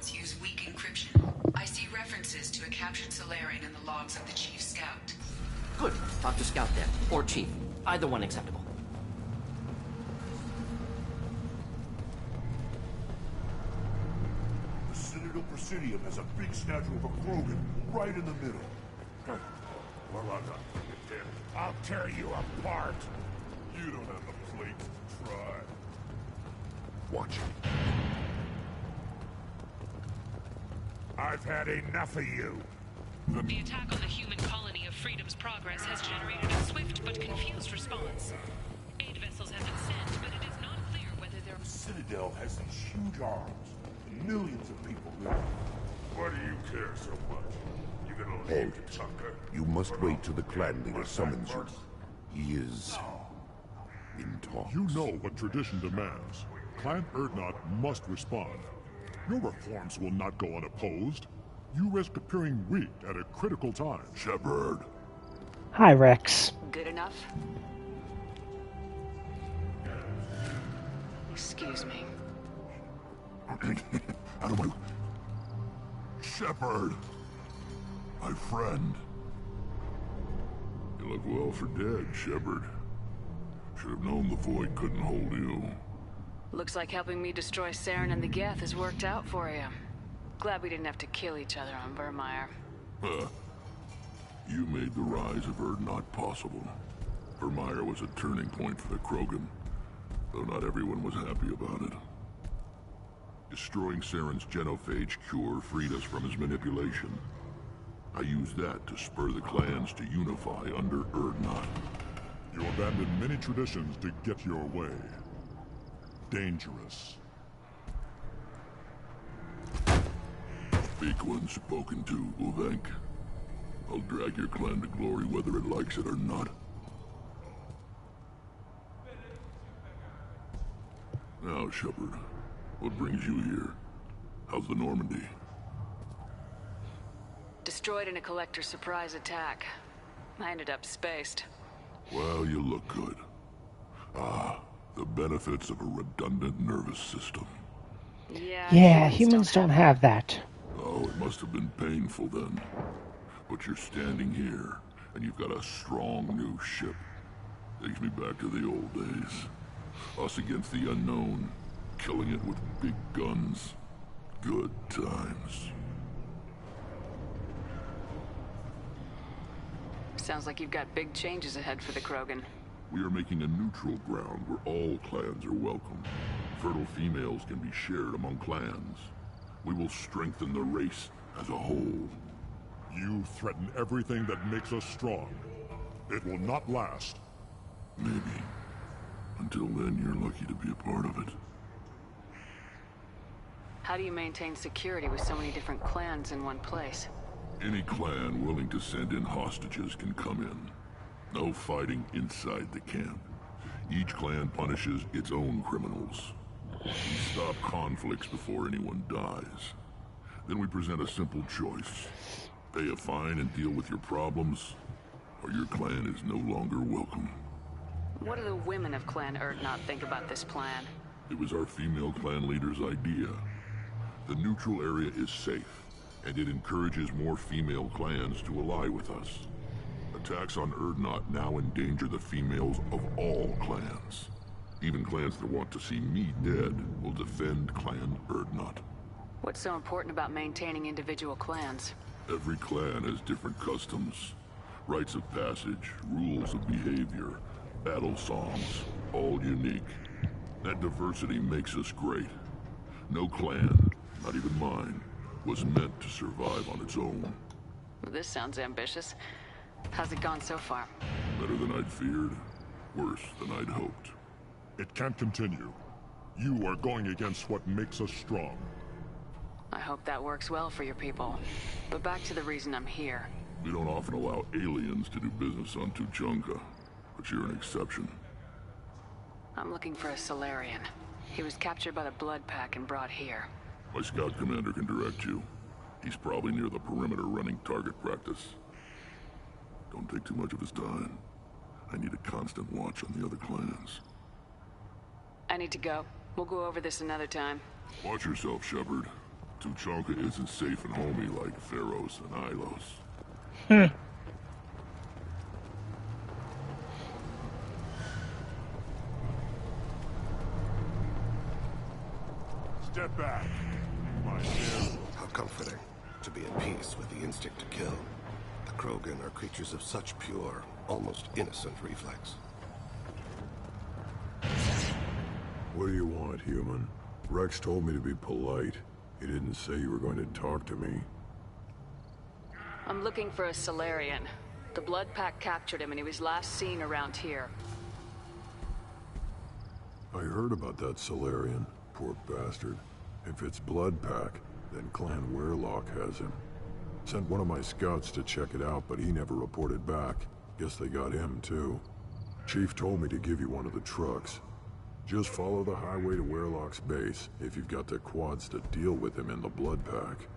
bots use weak encryption. I see references to a captured Solarian in the logs of the Chief Scout. Good. Talk to Scout then. Or Chief. Either one acceptable. The Citadel Presidium has a big statue of a Krogan right in the middle. Well, I'll tear you apart. You don't have the plate to try. Watch it. I've had enough of you. The attack on the human colony of Freedom's Progress has generated a swift but confused response. Aid vessels have been sent, but it is not clear whether they're... The Citadel has these huge arms, and millions of people live. Why do you care so much? You gonna leave Tucker? You must wait till the clan leader summons you. He is... in talks. You know what tradition demands. Clan Urdnot must respond. Your reforms will not go unopposed. You risk appearing weak at a critical time. Shepard. Hi, Rex. Good enough? Excuse me. Out of my... Shepard. My friend. You look well for dead, Shepard. Should have known the Void couldn't hold you. Looks like helping me destroy Saren and the Geth has worked out for you. Glad we didn't have to kill each other on Virmire. You made the rise of Urdnot possible. Virmire was a turning point for the Krogan, though not everyone was happy about it. Destroying Saren's genophage cure freed us from his manipulation. I used that to spur the clans to unify under Urdnot. You abandoned many traditions to get your way. Dangerous. Speak when spoken to, Uvenk. I'll drag your clan to glory whether it likes it or not. Now, Shepard, what brings you here? How's the Normandy? Destroyed in a Collector surprise attack. I ended up spaced. Well, you look good. The benefits of a redundant nervous system. Yeah, humans don't have that. Oh, it must have been painful then. But you're standing here, and you've got a strong new ship. Takes me back to the old days. Us against the unknown, killing it with big guns. Good times. Sounds like you've got big changes ahead for the Krogan. We are making a neutral ground where all clans are welcome. Fertile females can be shared among clans. We will strengthen the race as a whole. You threaten everything that makes us strong. It will not last. Maybe. Until then, you're lucky to be a part of it. How do you maintain security with so many different clans in one place? Any clan willing to send in hostages can come in. No fighting inside the camp. Each clan punishes its own criminals. We stop conflicts before anyone dies. Then we present a simple choice. Pay a fine and deal with your problems, or your clan is no longer welcome. What do the women of Clan Urdnot think about this plan? It was our female clan leader's idea. The neutral area is safe, and it encourages more female clans to ally with us. Attacks on Urdnot now endanger the females of all clans. Even clans that want to see me dead will defend Clan Urdnot. What's so important about maintaining individual clans? Every clan has different customs, rites of passage, rules of behavior, battle songs, all unique. That diversity makes us great. No clan, not even mine, was meant to survive on its own. This sounds ambitious. How's it gone so far? Better than I'd feared, worse than I'd hoped. It can't continue. You are going against what makes us strong. I hope that works well for your people. But back to the reason I'm here. We don't often allow aliens to do business on Tuchanka, but you're an exception. I'm looking for a Solarian. He was captured by the Blood Pack and brought here. My scout commander can direct you. He's probably near the perimeter running target practice. Don't take too much of his time. I need a constant watch on the other clans. I need to go. We'll go over this another time. Watch yourself, Shepard. Tuchanka isn't safe and homey like Feros and Ilos. Step back. My dear. How comforting to be at peace with the instinct to kill. The Krogan are creatures of such pure, almost innocent reflex. What do you want, human? Rex told me to be polite. He didn't say you were going to talk to me. I'm looking for a Salarian. The Blood Pack captured him and he was last seen around here. I heard about that Salarian. Poor bastard. If it's Blood Pack, then Clan Weyrloc has him. Sent one of my scouts to check it out, but he never reported back. Guess they got him, too. Chief told me to give you one of the trucks. Just follow the highway to Weyrloc's base, if you've got the quads to deal with him in the Blood Pack.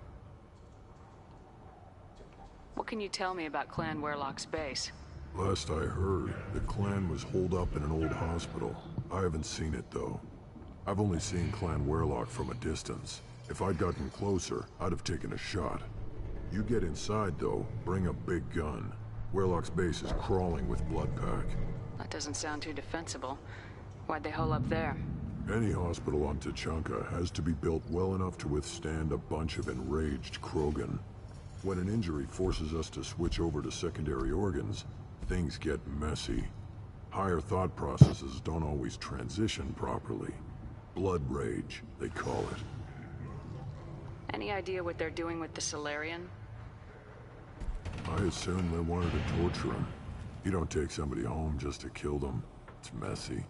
What can you tell me about Clan Weyrloc's base? Last I heard, the clan was holed up in an old hospital. I haven't seen it, though. I've only seen Clan Weyrloc from a distance. If I'd gotten closer, I'd have taken a shot. You get inside, though, bring a big gun. Weyrloc's base is crawling with Blood Pack. That doesn't sound too defensible. Why'd they hole up there? Any hospital on Tuchanka has to be built well enough to withstand a bunch of enraged Krogan. When an injury forces us to switch over to secondary organs, things get messy. Higher thought processes don't always transition properly. Blood rage, they call it. Any idea what they're doing with the Salarian? I assume they wanted to torture him. You don't take somebody home just to kill them. It's messy.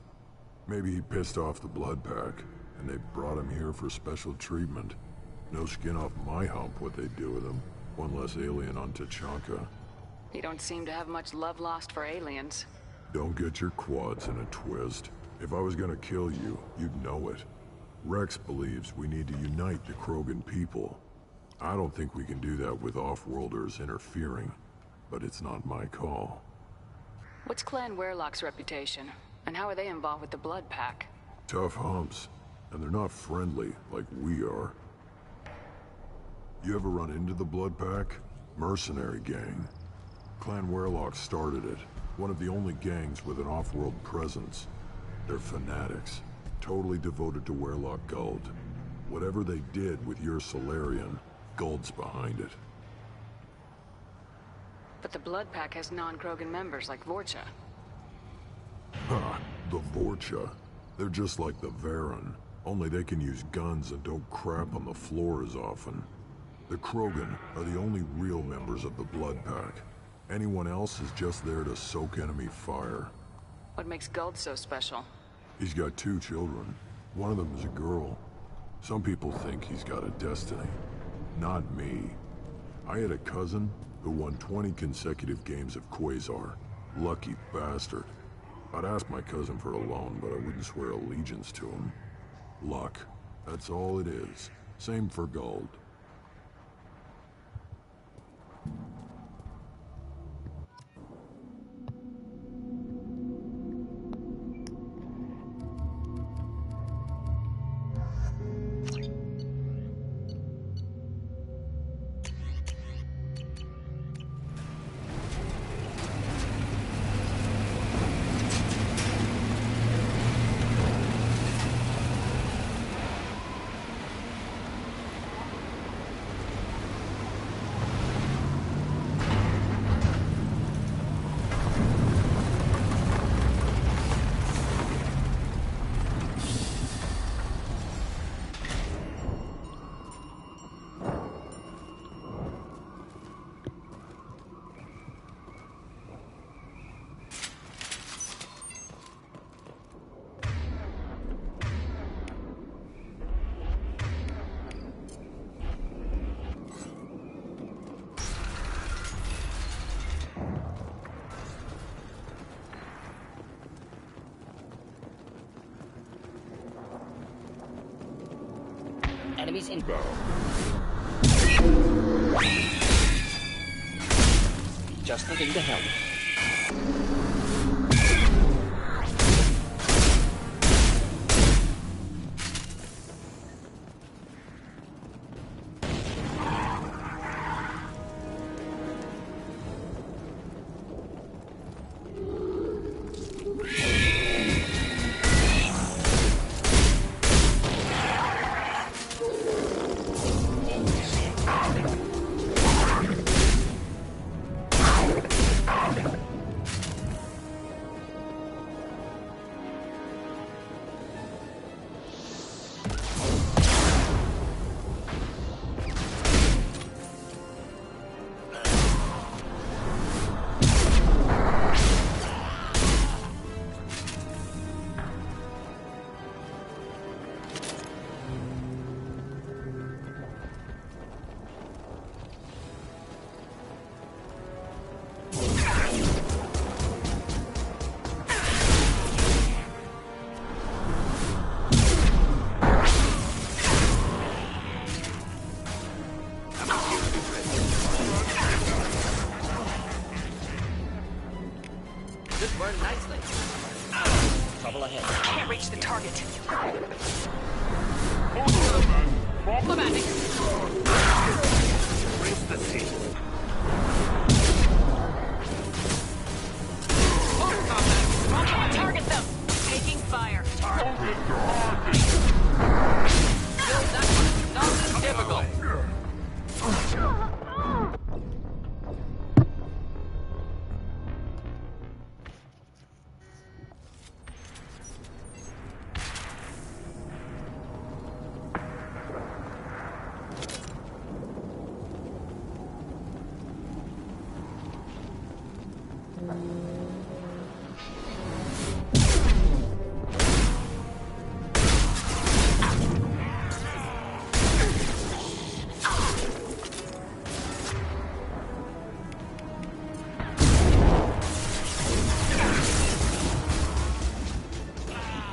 Maybe he pissed off the Blood Pack, and they brought him here for special treatment. No skin off my hump what they'd do with him. One less alien on Tuchanka. You don't seem to have much love lost for aliens. Don't get your quads in a twist. If I was gonna kill you, you'd know it. Rex believes we need to unite the Krogan people. I don't think we can do that with off-worlders interfering, but it's not my call. What's Clan Weyrloc's reputation? And how are they involved with the Blood Pack? Tough humps, and they're not friendly like we are. You ever run into the Blood Pack? Mercenary gang. Clan Weyrloc started it. One of the only gangs with an off-world presence. They're fanatics. Totally devoted to Weyrloc Guld. Whatever they did with your Salarian, Guld's behind it. But the Blood Pack has non-Krogan members like Vorcha. Ha! The Vorcha. They're just like the Varen. Only they can use guns and don't crap on the floor as often. The Krogan are the only real members of the Blood Pack. Anyone else is just there to soak enemy fire. What makes Guld so special? He's got 2 children. One of them is a girl. Some people think he's got a destiny. Not me. I had a cousin who won 20 consecutive games of Quasar. Lucky bastard. I'd ask my cousin for a loan, but I wouldn't swear allegiance to him. Luck. That's all it is. Same for Guld. Enemies inbound. Just looking to help. Trouble ahead. Can't reach the target. Problematic. Raise the sea. Target them! Taking fire. Build that one. Not this difficult.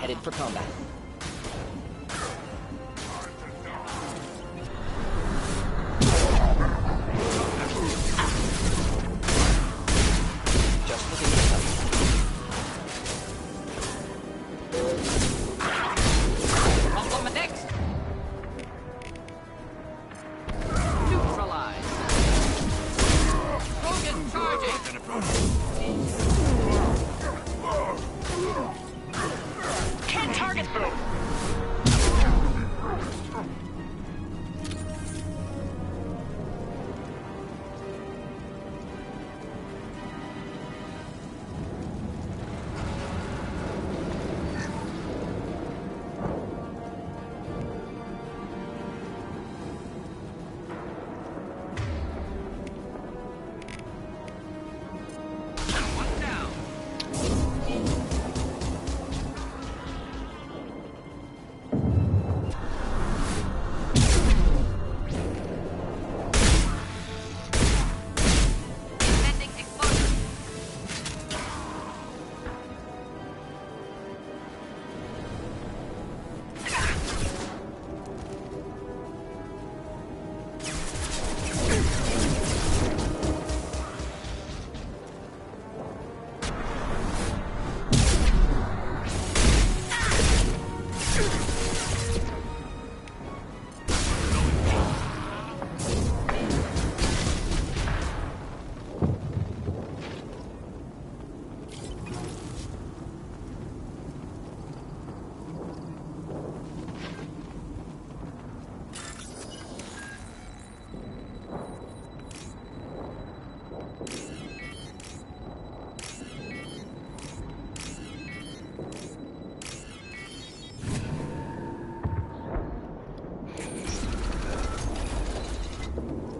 Headed for combat. Just looking for something. Problem next. Neutralize. Krogan charging. Can't target them! One down. Sending exposure.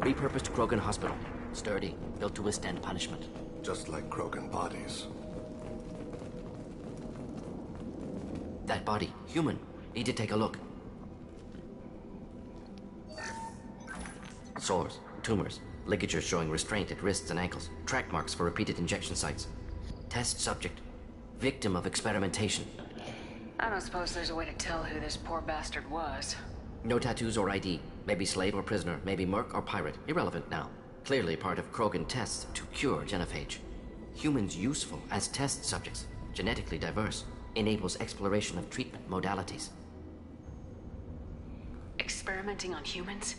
Repurposed Krogan hospital. Sturdy, built to withstand punishment. Just like Krogan bodies. That body, human. Need to take a look. Sores, tumors, ligatures showing restraint at wrists and ankles, track marks for repeated injection sites. Test subject. Victim of experimentation. I don't suppose there's a way to tell who this poor bastard was. No tattoos or ID. Maybe slave or prisoner, maybe merc or pirate. Irrelevant now. Clearly part of Krogan tests to cure genophage. Humans useful as test subjects. Genetically diverse. Enables exploration of treatment modalities. Experimenting on humans?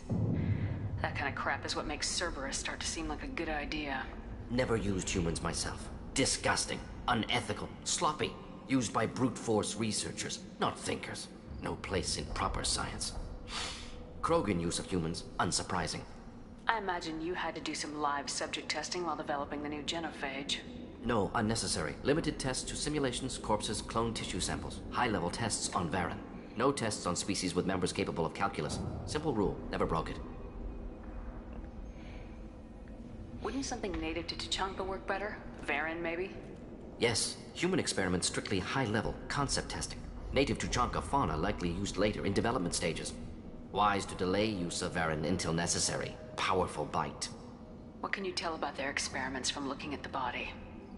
That kind of crap is what makes Cerberus start to seem like a good idea. Never used humans myself. Disgusting. Unethical. Sloppy. Used by brute force researchers, not thinkers. No place in proper science. Krogan use of humans, unsurprising. I imagine you had to do some live subject testing while developing the new genophage. No, unnecessary. Limited tests to simulations, corpses, cloned tissue samples. High-level tests on Varen. No tests on species with members capable of calculus. Simple rule, never broke it. Wouldn't something native to Tuchanka work better? Varen, maybe? Yes, human experiments strictly high-level, concept testing. Native Tuchanka fauna likely used later in development stages. Wise to delay use of Varen until necessary. Powerful bite. What can you tell about their experiments from looking at the body?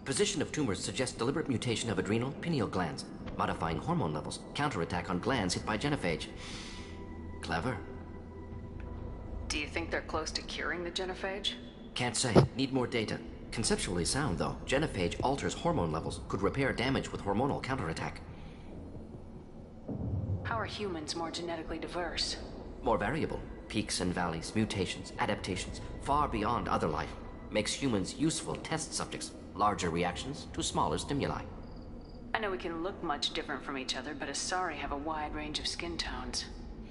Position of tumors suggests deliberate mutation of adrenal, pineal glands, modifying hormone levels, counterattack on glands hit by genophage. Clever. Do you think they're close to curing the genophage? Can't say. Need more data. Conceptually sound, though. Genophage alters hormone levels, could repair damage with hormonal counterattack. How are humans more genetically diverse? More variable. Peaks and valleys, mutations, adaptations, far beyond other life, makes humans useful test subjects. Larger reactions to smaller stimuli. I know we can look much different from each other, but Asari have a wide range of skin tones.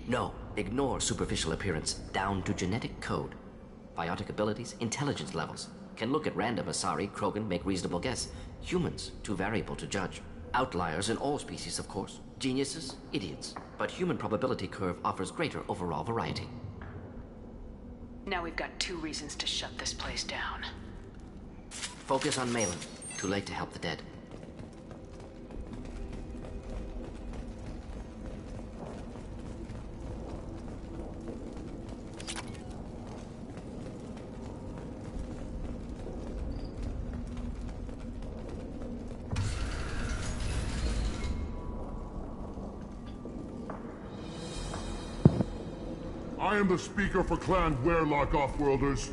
No, ignore superficial appearance, down to genetic code. Biotic abilities, intelligence levels. Can look at random Asari, Krogan, make reasonable guess. Humans, too variable to judge. Outliers in all species, of course. Geniuses, idiots. But human probability curve offers greater overall variety. Now we've got 2 reasons to shut this place down. Focus on Malin. Too late to help the dead. I am the speaker for Clan Werelock, Offworlders.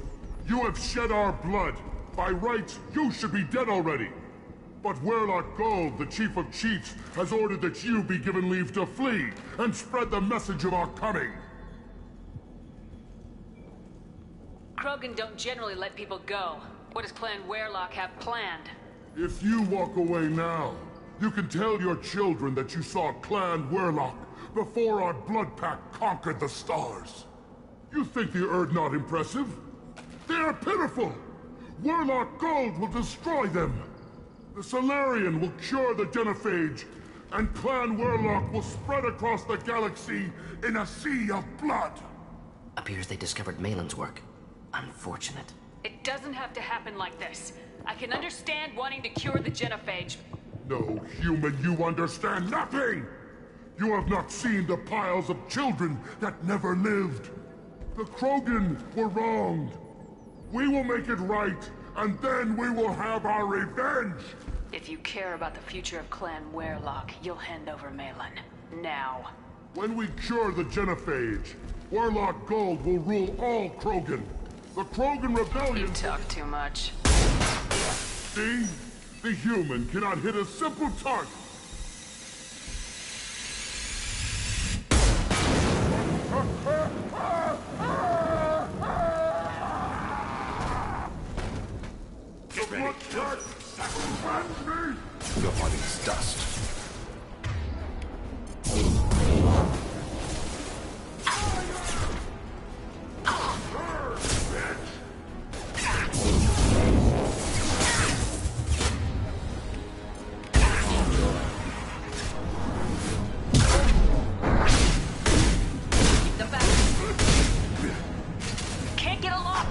You have shed our blood. By rights, you should be dead already. But Werelock Gold, the Chief of Chiefs, has ordered that you be given leave to flee and spread the message of our coming. Krogan don't generally let people go. What does Clan Werelock have planned? If you walk away now, you can tell your children that you saw Clan Werelock before our blood pact conquered the stars. You think the Erd not impressive? They are pitiful! Werelock Gold will destroy them! The Solarian will cure the Genophage, and Clan Werelock will spread across the galaxy in a sea of blood! Appears they discovered Malin's work. Unfortunate. It doesn't have to happen like this. I can understand wanting to cure the Genophage. No, human, you understand nothing! You have not seen the piles of children that never lived. The Krogan were wronged. We will make it right, and then we will have our revenge! If you care about the future of Clan Werelock, you'll hand over Malin. Now. When we cure the Genophage, Werelock Gold will rule all Krogan. The Krogan Rebellion... You talk too much. See? The human cannot hit a simple target. Get ready. Your body's dust. Can't get along!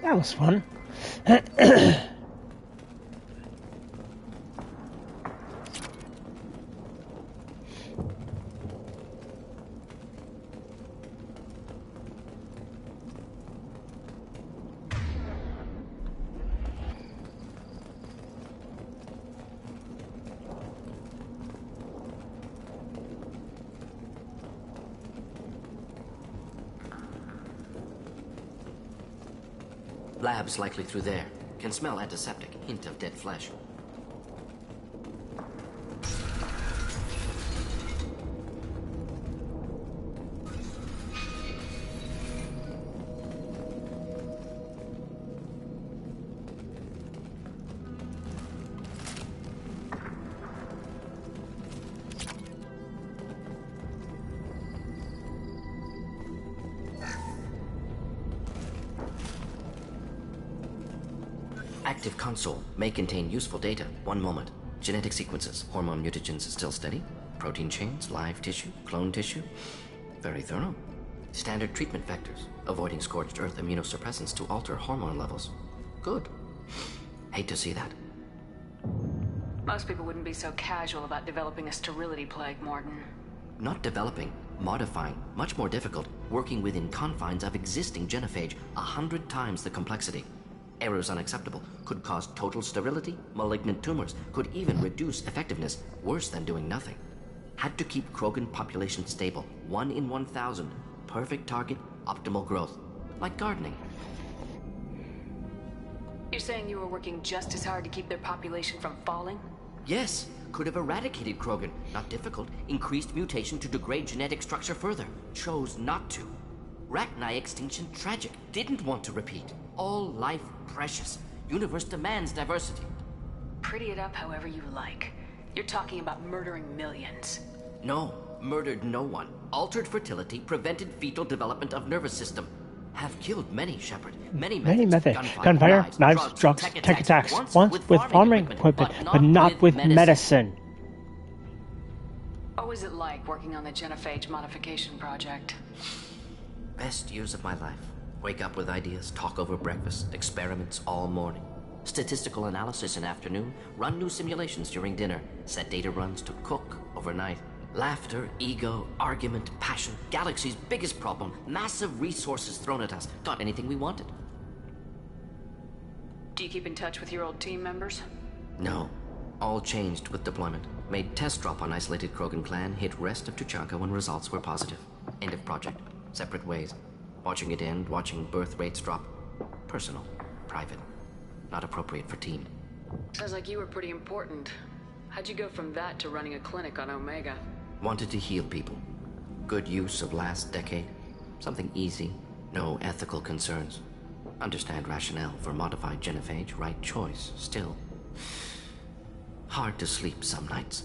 That was fun. Labs likely through there. Can smell antiseptic, hint of dead flesh. Active console may contain useful data. One moment. Genetic sequences, hormone mutagens still steady. Protein chains, live tissue, clone tissue. Very thorough. Standard treatment vectors, avoiding scorched earth immunosuppressants to alter hormone levels. Good. Hate to see that. Most people wouldn't be so casual about developing a sterility plague, Mordin. Not developing, modifying, much more difficult, working within confines of existing genophage, 100 times the complexity. Errors unacceptable. Could cause total sterility, malignant tumors. Could even reduce effectiveness, worse than doing nothing. Had to keep Krogan population stable. 1 in 1,000. Perfect target, optimal growth. Like gardening. You're saying you were working just as hard to keep their population from falling? Yes, could have eradicated Krogan. Not difficult. Increased mutation to degrade genetic structure further. Chose not to. Rachni extinction tragic. Didn't want to repeat. All life precious. Universe demands diversity. Pretty it up however you like. You're talking about murdering millions. No, murdered no one. Altered fertility, prevented fetal development of nervous system. Have killed many, Shepard. Many methods. Gunfire, knives, drugs, tech attacks. Once with farming equipment, but not with medicine. What was it like working on the Genophage modification project? Best years of my life. Wake up with ideas, talk over breakfast, experiments all morning. Statistical analysis in afternoon, run new simulations during dinner, set data runs to cook overnight. Laughter, ego, argument, passion, galaxy's biggest problem, massive resources thrown at us. Got anything we wanted. Do you keep in touch with your old team members? No. All changed with deployment. Made test drop on isolated Krogan clan, hit rest of Tuchanka when results were positive. End of project. Separate ways. Watching it end, watching birth rates drop. Personal. Private. Not appropriate for team. Sounds like you were pretty important. How'd you go from that to running a clinic on Omega? Wanted to heal people. Good use of last decade. Something easy. No ethical concerns. Understand rationale for modified genophage. Right choice. Still. Hard to sleep some nights.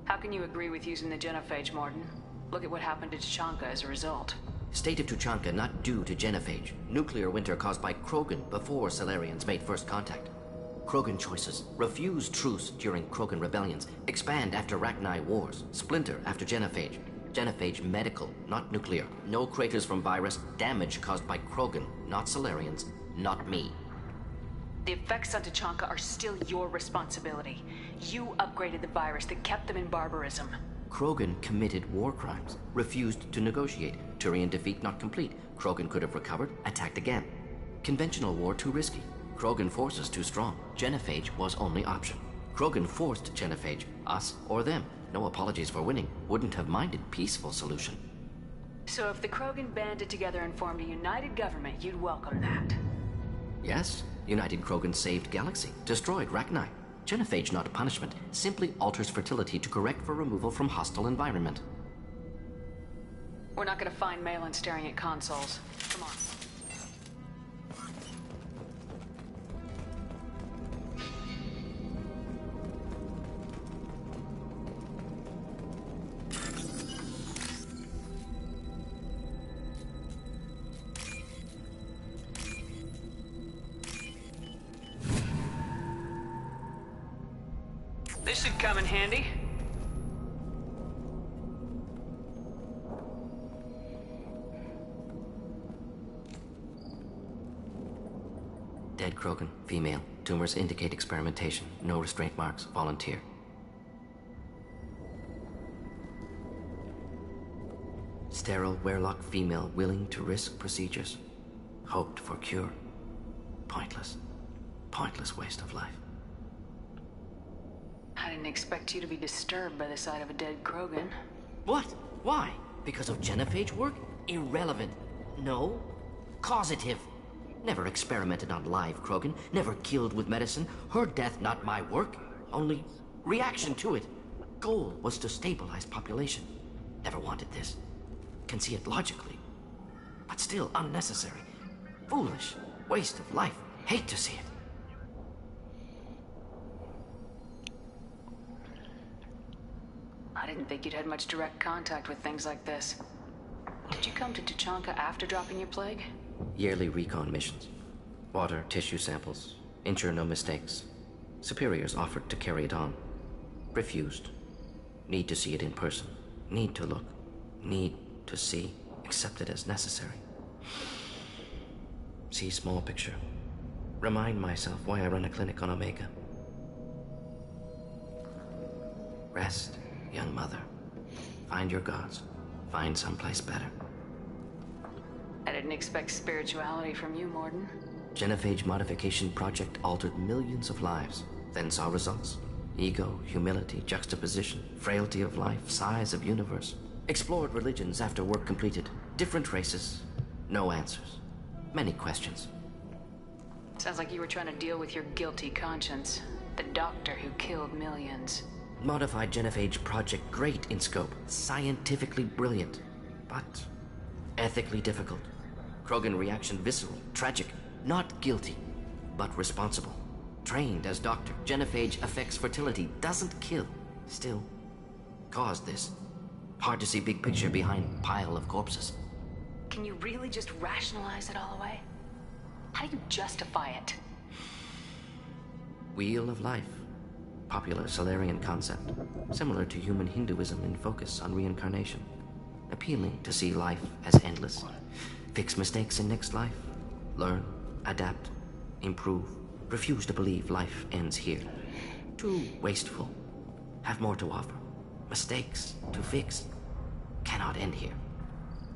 How can you agree with using the genophage, Mordin? Look at what happened to Tuchanka as a result. State of Tuchanka not due to genophage. Nuclear winter caused by Krogan before Salarians made first contact. Krogan choices. Refuse truce during Krogan rebellions. Expand after Rachni wars. Splinter after genophage. Genophage medical, not nuclear. No craters from virus. Damage caused by Krogan, not Salarians, not me. The effects on Tuchanka are still your responsibility. You upgraded the virus that kept them in barbarism. Krogan committed war crimes. Refused to negotiate. Turian defeat not complete. Krogan could have recovered, attacked again. Conventional war too risky. Krogan forces too strong. Genophage was only option. Krogan forced genophage, us or them. No apologies for winning. Wouldn't have minded peaceful solution. So if the Krogan banded together and formed a united government, you'd welcome that? Yes. United Krogan saved Galaxy. Destroyed Rachni. Genophage not a punishment. Simply alters fertility to correct for removal from hostile environment. We're not gonna find Malin staring at consoles. Come on. This should come in handy. Dead Krogan, female. Tumors indicate experimentation. No restraint marks. Volunteer. Sterile Werelock female willing to risk procedures. Hoped for cure. Pointless. Pointless waste of life. I didn't expect you to be disturbed by the sight of a dead Krogan. What? Why? Because of genophage work? Irrelevant. No. Causative. Never experimented on live Krogan. Never killed with medicine. Her death not my work. Only reaction to it. Goal was to stabilize population. Never wanted this. Can see it logically. But still unnecessary. Foolish. Waste of life. Hate to see it. I didn't think you'd had much direct contact with things like this. Did you come to Tuchanka after dropping your plague? Yearly recon missions. Water, tissue samples. Ensure no mistakes. Superiors offered to carry it on. Refused. Need to see it in person. Need to look. Need to see. Accepted as necessary. See small picture. Remind myself why I run a clinic on Omega. Rest, young mother. Find your gods. Find someplace better. I didn't expect spirituality from you, Mordin. Genophage modification project altered millions of lives, then saw results. Ego, humility, juxtaposition, frailty of life, size of universe. Explored religions after work completed. Different races. No answers. Many questions. Sounds like you were trying to deal with your guilty conscience. The doctor who killed millions. Modified Genophage project great in scope. Scientifically brilliant. But ethically difficult. Krogan reaction visceral, tragic. Not guilty, but responsible. Trained as doctor, Genophage affects fertility, doesn't kill. Still, caused this. Hard to see big picture behind pile of corpses. Can you really just rationalize it all away? How do you justify it? Wheel of Life. Popular Solarian concept. Similar to human Hinduism in focus on reincarnation. Appealing to see life as endless. Fix mistakes in next life. Learn, adapt, improve. Refuse to believe life ends here. Too wasteful. Have more to offer. Mistakes to fix. Cannot end here.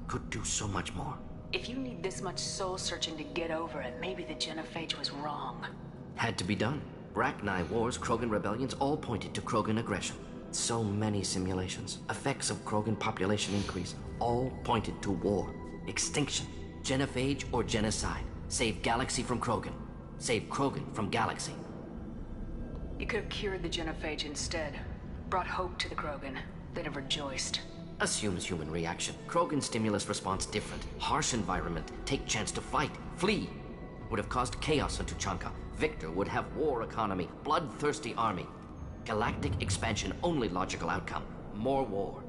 Could do so much more. If you need this much soul searching to get over it, maybe the Genophage was wrong. Had to be done. Rachni wars, Krogan rebellions, all pointed to Krogan aggression. So many simulations. Effects of Krogan population increase. All pointed to war. Extinction. Genophage or genocide. Save Galaxy from Krogan. Save Krogan from Galaxy. You could have cured the Genophage instead. Brought hope to the Krogan. They'd have rejoiced. Assumes human reaction. Krogan stimulus response different. Harsh environment. Take chance to fight. Flee. Would have caused chaos on Tuchanka. Victor would have war economy. Bloodthirsty army. Galactic expansion only logical outcome. More war.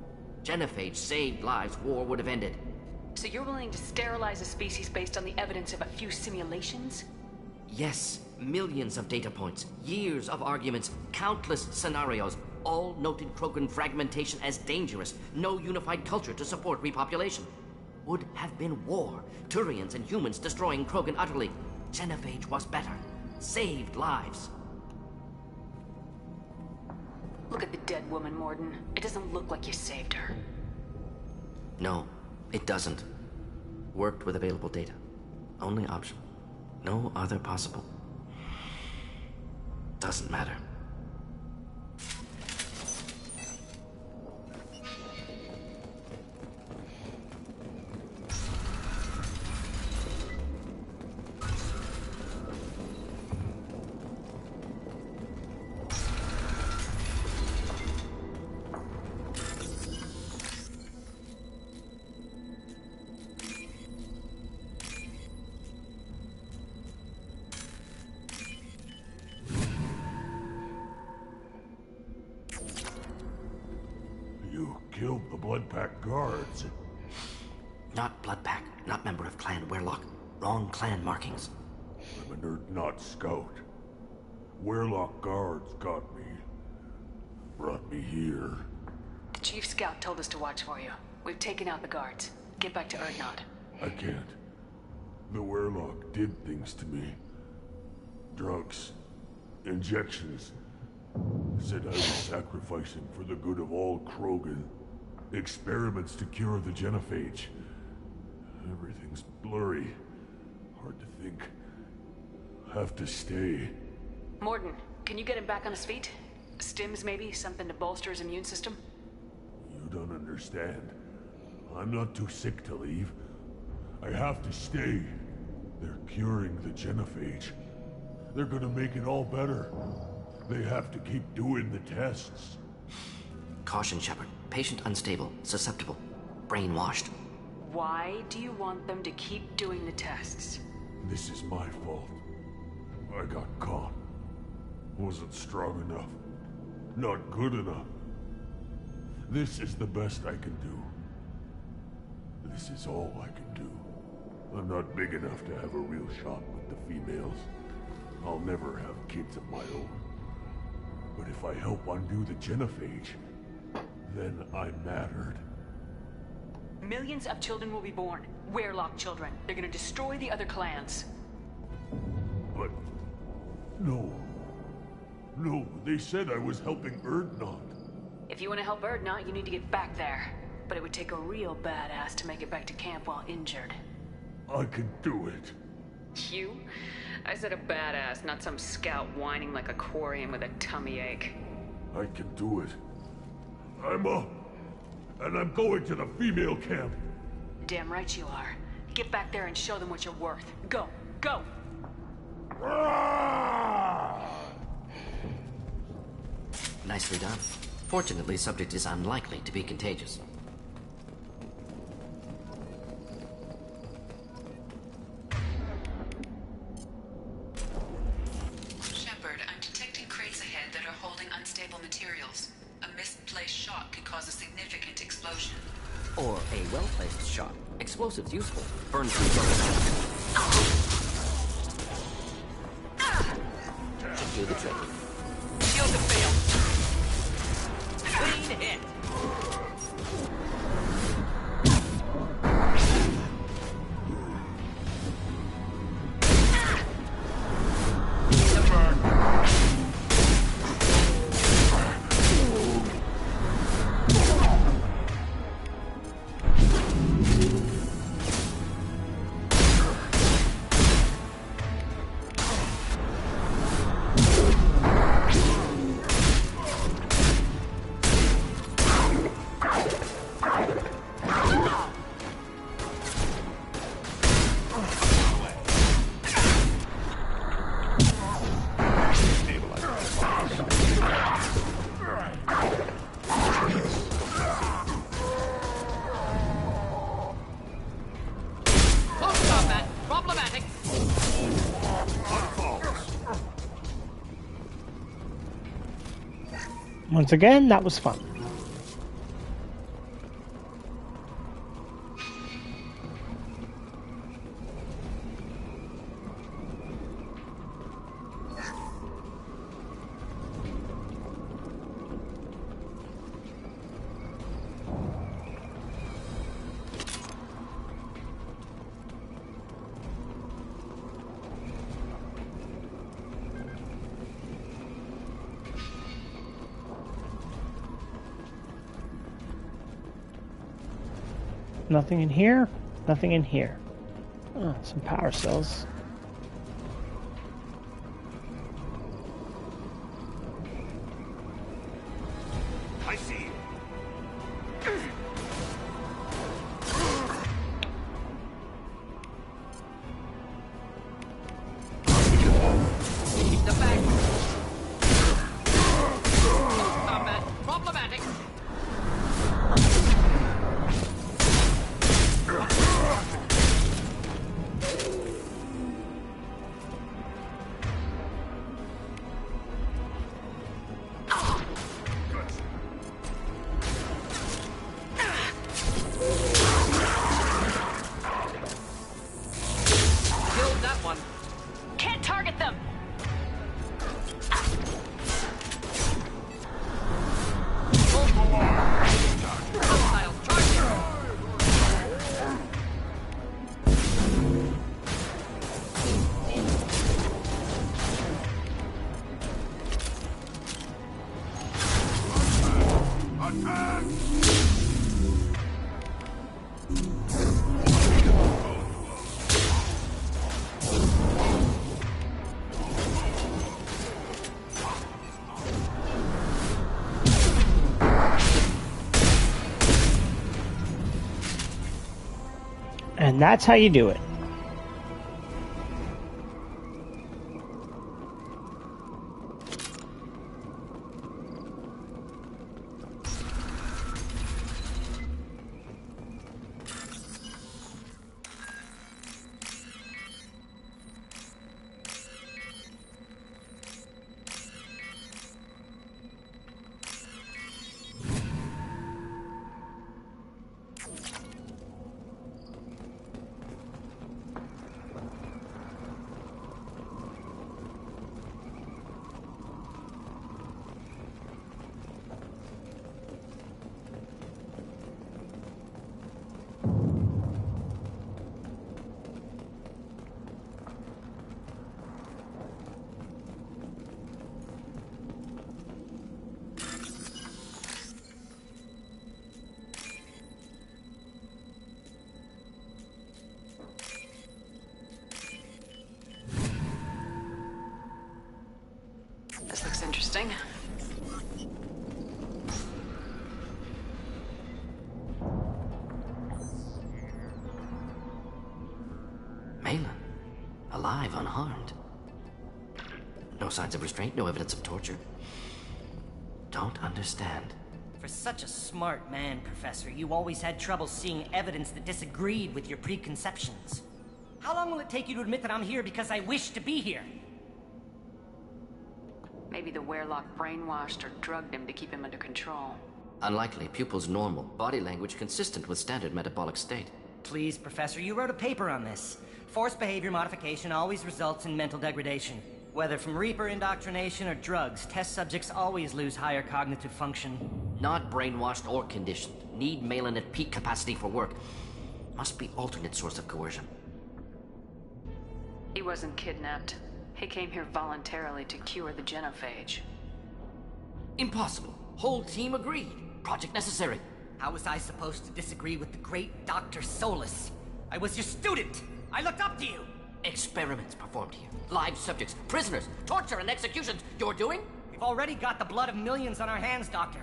Genophage saved lives. War would have ended. So you're willing to sterilize a species based on the evidence of a few simulations? Yes. Millions of data points. Years of arguments. Countless scenarios. All noted Krogan fragmentation as dangerous. No unified culture to support repopulation. Would have been war. Turians and humans destroying Krogan utterly. Genophage was better. Saved lives. Look at the dead woman, Mordin. It doesn't look like you saved her. No, it doesn't. Worked with available data. Only option. No other possible. Doesn't matter. Killed the Bloodpack guards. Not Bloodpack, not member of Clan Werlock. Wrong clan markings. I'm an Urdnot scout. Werlock guards got me. Brought me here. The Chief Scout told us to watch for you. We've taken out the guards. Get back to Urdnot. I can't. The Werlock did things to me. Drugs. Injections. Said I was sacrificing for the good of all Krogan. Experiments to cure the Genophage. Everything's blurry. Hard to think. Have to stay. Mordin, can you get him back on his feet? Stims maybe? Something to bolster his immune system? You don't understand. I'm not too sick to leave. I have to stay. They're curing the Genophage. They're gonna make it all better. They have to keep doing the tests. Caution, Shepard. Patient unstable, susceptible, brainwashed. Why do you want them to keep doing the tests? This is my fault. I got caught. Wasn't strong enough. Not good enough. This is the best I can do. This is all I can do. I'm not big enough to have a real shot with the females. I'll never have kids of my own. But if I help undo the Genophage, then I'm mattered. Millions of children will be born. Werlock children. They're gonna destroy the other clans. But... no. No, they said I was helping Urdnot. If you want to help Urdnot, you need to get back there. But it would take a real badass to make it back to camp while injured. I can do it. You? I said a badass, not some scout whining like a Quarian with a tummy ache. I can do it. I'm going to the female camp. Damn right you are. Get back there and show them what you're worth. Go! Go! Nicely done. Fortunately, subject is unlikely to be contagious. Shepard, I'm detecting crates ahead that are holding unstable materials. A misplaced shot could cause a significant explosion. Or a well-placed shot. Explosives useful. Burn through buildings. Should do the trick. Shield to fail. Clean hit. Once again, that was fun. Nothing in here. Nothing in here. Oh, some power cells. I see you. Keep the back. Combat problematic. And that's how you do it. interesting. Malin. Alive, unharmed. No signs of restraint, no evidence of torture. Don't understand. For such a smart man, Professor, you always had trouble seeing evidence that disagreed with your preconceptions. How long will it take you to admit that I'm here because I wish to be here? Maybe the Werelock brainwashed or drugged him to keep him under control. Unlikely. Pupil's normal. Body language consistent with standard metabolic state. Please, Professor, you wrote a paper on this. Forced behavior modification always results in mental degradation. Whether from Reaper indoctrination or drugs, test subjects always lose higher cognitive function. Not brainwashed or conditioned. Need Malin at peak capacity for work. Must be alternate source of coercion. He wasn't kidnapped. He came here voluntarily to cure the genophage. Impossible. Whole team agreed. Project necessary. How was I supposed to disagree with the great Dr. Solus? I was your student! I looked up to you! Experiments performed here. Live subjects, prisoners, torture and executions. You're doing? We've already got the blood of millions on our hands, Doctor.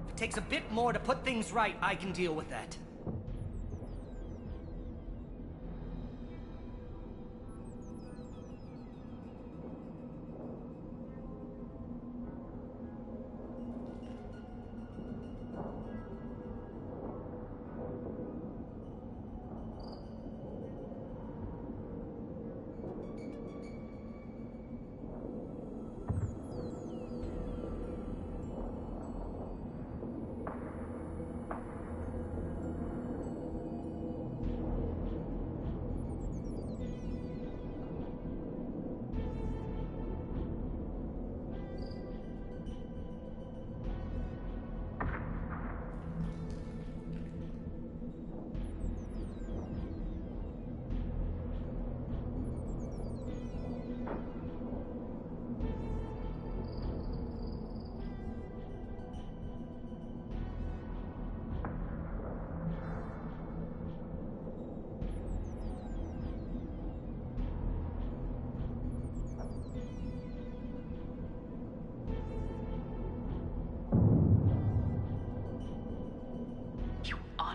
If it takes a bit more to put things right, I can deal with that.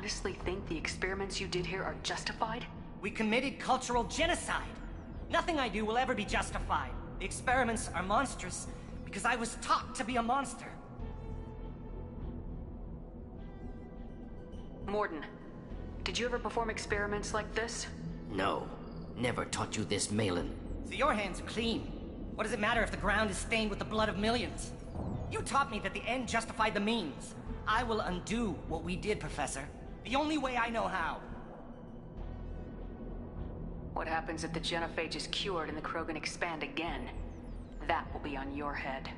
Honestly think the experiments you did here are justified? We committed cultural genocide. Nothing I do will ever be justified. The experiments are monstrous because I was taught to be a monster. Mordin, did you ever perform experiments like this? No. Never taught you this, Malin. So your hands are clean. What does it matter if the ground is stained with the blood of millions? You taught me that the end justified the means. I will undo what we did, Professor. The only way I know how. What happens if the genophage is cured and the Krogan expand again? That will be on your head.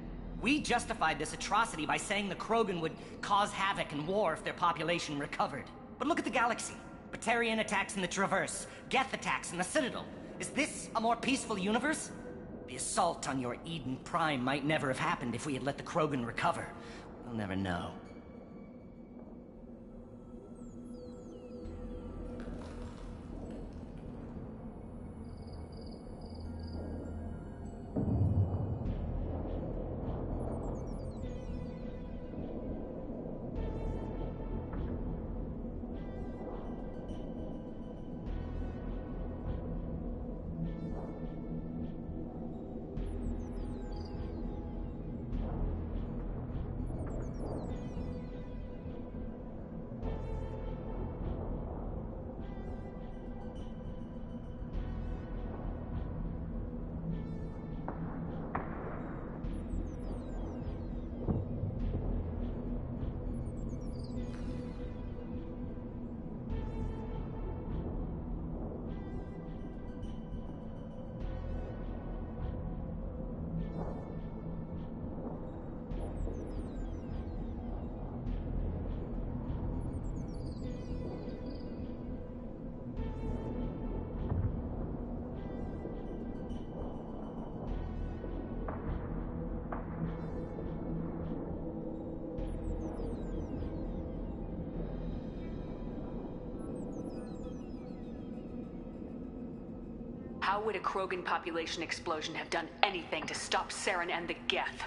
We justified this atrocity by saying the Krogan would cause havoc and war if their population recovered. But look at the galaxy. Batarian attacks in the Traverse, Geth attacks in the Citadel. Is this a more peaceful universe? The assault on your Eden Prime might never have happened if we had let the Krogan recover. We'll never know. How would a Krogan population explosion have done anything to stop Saren and the Geth?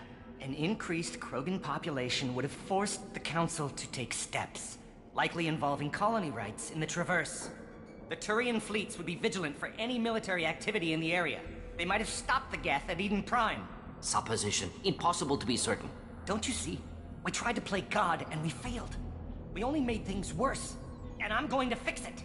An increased Krogan population would have forced the Council to take steps, likely involving colony rights in the Traverse. The Turian fleets would be vigilant for any military activity in the area. They might have stopped the Geth at Eden Prime. Supposition. Impossible to be certain. Don't you see? We tried to play God and we failed. We only made things worse. And I'm going to fix it.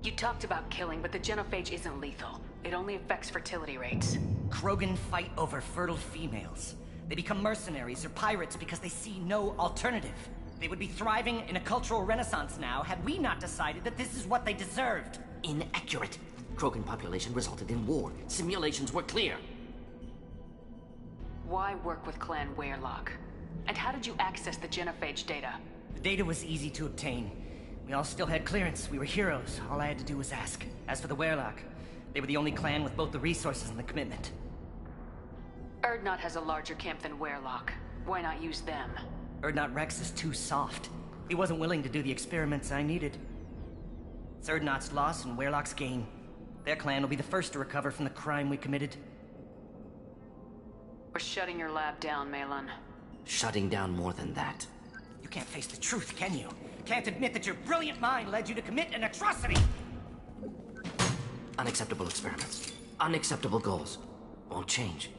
You talked about killing, but the genophage isn't lethal. It only affects fertility rates. Krogan fight over fertile females. They become mercenaries or pirates because they see no alternative. They would be thriving in a cultural renaissance now had we not decided that this is what they deserved. Inaccurate. Krogan population resulted in war. Simulations were clear. Why work with Clan Weyrloc? And how did you access the genophage data? The data was easy to obtain. We all still had clearance. We were heroes. All I had to do was ask. As for the Weyrloc, they were the only clan with both the resources and the commitment. Urdnot has a larger camp than Weyrloc. Why not use them? Urdnot Rex is too soft. He wasn't willing to do the experiments I needed. It's Urdnot's loss and Weyrloc's gain. Their clan will be the first to recover from the crime we committed. We're shutting your lab down, Malon. Shutting down more than that. You can't face the truth, can you? Can't admit that your brilliant mind led you to commit an atrocity! Unacceptable experiments. Unacceptable goals. Won't change.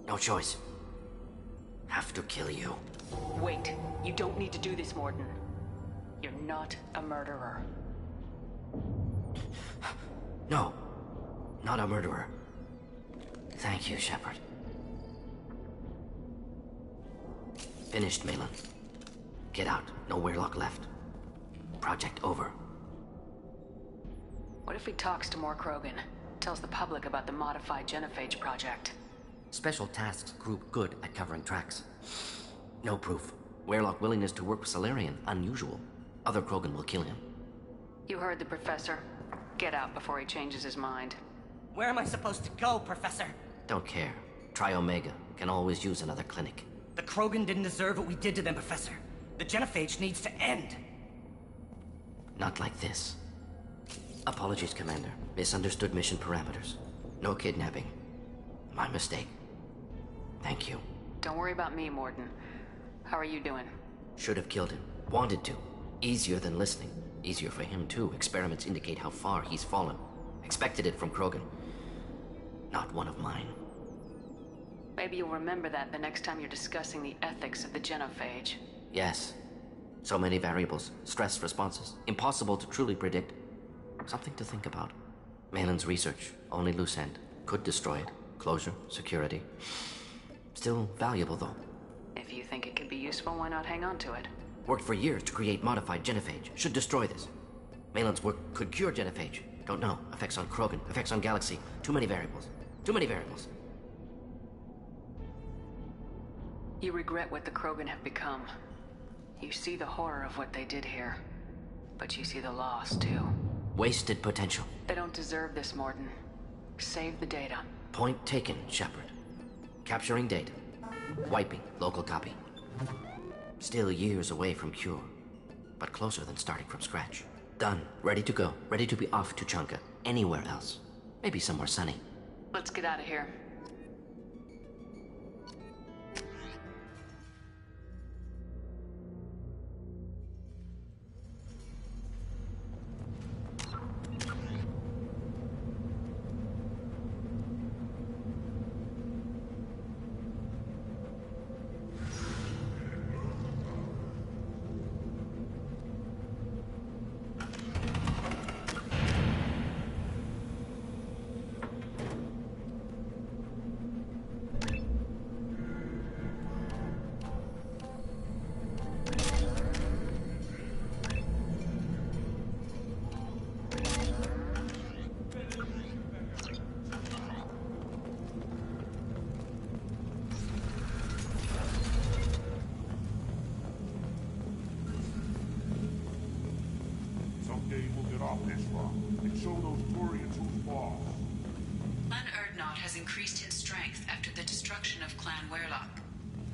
No choice. Have to kill you. Wait. You don't need to do this, Mordin. You're not a murderer. No. Not a murderer. Thank you, Shepard. Finished, Malon. Get out. No Weyrloc left. Project over. What if he talks to more Krogan? Tells the public about the modified genophage project? Special Tasks Group good at covering tracks. No proof. Weyrloc willingness to work with Salarian unusual. Other Krogan will kill him. You heard the Professor. Get out before he changes his mind. Where am I supposed to go, Professor? Don't care. Try Omega. Can always use another clinic. The Krogan didn't deserve what we did to them, Professor. The genophage needs to end. Not like this. Apologies, Commander. Misunderstood mission parameters. No kidnapping. My mistake. Thank you. Don't worry about me, Mordin. How are you doing? Should have killed him. Wanted to. Easier than listening. Easier for him, too. Experiments indicate how far he's fallen. Expected it from Krogan. Not one of mine. Maybe you'll remember that the next time you're discussing the ethics of the genophage. Yes. So many variables. Stress responses. Impossible to truly predict. Something to think about. Malon's research. Only loose end. Could destroy it. Closure. Security. Still valuable, though. If you think it could be useful, why not hang on to it? Worked for years to create modified genophage. Should destroy this. Malon's work could cure genophage. Don't know. Effects on Krogan. Effects on Galaxy. Too many variables. Too many variables. You regret what the Krogan have become. You see the horror of what they did here. But you see the loss, too. Wasted potential. They don't deserve this, Mordin. Save the data. Point taken, Shepard. Capturing data. Wiping local copy. Still years away from cure, but closer than starting from scratch. Done. Ready to go. Ready to be off to Tuchanka. Anywhere else. Maybe somewhere sunny. Let's get out of here. Someday we'll get off this rock and show those Turians who's boss. Clan Urdnot has increased in strength after the destruction of Clan Weyrloc.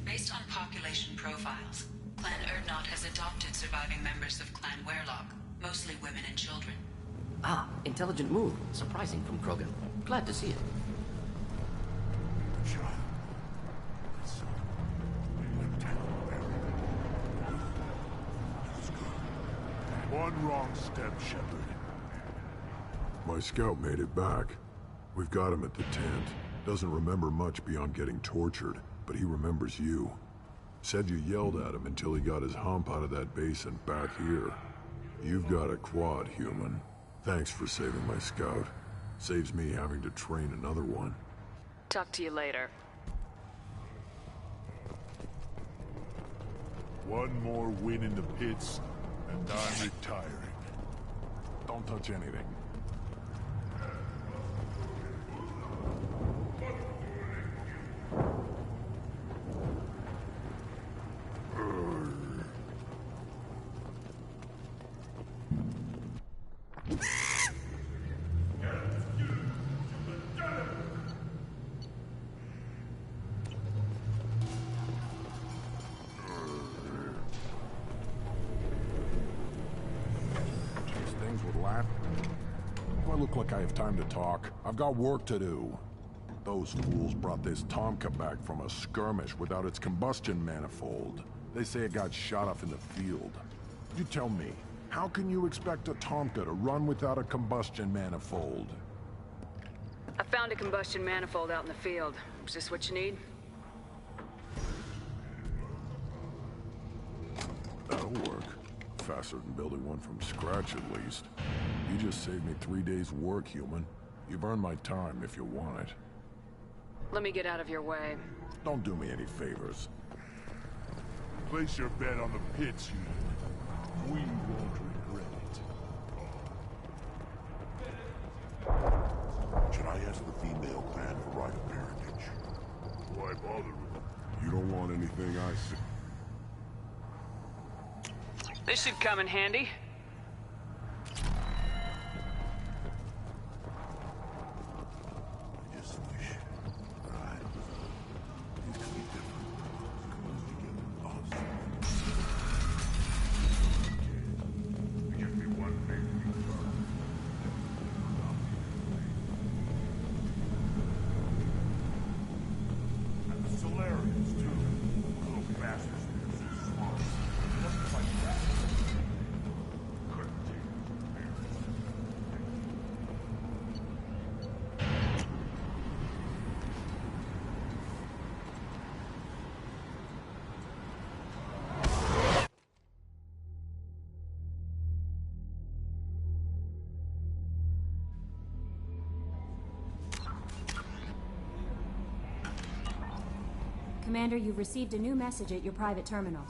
Based on population profiles, Clan Urdnot has adopted surviving members of Clan Weyrloc, mostly women and children. Ah, intelligent move. Surprising from Krogan. Glad to see it. Child. Son One wrong step, Shepard. My scout made it back. We've got him at the tent. Doesn't remember much beyond getting tortured, but he remembers you. Said you yelled at him until he got his hump out of that basin back here. You've got a quad, human. Thanks for saving my scout. Saves me having to train another one. Talk to you later. One more win in the pits, and I'm retiring. Don't touch anything. I have time to talk. I've got work to do. Those fools brought this Tomka back from a skirmish without its combustion manifold. They say it got shot off in the field. You tell me, how can you expect a Tomka to run without a combustion manifold? I found a combustion manifold out in the field. Is this what you need? That'll work. Faster than building one from scratch, at least. You just saved me 3 days' work, human. You've earned my time if you want it. Let me get out of your way. Don't do me any favors. Place your bet on the pits, human. We won't regret it. Should I ask the female clan for right of parentage? Why bother with them? You don't want anything I say. This should come in handy. Commander, you've received a new message at your private terminal.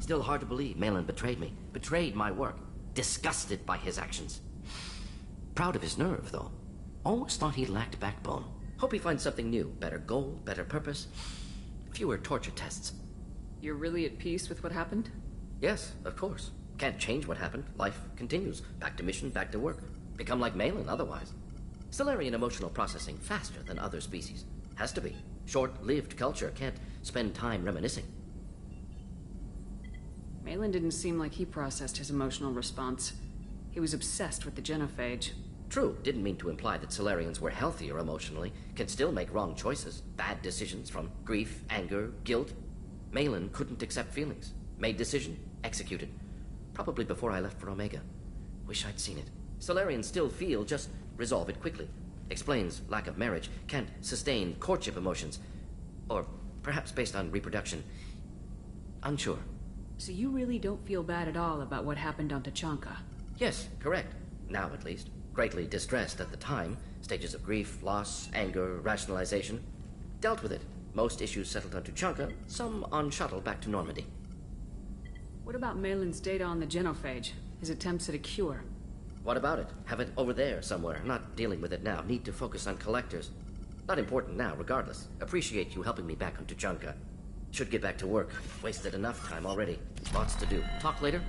Still hard to believe Malin betrayed me. Betrayed my work. Disgusted by his actions. Proud of his nerve, though. Almost thought he lacked backbone. Hope he finds something new. Better goal, better purpose. Fewer torture tests. You're really at peace with what happened? Yes, of course. Can't change what happened. Life continues. Back to mission, back to work. Become like Malin otherwise. Stellarian emotional processing faster than other species. Has to be. Short-lived culture can't spend time reminiscing. Malin didn't seem like he processed his emotional response. He was obsessed with the genophage. True, didn't mean to imply that Solarians were healthier emotionally, can still make wrong choices, bad decisions from grief, anger, guilt. Malin couldn't accept feelings. Made decision, executed. Probably before I left for Omega. Wish I'd seen it. Solarians still feel, just resolve it quickly. Explains lack of marriage, can't sustain courtship emotions. Or perhaps based on reproduction. Unsure. So you really don't feel bad at all about what happened on Tuchanka? Yes, correct. Now at least. Greatly distressed at the time. Stages of grief, loss, anger, rationalization. Dealt with it. Most issues settled on Tuchanka, some on shuttle back to Normandy. What about Malin's data on the genophage? His attempts at a cure? What about it? Have it over there somewhere. Not dealing with it now. Need to focus on collectors. Not important now, regardless. Appreciate you helping me back on Tuchanka. Should get back to work. Wasted enough time already. Lots to do. Talk later?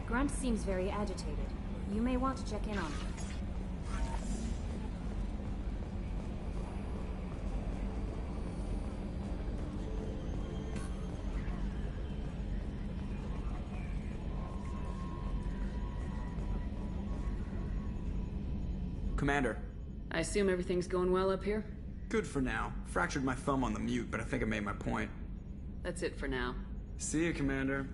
Grunt seems very agitated. You may want to check in on him. Commander. I assume everything's going well up here? Good for now. Fractured my thumb on the mute, but I think I made my point. That's it for now. See you, Commander.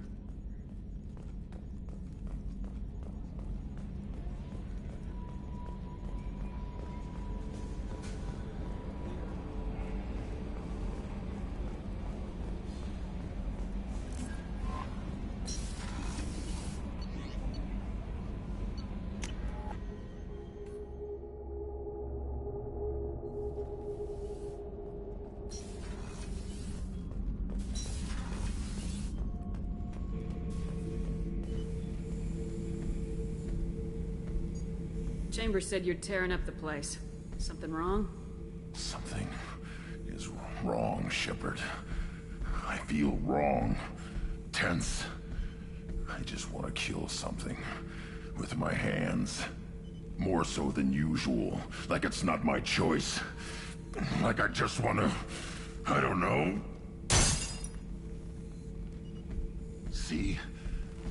Chambers said you're tearing up the place. Something wrong? Something is wrong, Shepard. I feel wrong. Tense. I just want to kill something. With my hands. More so than usual. Like it's not my choice. Like I just want to... I don't know. See?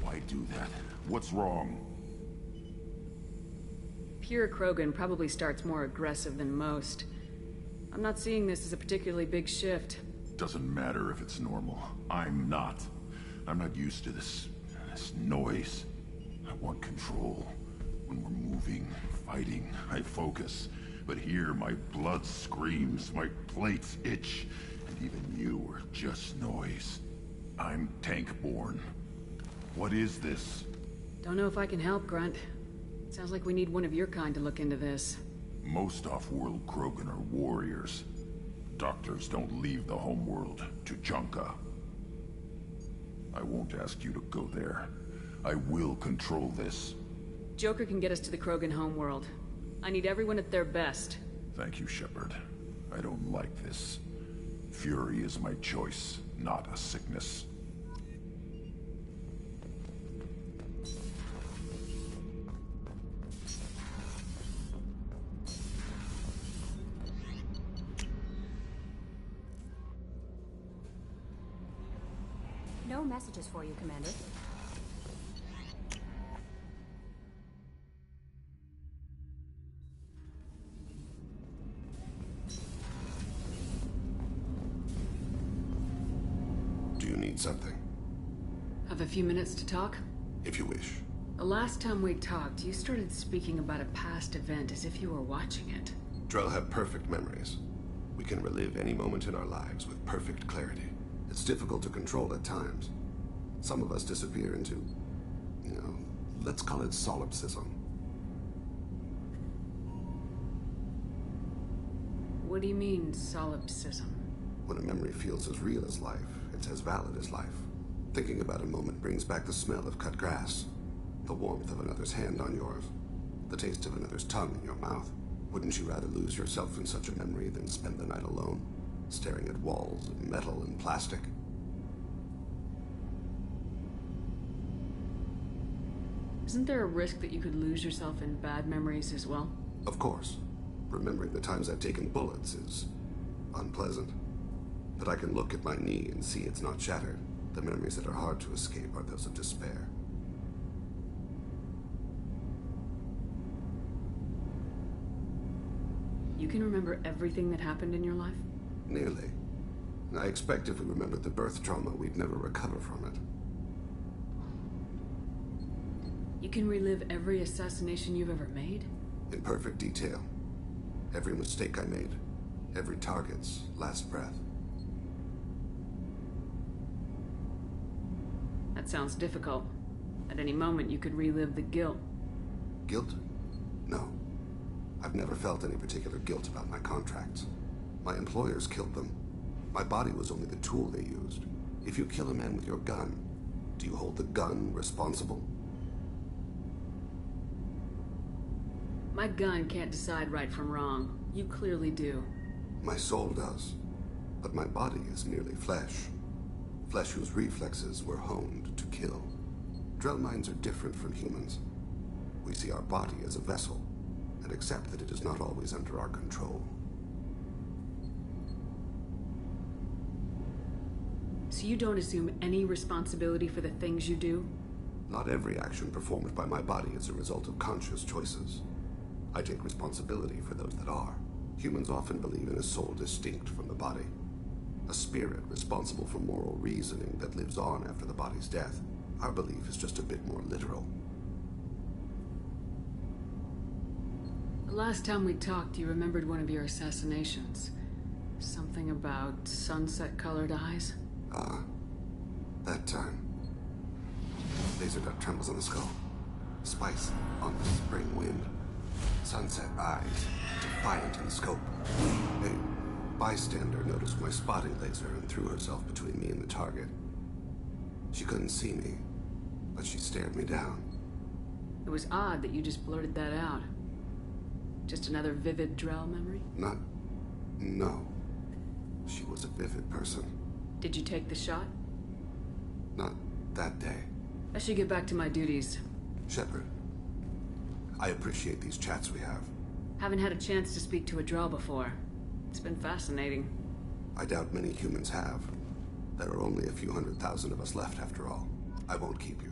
Why do that? What's wrong? Pure Krogan probably starts more aggressive than most. I'm not seeing this as a particularly big shift. Doesn't matter if it's normal. I'm not. I'm not used to this noise. I want control. When we're moving, fighting, I focus. But here, my blood screams, my plates itch, and even you are just noise. I'm tank-born. What is this? Don't know if I can help, Grunt. Sounds like we need one of your kind to look into this. Most off-world Krogan are warriors. Doctors don't leave the homeworld, Tuchanka. I won't ask you to go there. I will control this. Joker can get us to the Krogan homeworld. I need everyone at their best. Thank you, Shepard. I don't like this. Fury is my choice, not a sickness. No messages for you, Commander. Do you need something? Have a few minutes to talk? If you wish. The last time we talked, you started speaking about a past event as if you were watching it. Drell have perfect memories. We can relive any moment in our lives with perfect clarity. It's difficult to control at times. Some of us disappear into, let's call it solipsism. What do you mean, solipsism? When a memory feels as real as life, it's as valid as life. Thinking about a moment brings back the smell of cut grass, the warmth of another's hand on yours, the taste of another's tongue in your mouth. Wouldn't you rather lose yourself in such a memory than spend the night alone? staring at walls of metal and plastic. Isn't there a risk that you could lose yourself in bad memories as well? Of course. Remembering the times I've taken bullets is unpleasant. But I can look at my knee and see it's not shattered. The memories that are hard to escape are those of despair. You can remember everything that happened in your life? Nearly. I expect if we remembered the birth trauma, we'd never recover from it. You can relive every assassination you've ever made? In perfect detail. Every mistake I made. Every target's last breath. That sounds difficult. At any moment, you could relive the guilt. Guilt? No. I've never felt any particular guilt about my contracts. My employers killed them. My body was only the tool they used. If you kill a man with your gun, do you hold the gun responsible? My gun can't decide right from wrong. You clearly do. My soul does. But my body is merely flesh. Flesh whose reflexes were honed to kill. Drell minds are different from humans. We see our body as a vessel, and accept that it is not always under our control. So you don't assume any responsibility for the things you do? Not every action performed by my body is a result of conscious choices. I take responsibility for those that are. Humans often believe in a soul distinct from the body. A spirit responsible for moral reasoning that lives on after the body's death. Our belief is just a bit more literal. The last time we talked, you remembered one of your assassinations. Something about sunset-colored eyes? Ah, that time. Laser dot trembles on the skull. Spice on the spring wind. Sunset eyes, defiant in scope. A bystander noticed my spotting laser and threw herself between me and the target. She couldn't see me, but she stared me down. It was odd that you just blurted that out. Just another vivid Drell memory? No. She was a vivid person. Did you take the shot? Not that day. I should get back to my duties. Shepard, I appreciate these chats we have. Haven't had a chance to speak to a Drell before. It's been fascinating. I doubt many humans have. There are only a few 100,000 of us left after all. I won't keep you.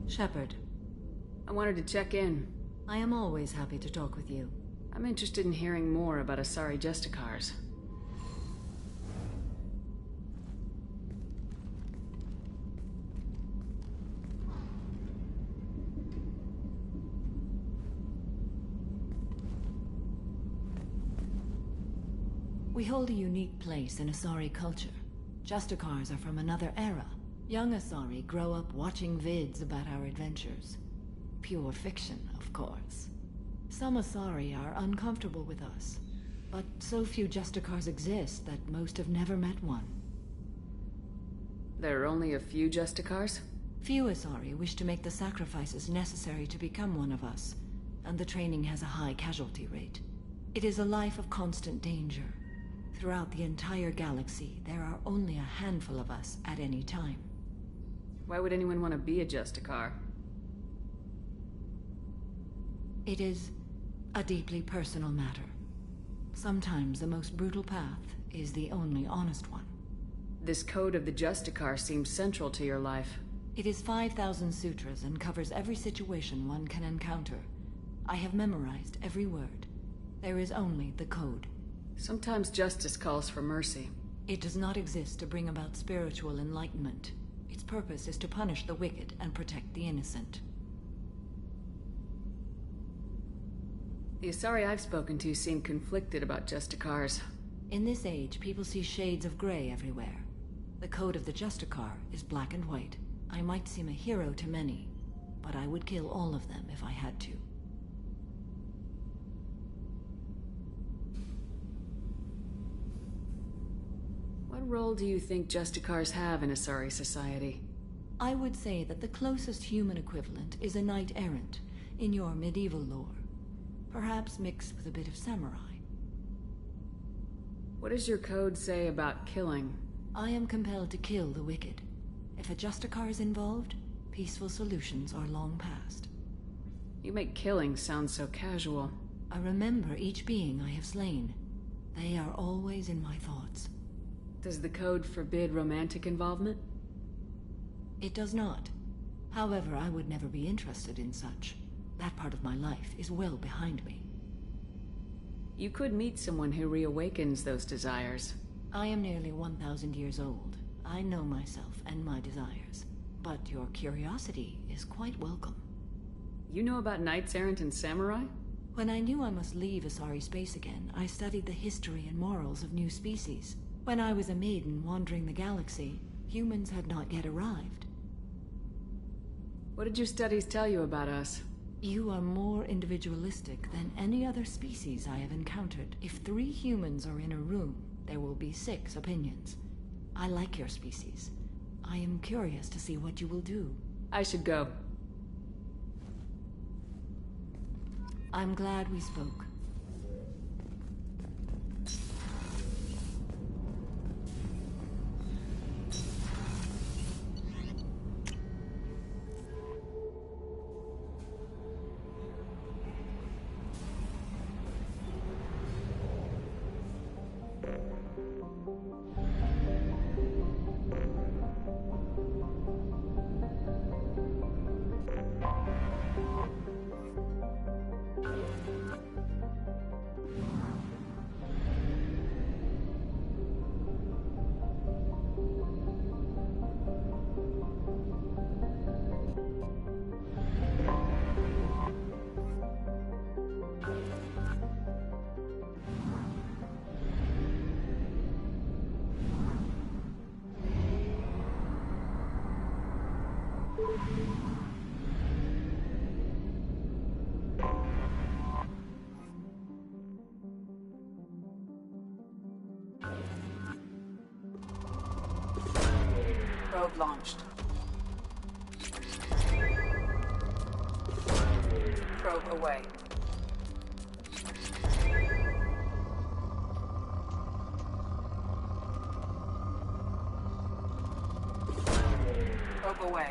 Shepard. I wanted to check in. I am always happy to talk with you. I'm interested in hearing more about Asari Justicars. We hold a unique place in Asari culture. Justicars are from another era. Young Asari grow up watching vids about our adventures. Pure fiction, of course. Some Asari are uncomfortable with us, but so few Justicars exist that most have never met one. There are only a few Justicars? Few Asari wish to make the sacrifices necessary to become one of us, and the training has a high casualty rate. It is a life of constant danger. Throughout the entire galaxy, there are only a handful of us at any time. Why would anyone want to be a Justicar? It is a deeply personal matter. Sometimes the most brutal path is the only honest one. This code of the Justicar seems central to your life. It is 5,000 sutras and covers every situation one can encounter. I have memorized every word. There is only the code. Sometimes justice calls for mercy. It does not exist to bring about spiritual enlightenment. Its purpose is to punish the wicked and protect the innocent. The Asari I've spoken to seem conflicted about Justicars. In this age, people see shades of gray everywhere. The code of the Justicar is black and white. I might seem a hero to many, but I would kill all of them if I had to. role do you think Justicars have in Asari society? I would say that the closest human equivalent is a knight-errant in your medieval lore. Perhaps mixed with a bit of samurai. What does your code say about killing? I am compelled to kill the wicked. If a Justicar is involved, peaceful solutions are long past. You make killing sound so casual. I remember each being I have slain. They are always in my thoughts. Does the code forbid romantic involvement? It does not. However, I would never be interested in such. That part of my life is well behind me. You could meet someone who reawakens those desires. I am nearly 1,000 years old. I know myself and my desires. But your curiosity is quite welcome. You know about knights errant and samurai? When I knew I must leave Asari space again, I studied the history and morals of new species. When I was a maiden wandering the galaxy, humans had not yet arrived. What did your studies tell you about us? You are more individualistic than any other species I have encountered. If 3 humans are in a room, there will be 6 opinions. I like your species. I am curious to see what you will do. I should go. I'm glad we spoke. Probe launched. Probe away. Probe away.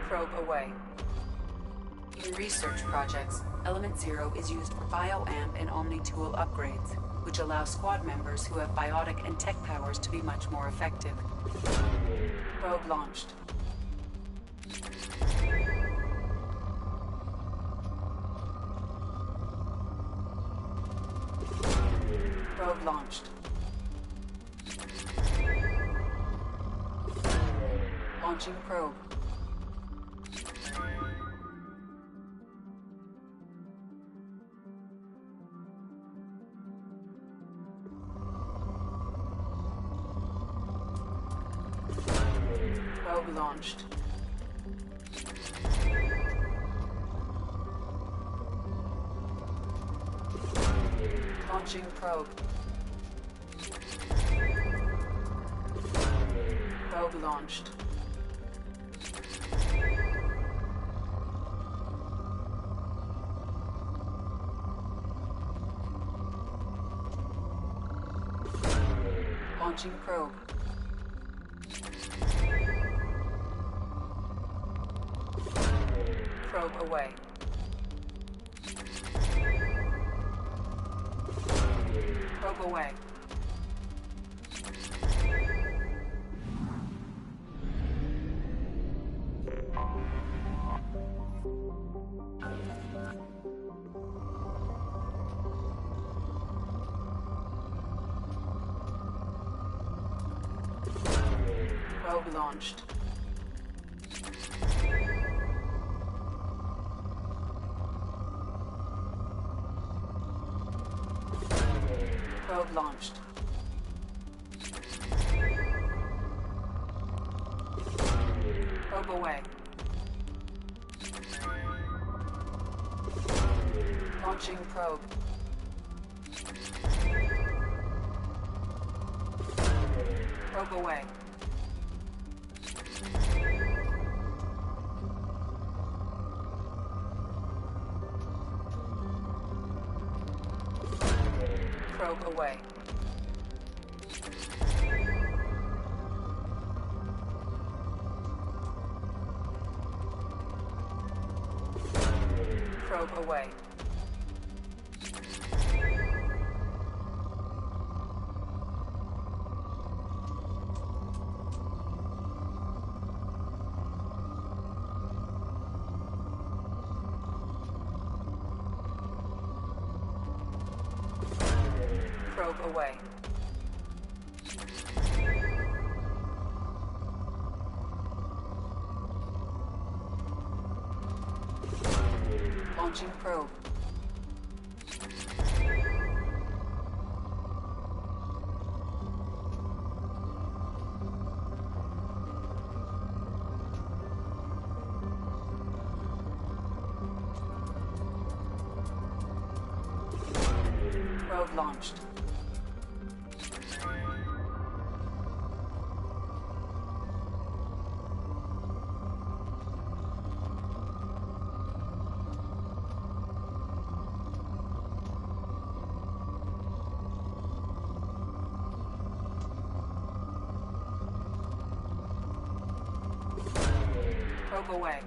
Probe away. In research projects, Element Zero is used for Bioamp and Omni-Tool upgrades, which allow squad members who have biotic and tech powers to be much more effective. Probe launched. Probe launched. Launching probe. Probe launched. Launching probe. Probe launched. Launching probe. Probe away. Probe away. Probe launched. Probe launched. Probe away. Launching probe. Probe away. Probe away. Probe away. Probe away. Launching probe. Probe launched. Probe away.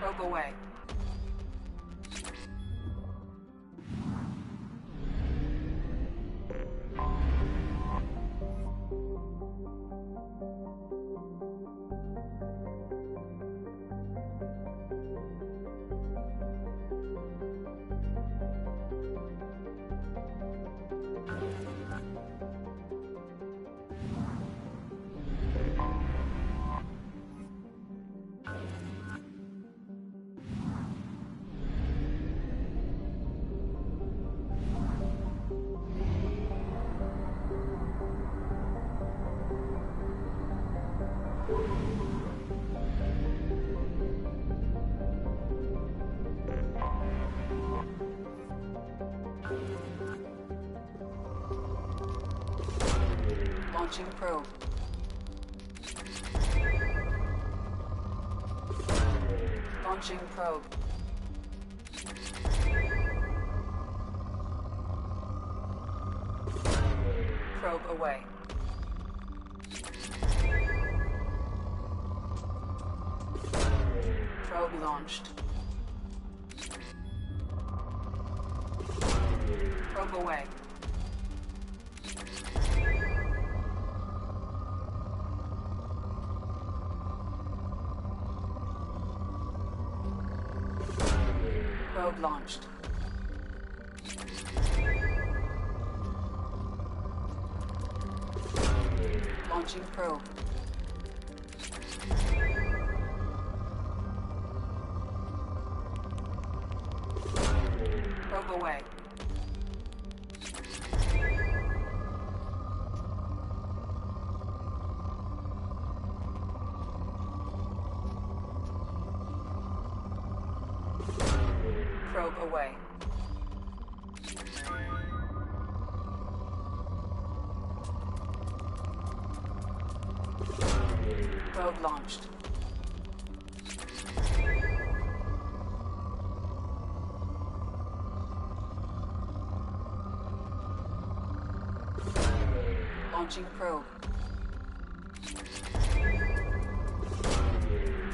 Probe away. Launching probe. Launching probe. Probe away. Probe launched. Probe away. Probe launched. Launching probe. Probe away. Probe away. Probe launched. Launching probe.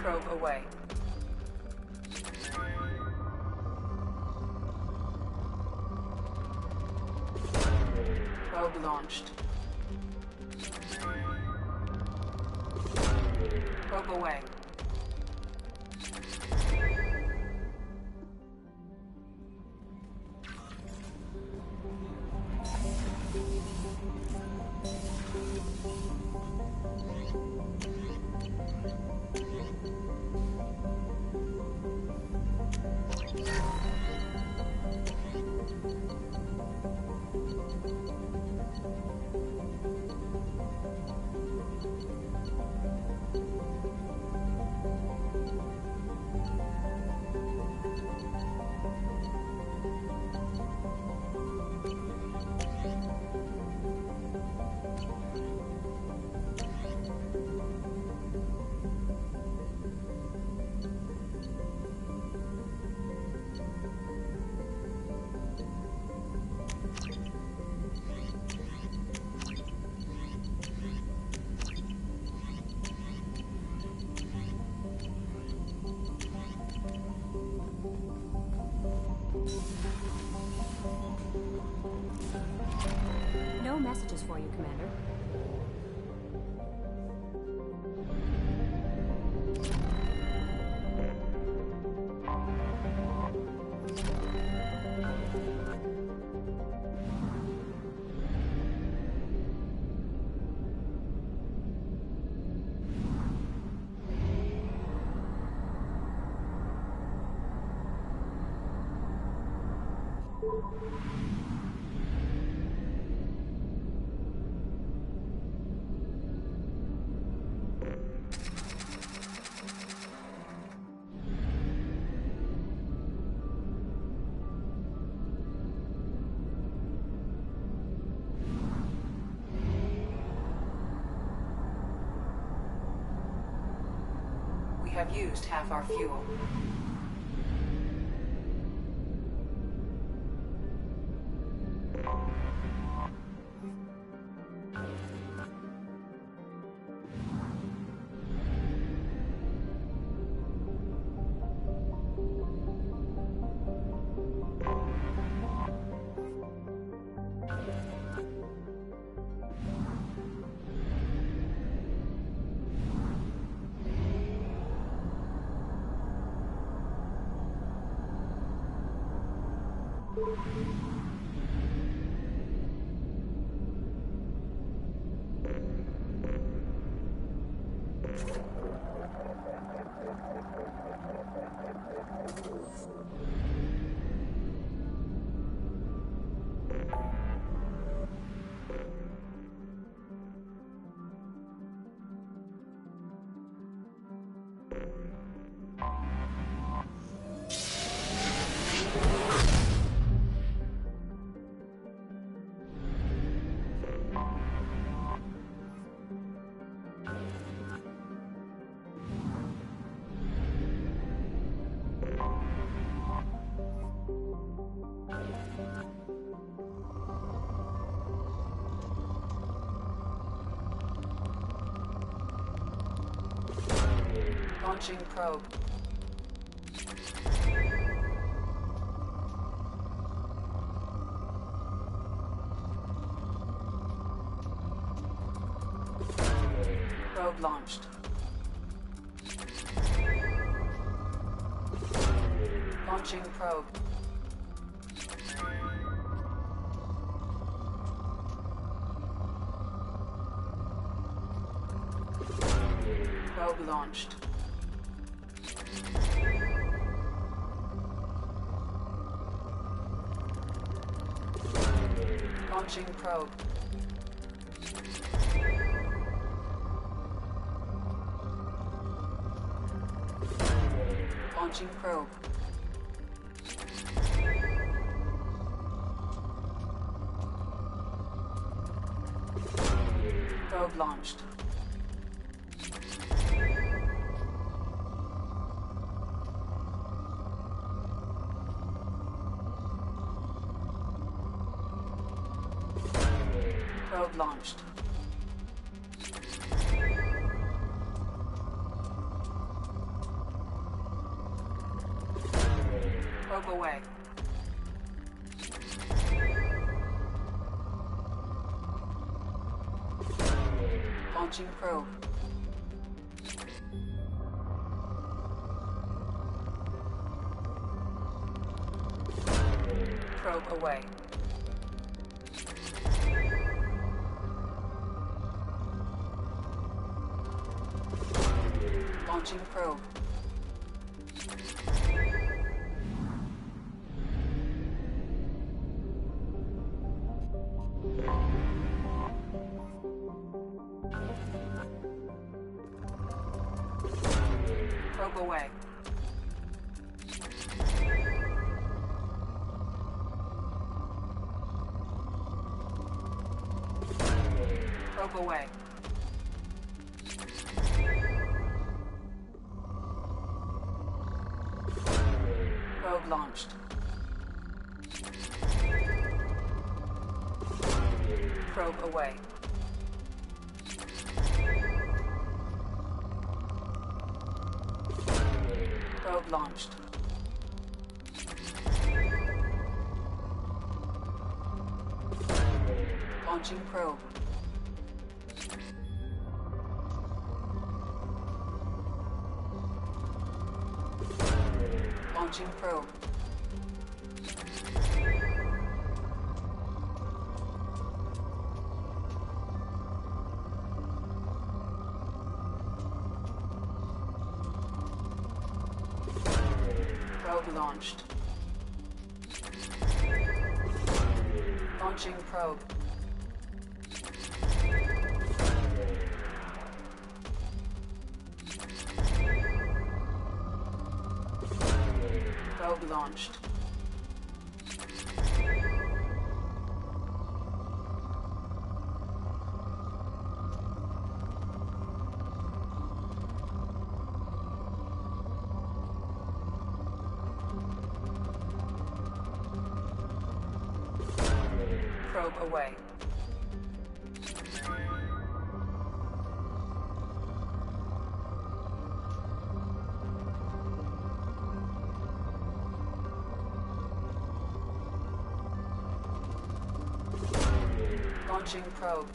Probe away. Probe launched. Probe away. you, Commander. We have used half our fuel. Launching probe. Probe launched. Launching probe. Probe launched. Launching probe. Launching probe. Probe launched. Probe launched. Probe away. Launching probe. Probe away. Launching probe. Probe away. Probe away. Probe launched. Probe away. Probe launched. Launching probe. Launching probe. Probe launched. Launching probe. Probe launched. Probe away. Launching probe.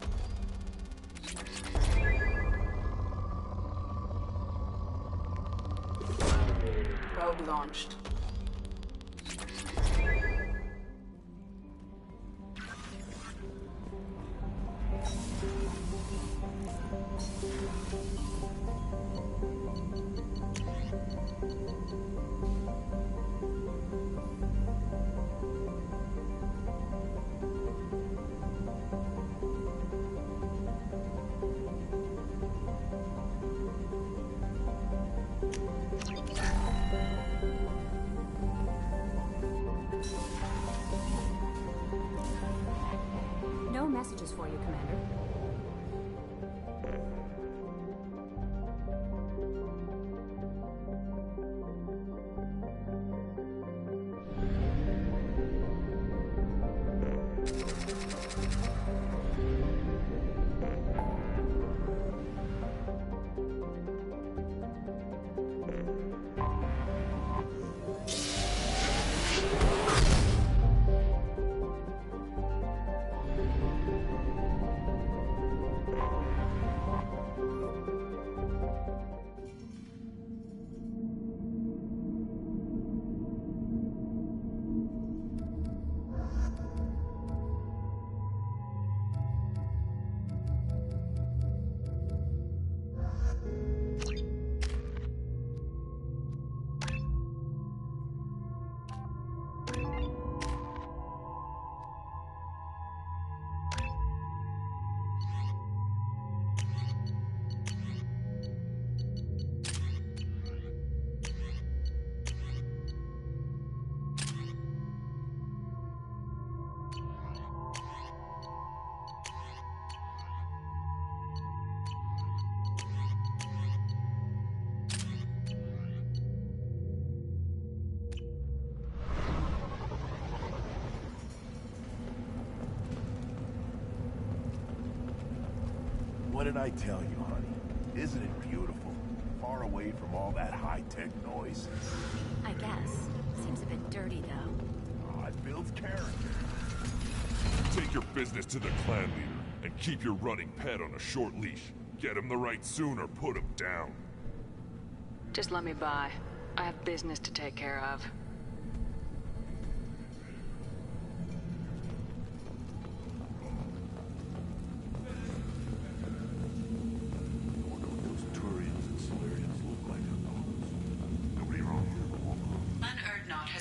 Probe launched. No messages for you, Commander. What did I tell you, honey? Isn't it beautiful? Far away from all that high-tech noise. I guess. Seems a bit dirty, though. Oh, it builds character. Take your business to the clan leader, and keep your running pet on a short leash. Get him the right soon or put him down. Just let me by. I have business to take care of.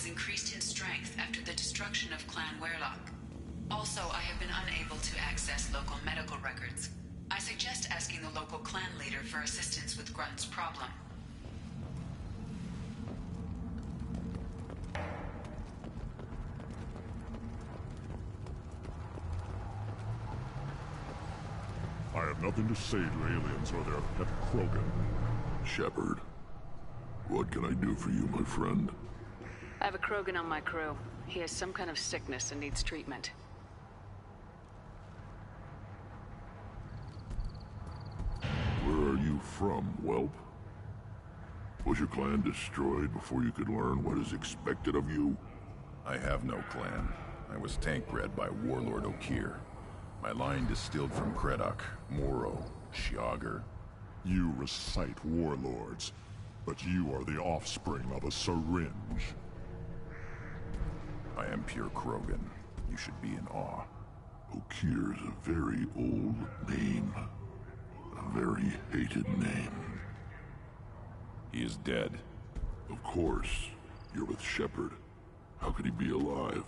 Increased in strength after the destruction of Clan Weirlock. Also, I have been unable to access local medical records. I suggest asking the local clan leader for assistance with Grunt's problem. I have nothing to say to aliens or their pet Krogan. Shepard, what can I do for you, my friend? I have a Krogan on my crew. He has some kind of sickness and needs treatment. Where are you from, whelp? Was your clan destroyed before you could learn what is expected of you? I have no clan. I was tank bred by Warlord Okeer. My line distilled from Kredok, Moro, Shiagar. You recite warlords. But you are the offspring of a syringe. I am pure Krogan. You should be in awe. Okeer's a very old name. A very hated name. He is dead. Of course. You're with Shepard. How could he be alive?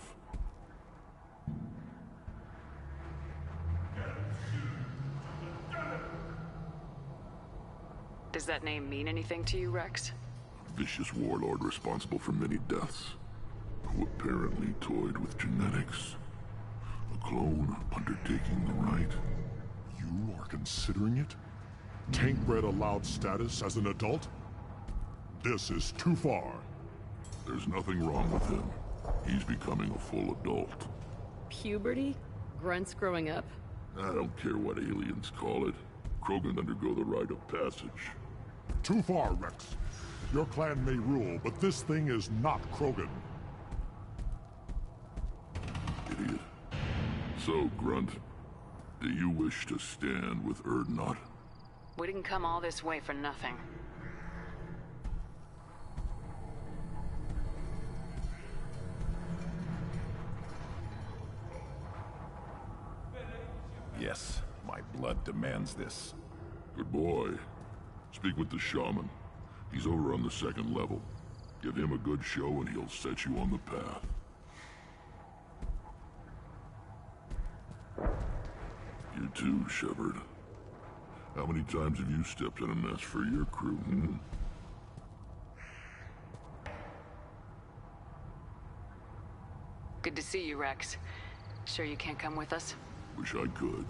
Does that name mean anything to you, Rex? A vicious warlord responsible for many deaths, who apparently toyed with genetics. A clone undertaking the right. You are considering it? Tankbred allowed status as an adult? This is too far. There's nothing wrong with him. He's becoming a full adult. Puberty? Grunts growing up? I don't care what aliens call it. Krogan undergo the rite of passage. Too far, Rex. Your clan may rule, but this thing is not Krogan. Idiot. So, Grunt, do you wish to stand with Urdnot? We didn't come all this way for nothing. Yes, my blood demands this. Good boy. Speak with the shaman. He's over on the second level. Give him a good show and he'll set you on the path. You too, Shepard. How many times have you stepped in a mess for your crew, hmm? Good to see you, Rex. Sure you can't come with us? Wish I could.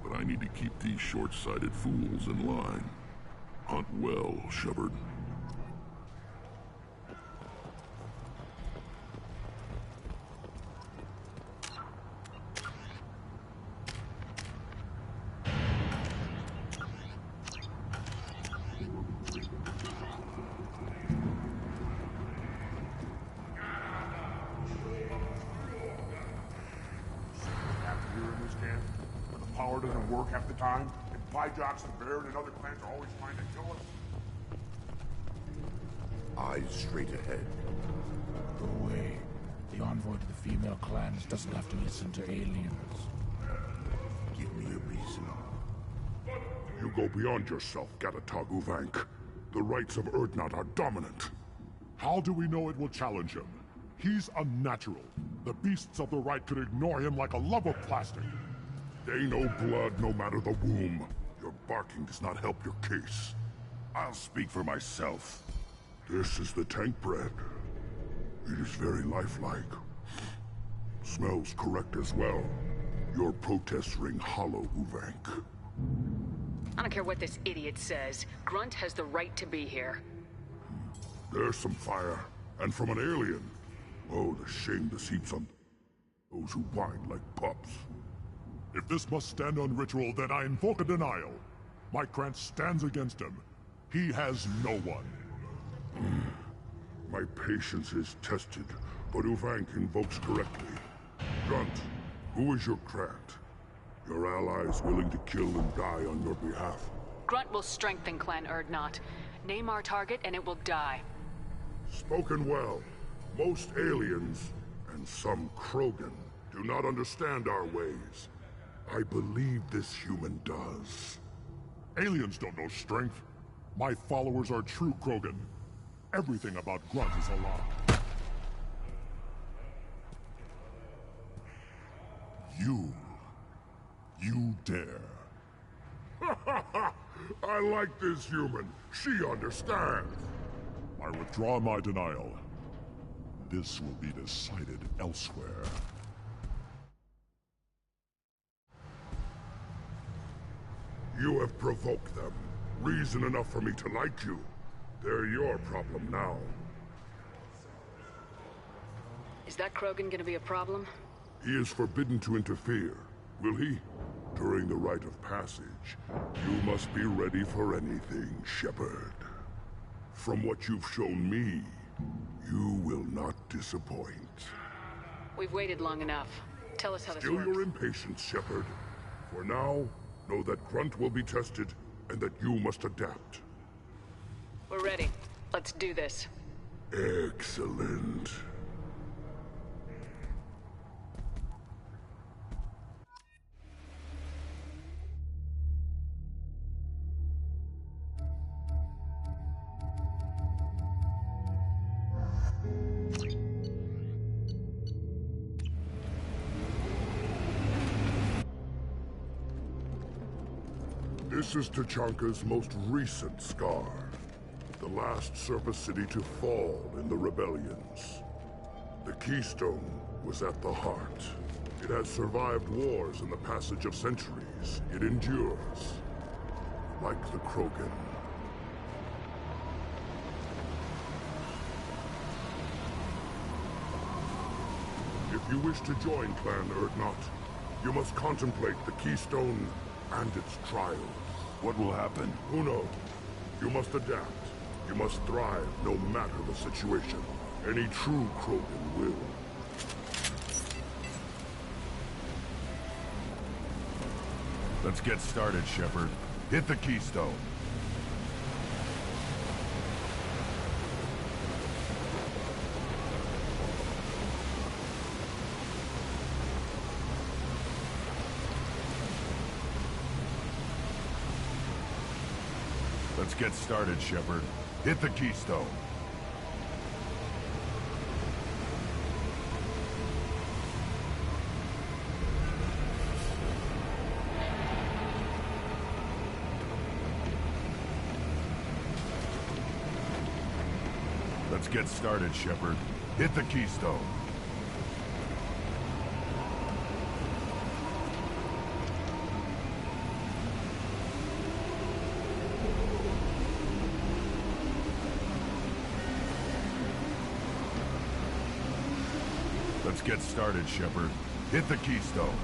But I need to keep these short-sighted fools in line. Hunt well, Shepard. Doesn't work half the time, and Pyjok's and Baird and other clans are always trying to kill us. Eyes straight ahead. Go away. The envoy to the female clans doesn't have to listen to aliens. Give me a reason. You go beyond yourself, Gatatog Uvank. The rights of Urdnot are dominant. How do we know it will challenge him? He's unnatural. The beasts of the right could ignore him like a lump of plastic. They know blood no matter the womb. Your barking does not help your case. I'll speak for myself. This is the Tankbred. It is very lifelike. Smells correct as well. Your protests ring hollow, Uvank. I don't care what this idiot says. Grunt has the right to be here. There's some fire. And from an alien. Oh, the shame this heaps on those who whine like pups. If this must stand on ritual, then I invoke a denial. My Krantz stands against him. He has no one. My patience is tested, but Uvank invokes correctly. Grunt, who is your Krant? Your allies willing to kill and die on your behalf? Grunt will strengthen Clan Urdnot. Name our target and it will die. Spoken well. Most aliens, and some Krogan, do not understand our ways. I believe this human does. Aliens don't know strength. My followers are true Krogan. Everything about Grunt is a lie. You dare. I like this human. She understands. I withdraw my denial. This will be decided elsewhere. You have provoked them. Reason enough for me to like you. They're your problem now. Is that Krogan gonna be a problem? He is forbidden to interfere. Will he? During the rite of passage, you must be ready for anything, Shepard. From what you've shown me, you will not disappoint. We've waited long enough. Tell us how this Still works. your impatience, Shepard. For now, know that Grunt will be tested, and that you must adapt. We're ready. Let's do this. Excellent. This is Tuchanka's most recent scar. The last surface city to fall in the rebellions. The Keystone was at the heart. It has survived wars and the passage of centuries. It endures. Like the Krogan. If you wish to join Clan Urdnot, you must contemplate the Keystone and its trials. What will happen? Who knows? You must adapt. You must thrive no matter the situation. Any true Krogan will. Let's get started, Shepard. Hit the Keystone. Let's get started, Shepard. Hit the Keystone. Let's get started, Shepard. Hit the Keystone. Let's get started, Shepard. Hit the Keystone.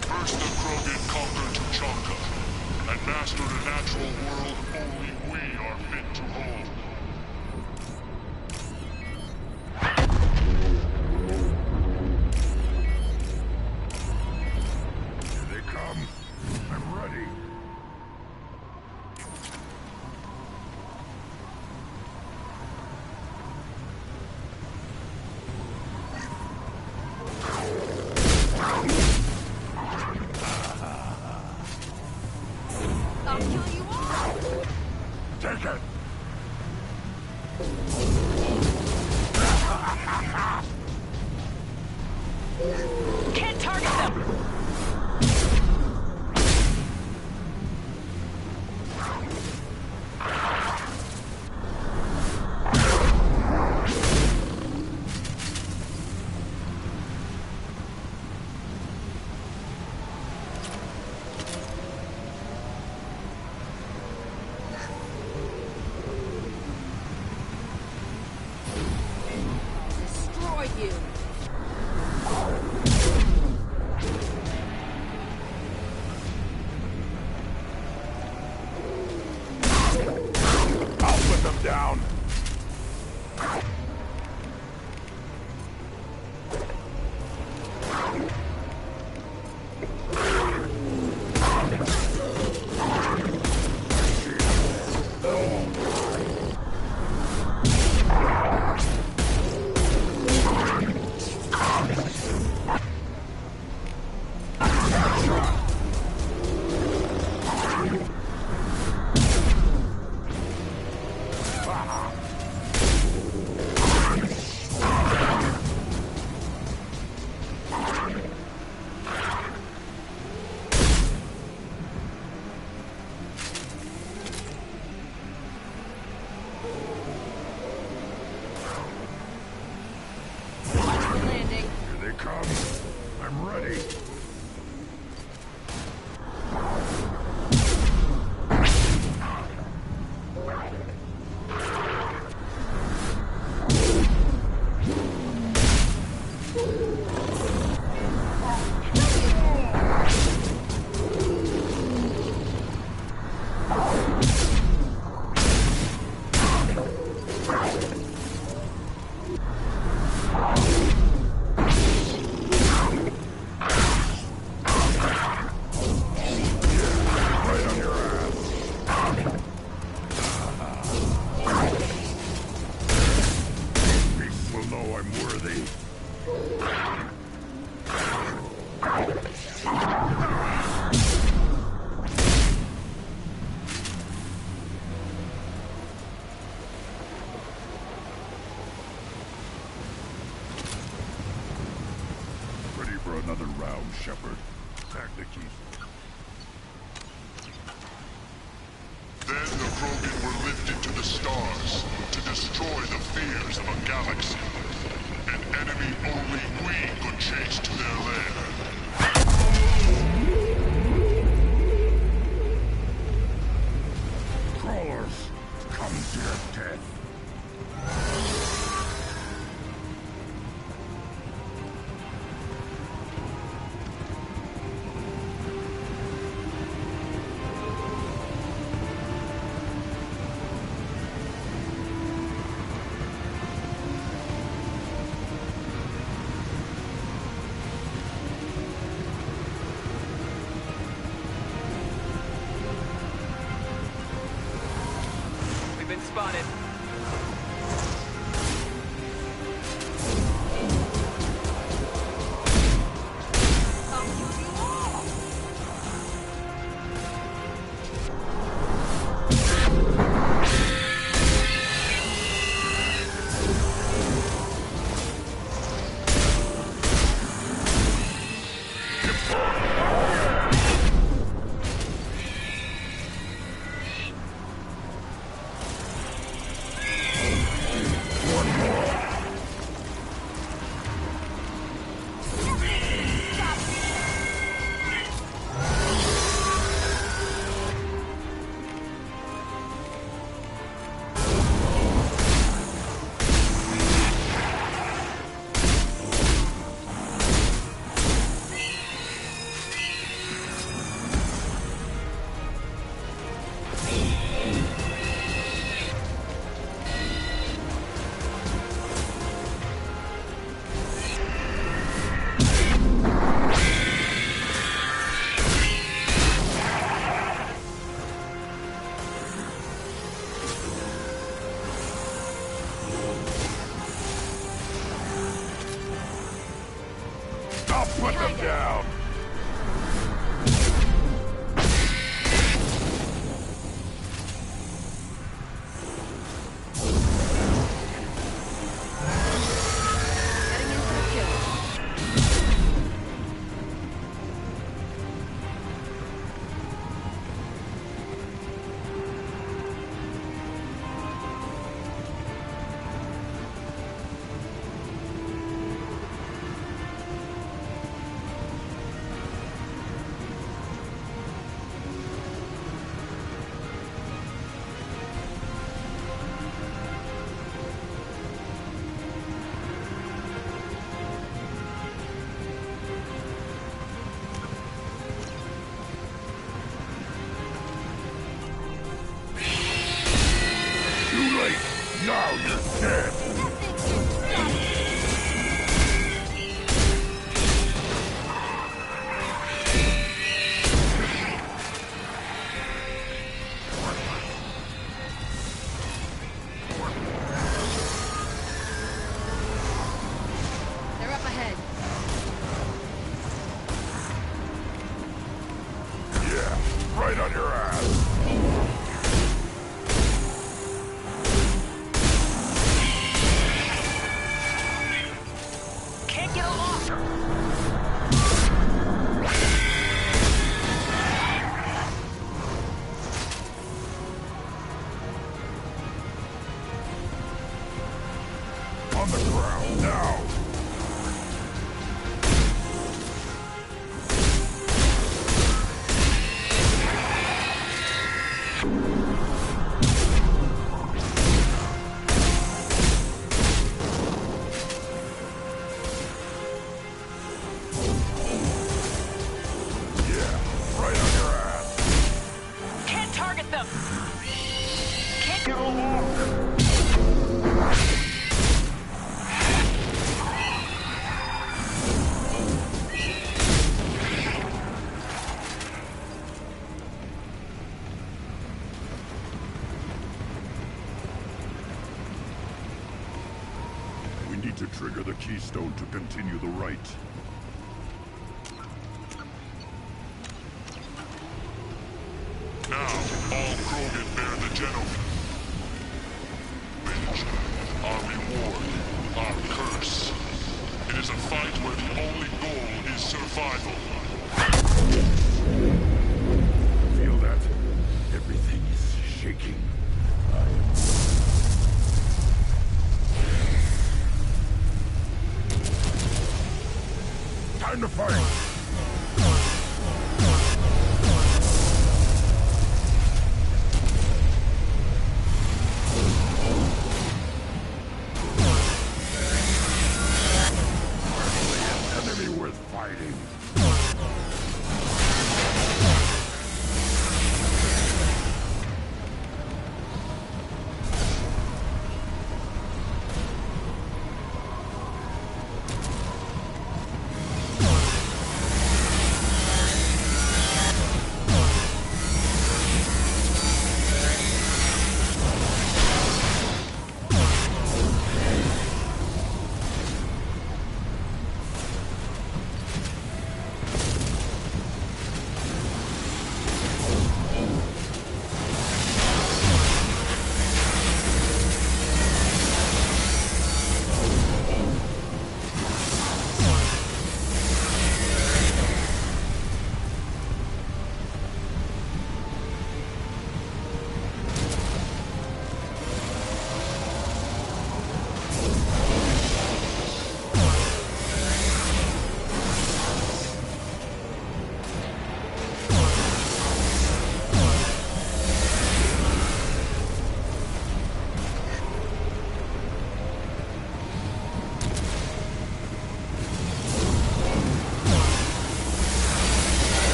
First the Krogan conquered Tuchanka, and mastered a natural world only we are fit to hold. Here they come. I'm ready. I'll kill you all! Take it! Can't target them! Destroy you! I'll put them down. Landing. Here they come. I'm ready. for another round, Shepard. Tag the key. Then the Krogan were lifted to the stars to destroy the fears of a galaxy. An enemy only we could chase to their lair. Crawlers, come to your death. Spotted. Put them down! Now you're dead! They're up ahead. Yeah, right on your ass! On the ground, now! Yeah, right on your ass! Can't target them! Can't get along! We need to trigger the keystone to continue the right. Now, all Krogan bear the Genophage. Our reward, our curse. It is a fight where the only goal is survival. Feel that? Everything is shaking. Time to fight!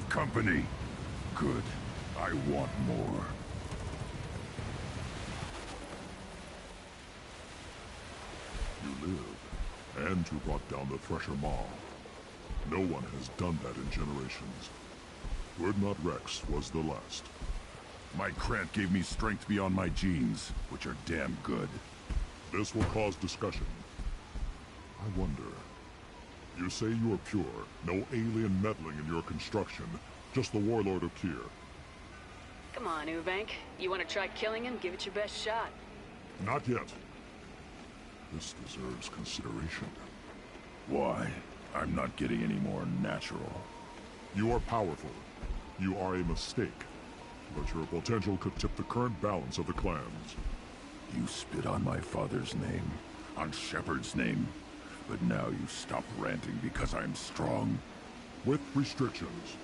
Company. Good. I want more. You live, and you brought down the Thresher Maw. No one has done that in generations. Urdnot Rex was the last. My Krant gave me strength beyond my genes, which are damn good. This will cause discussion. I wonder... You say you are pure, no alien meddling in your construction, just the Warlord of Tyr. Come on, Uvank. You want to try killing him? Give it your best shot. Not yet. This deserves consideration. Why? I'm not getting any more natural. You are powerful. You are a mistake. But your potential could tip the current balance of the clans. You spit on my father's name, on Shepard's name. But now you stop ranting because I'm strong. With restrictions.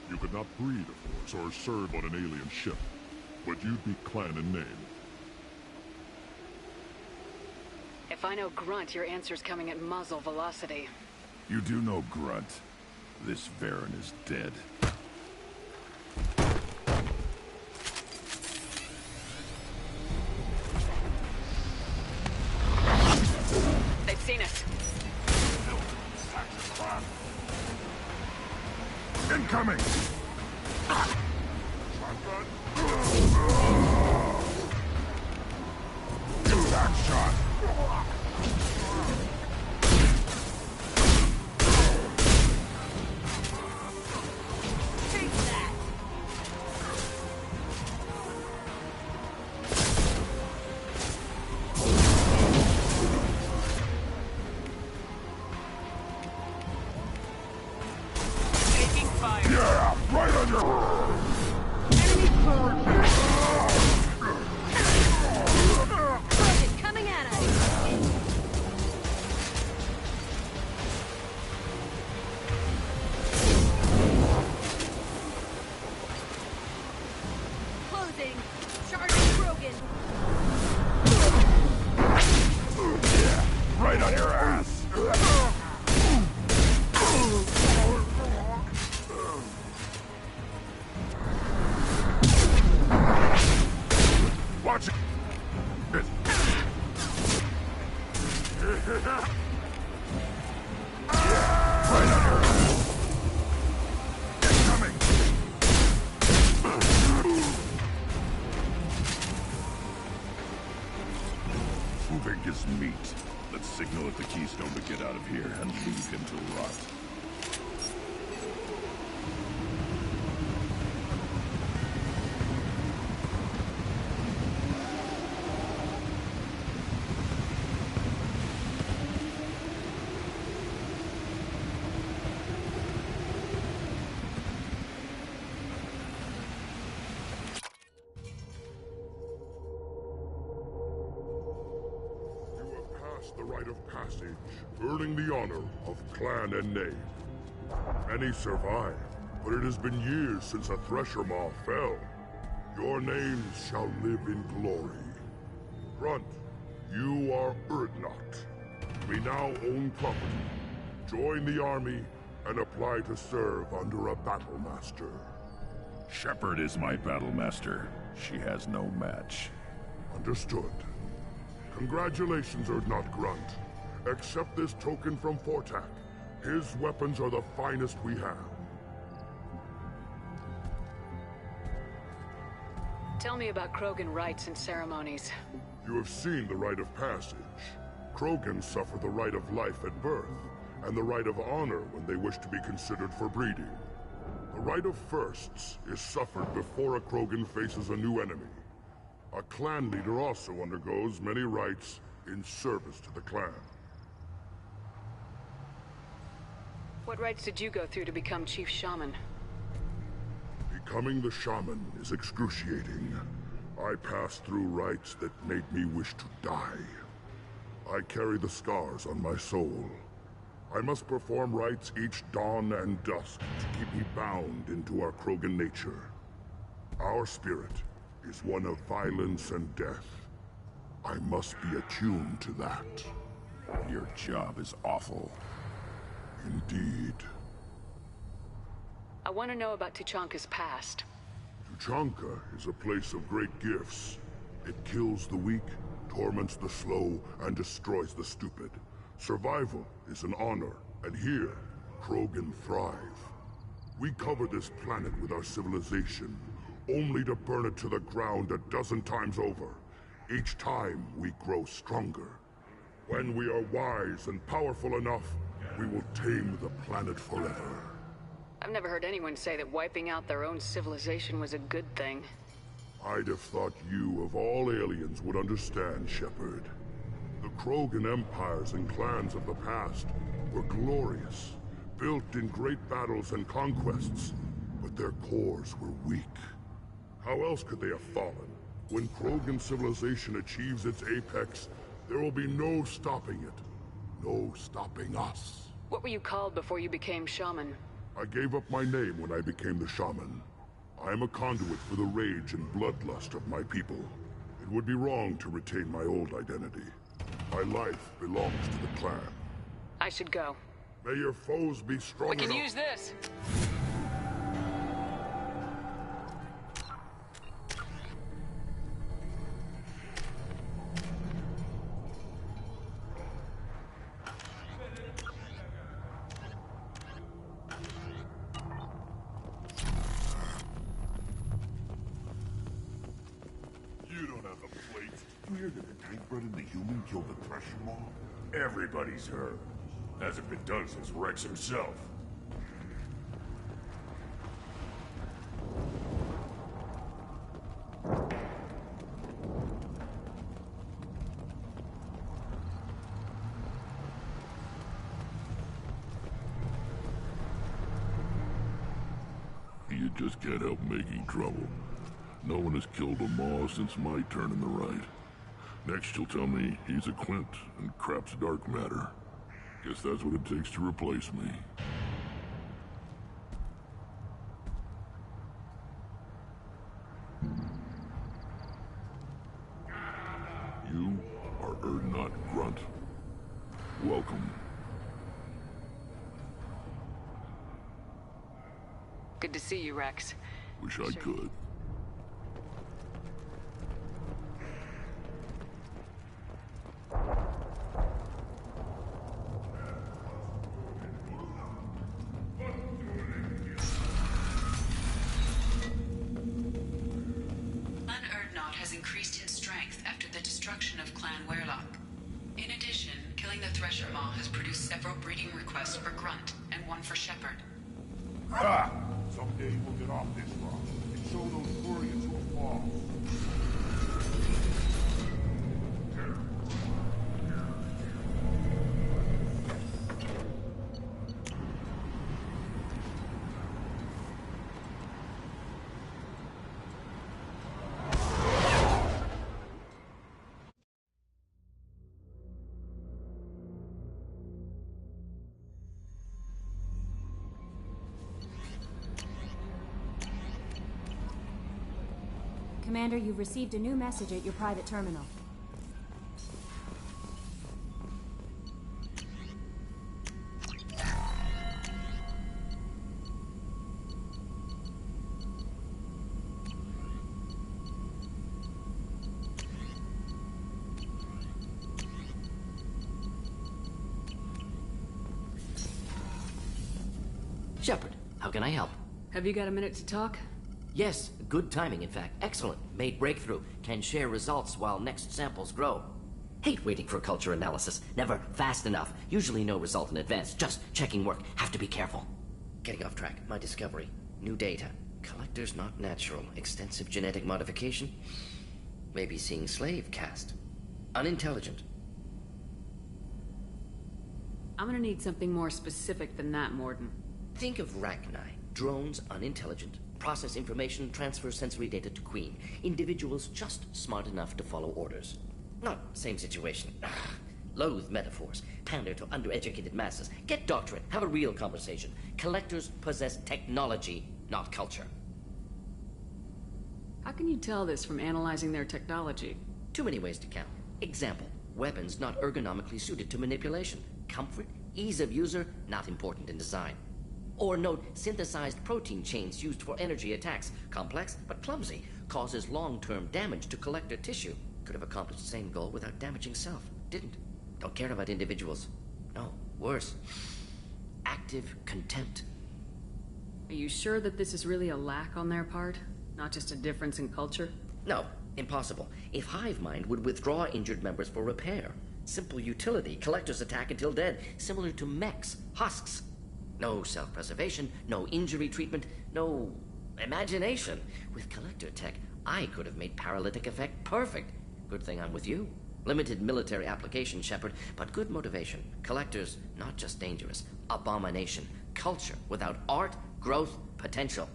You could not breed a force or serve on an alien ship. But you'd be clan in name. If I know Grunt, your answer's coming at muzzle velocity. You do know Grunt. This Varen is dead. They've seen us. Incoming! Impact shot! Take that! Yeah, right on your... Losing. Charging Krogan. Yeah, right on your ass. Watch it. Right on your ass. Incoming. Who think is meat? Let's signal at the Keystone to get out of here and leave him to rot. The rite of passage, earning the honor of clan and name. Many survive, but it has been years since a Thresher Maw fell. Your names shall live in glory. Grunt, you are Urdnot. We now own property. Join the army and apply to serve under a battle master. Shepard is my battle master. She has no match. Understood. Congratulations, Urdnot Grunt. Accept this token from Fortak. His weapons are the finest we have. Tell me about Krogan rites and ceremonies. You have seen the rite of passage. Krogan suffer the rite of life at birth, and the rite of honor when they wish to be considered for breeding. The rite of firsts is suffered before a Krogan faces a new enemy. A clan leader also undergoes many rites in service to the clan. What rites did you go through to become Chief Shaman? Becoming the shaman is excruciating. I passed through rites that made me wish to die. I carry the scars on my soul. I must perform rites each dawn and dusk to keep me bound into our Krogan nature. Our spirit is one of violence and death. I must be attuned to that. Your job is awful. Indeed. I want to know about Tuchanka's past. Tuchanka is a place of great gifts. It kills the weak, torments the slow, and destroys the stupid. Survival is an honor, and here, Krogan thrive. We cover this planet with our civilization, only to burn it to the ground a dozen times over. Each time, we grow stronger. When we are wise and powerful enough, we will tame the planet forever. I've never heard anyone say that wiping out their own civilization was a good thing. I'd have thought you, of all aliens, would understand, Shepard. The Krogan empires and clans of the past were glorious, built in great battles and conquests, but their cores were weak. How else could they have fallen? When Krogan civilization achieves its apex, there will be no stopping it. No stopping us. What were you called before you became Shaman? I gave up my name when I became the Shaman. I am a conduit for the rage and bloodlust of my people. It would be wrong to retain my old identity. My life belongs to the clan. I should go. May your foes be strong enough. We can use this! Weird that the tank-bred and the human killed the Thresher Maw? Everybody's heard. Hasn't been done since Rex himself. You just can't help making trouble. No one has killed a Maw since my turn in the right. Next you'll tell me he's a Quint and crap's dark matter. Guess that's what it takes to replace me. welcome. Good to see you, Rex. Wish I could. Clan Urdnot has increased in strength after the destruction of Clan Werlock. In addition, killing the Thresher Maw has produced several breeding requests for Grunt and one for Shepard. Ha! Someday we'll get off this rock and show those Quarians who are false. Commander, you've received a new message at your private terminal. Shepard, how can I help? Have you got a minute to talk? Yes, good timing, in fact. Excellent. Made breakthrough. Can share results while next samples grow. Hate waiting for culture analysis. Never fast enough. Usually no result in advance. Just checking work. Have to be careful. Getting off track. My discovery. New data. Collectors not natural. Extensive genetic modification. Maybe seeing slave caste. Unintelligent. I'm gonna need something more specific than that, Mordin. Think of Rachni. Drones unintelligent. Process information, transfer sensory data to Queen. Individuals just smart enough to follow orders. Not same situation. Loathe metaphors. Pander to undereducated masses. Get doctorate. Have a real conversation. Collectors possess technology, not culture. How can you tell this from analyzing their technology? Too many ways to count. Example. Weapons not ergonomically suited to manipulation. Comfort, ease of user, not important in design. Or note synthesized protein chains used for energy attacks. Complex, but clumsy. Causes long-term damage to collector tissue. Could have accomplished the same goal without damaging self. Didn't. Don't care about individuals. No, worse. Active contempt. Are you sure that this is really a lack on their part? Not just a difference in culture? No, impossible. If Hive Mind would withdraw injured members for repair. Simple utility. Collectors attack until dead. Similar to mechs, husks. No self-preservation, no injury treatment, no imagination. With collector tech, I could have made paralytic effect perfect. Good thing I'm with you. Limited military application, Shepard, but good motivation. Collectors, not just dangerous. Abomination. Culture without art, growth, potential.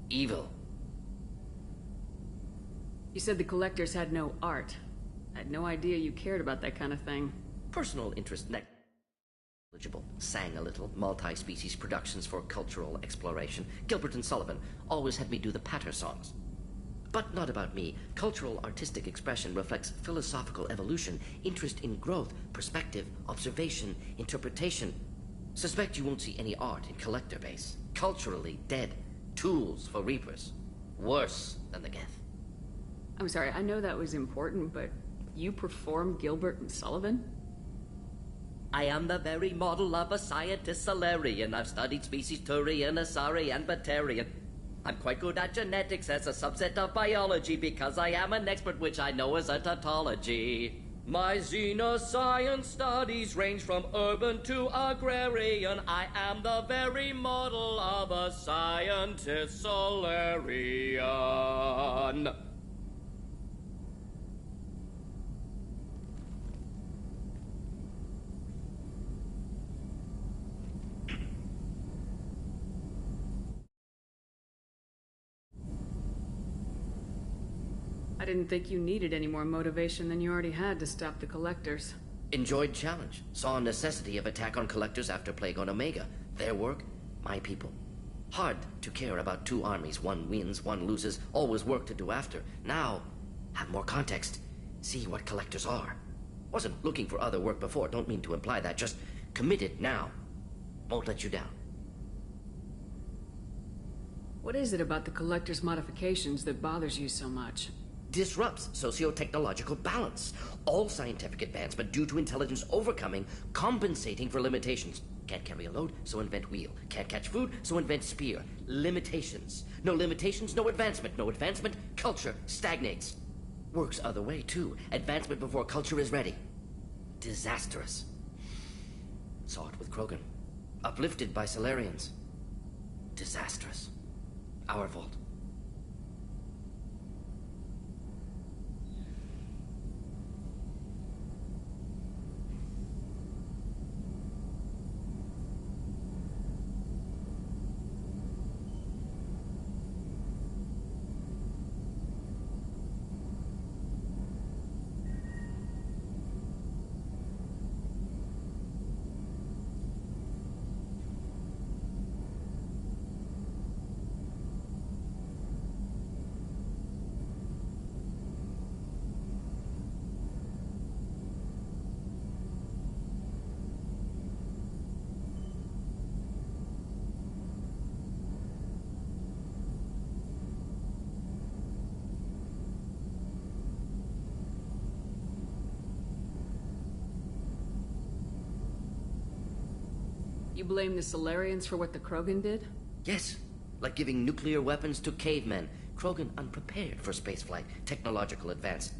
Evil. You said the collectors had no art. I had no idea you cared about that kind of thing. Personal interest negligible. Sang a little, multi-species productions for cultural exploration. Gilbert and Sullivan always had me do the patter songs. But not about me. Cultural artistic expression reflects philosophical evolution, interest in growth, perspective, observation, interpretation. Suspect you won't see any art in collector base. Culturally dead. Tools for reapers. Worse than the Geth. I'm sorry, I know that was important, but you performed Gilbert and Sullivan? I am the very model of a scientist Solarian. I've studied species Turian, Asari, and Batarian. I'm quite good at genetics as a subset of biology because I am an expert, which I know as a tautology. My xenoscience studies range from urban to agrarian. I am the very model of a scientist Solarian. I didn't think you needed any more motivation than you already had to stop the collectors. Enjoyed challenge. Saw necessity of attack on collectors after Plague on Omega. Their work, my people. Hard to care about two armies. One wins, one loses. Always work to do after. Now, have more context. See what collectors are. Wasn't looking for other work before, don't mean to imply that. Just committed now. Won't let you down. What is it about the Collector's modifications that bothers you so much? Disrupts socio-technological balance. All scientific advancement due to intelligence overcoming, compensating for limitations. Can't carry a load, so invent wheel. Can't catch food, so invent spear. Limitations. No limitations, no advancement. No advancement, culture stagnates. Works other way, too. Advancement before culture is ready. Disastrous. Saw it with Krogan. Uplifted by Salarians. Disastrous. Our fault. You blame the Salarians for what the Krogan did? Yes. Like giving nuclear weapons to cavemen. Krogan unprepared for spaceflight, technological advance.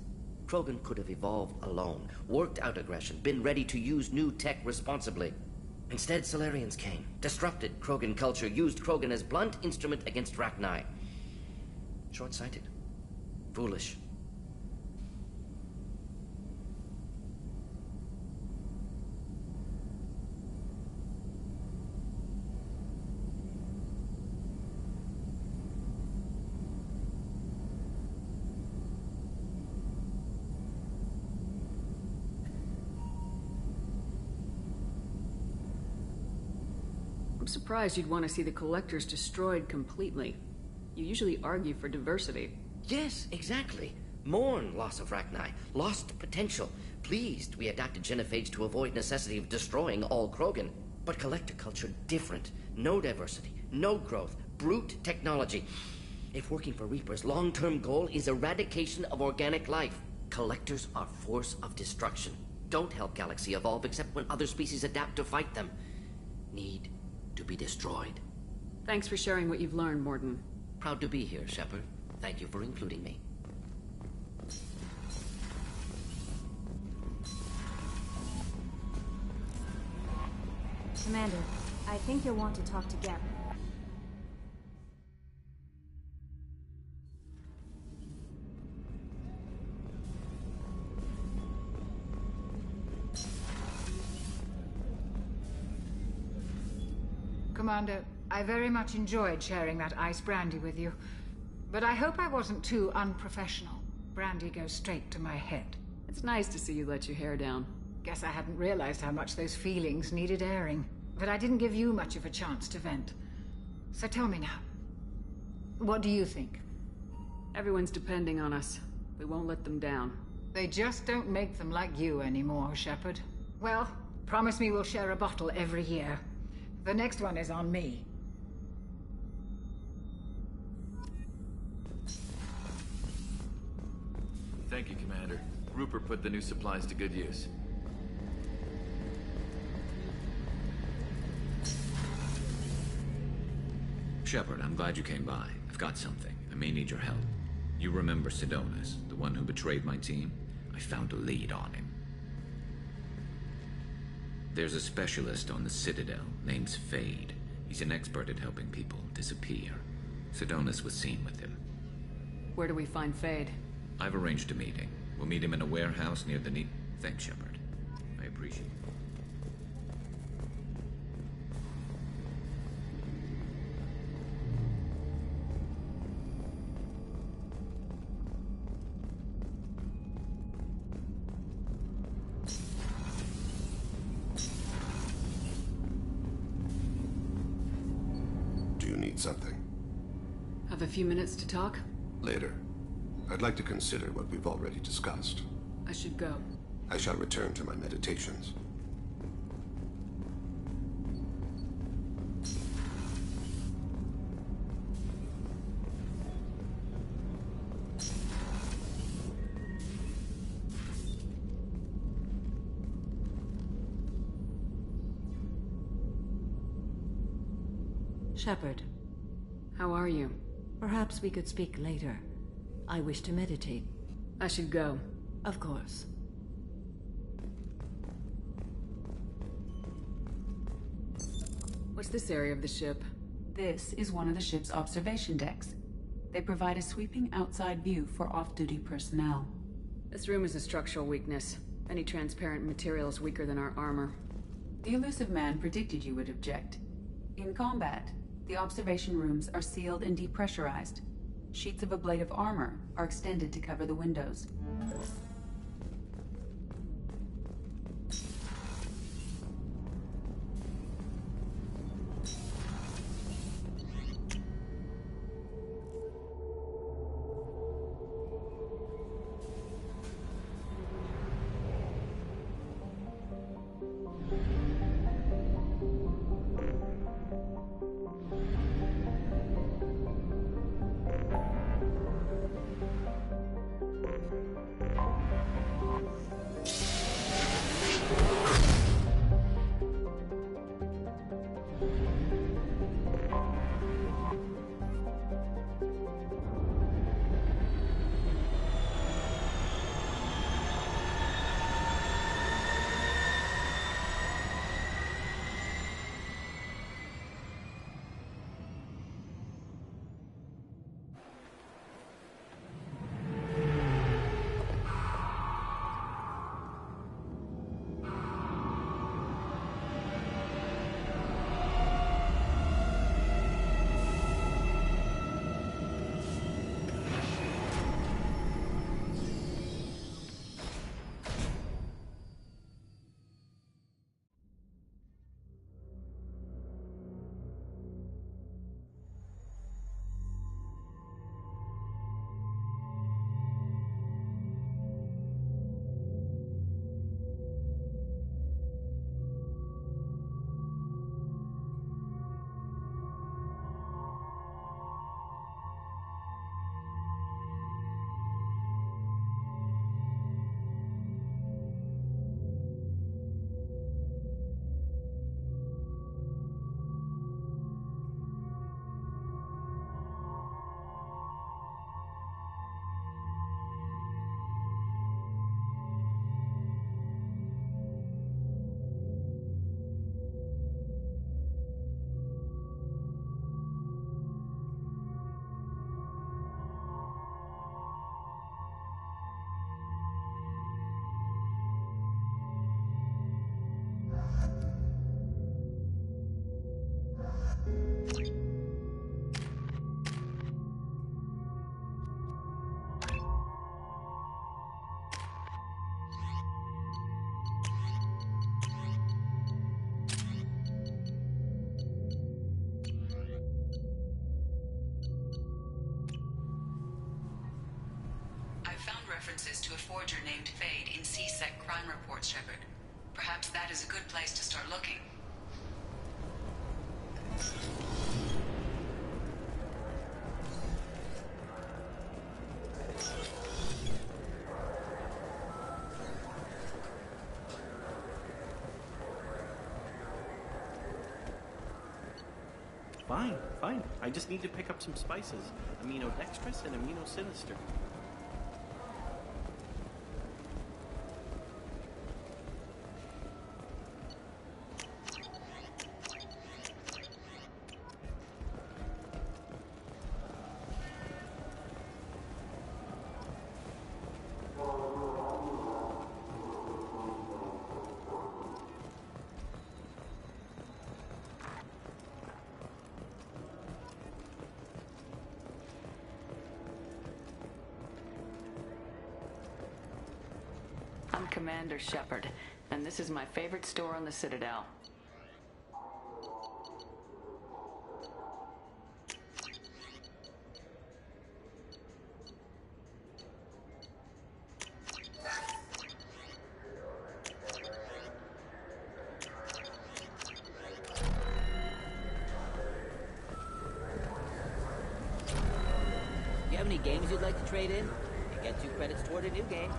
Krogan could have evolved alone, worked out aggression, been ready to use new tech responsibly. Instead, Salarians came, disrupted Krogan culture, used Krogan as blunt instrument against Rachni. Short-sighted. Foolish. I'm surprised you'd want to see the Collectors destroyed completely. You usually argue for diversity. Yes, exactly. Mourn loss of Rachni, lost potential. Pleased we adapted genophage to avoid necessity of destroying all Krogan. But Collector culture different. No diversity, no growth, brute technology. If working for Reapers' long-term goal is eradication of organic life, Collectors are force of destruction. Don't help Galaxy evolve except when other species adapt to fight them. Need to be destroyed. Thanks for sharing what you've learned, Mordin. Proud to be here, Shepard. Thank you for including me. Commander, I think you'll want to talk to Gap. Commander, I very much enjoyed sharing that ice brandy with you. But I hope I wasn't too unprofessional. Brandy goes straight to my head. It's nice to see you let your hair down. Guess I hadn't realized how much those feelings needed airing. But I didn't give you much of a chance to vent. So tell me now. What do you think? Everyone's depending on us. We won't let them down. They just don't make them like you anymore, Shepard. Well, promise me we'll share a bottle every year. The next one is on me. Thank you, Commander. Rupert put the new supplies to good use. Shepard, I'm glad you came by. I've got something. I may need your help. You remember Sidonus, the one who betrayed my team? I found a lead on him. There's a specialist on the Citadel named Fade. He's an expert at helping people disappear. Sidonus was seen with him. Where do we find Fade? I've arranged a meeting. We'll meet him in a warehouse near the Thanks, Shepard. I appreciate it. Something. Have a few minutes to talk? Later. I'd like to consider what we've already discussed. I should go. I shall return to my meditations. Shepard. How are you? Perhaps we could speak later. I wish to meditate. I should go. Of course. What's this area of the ship? This is one of the ship's observation decks. They provide a sweeping outside view for off-duty personnel. This room is a structural weakness. Any transparent material is weaker than our armor. The Illusive Man predicted you would object. In combat, the observation rooms are sealed and depressurized. Sheets of ablative armor are extended to cover the windows. References to a forger named Fade in C-Sec crime reports, Shepard. Perhaps that is a good place to start looking. Fine. I just need to pick up some spices. Aminodextrous and aminosinister. I'm Commander Shepard, and this is my favorite store on the Citadel. games you'd like to trade in? Get 2 credits toward a new game.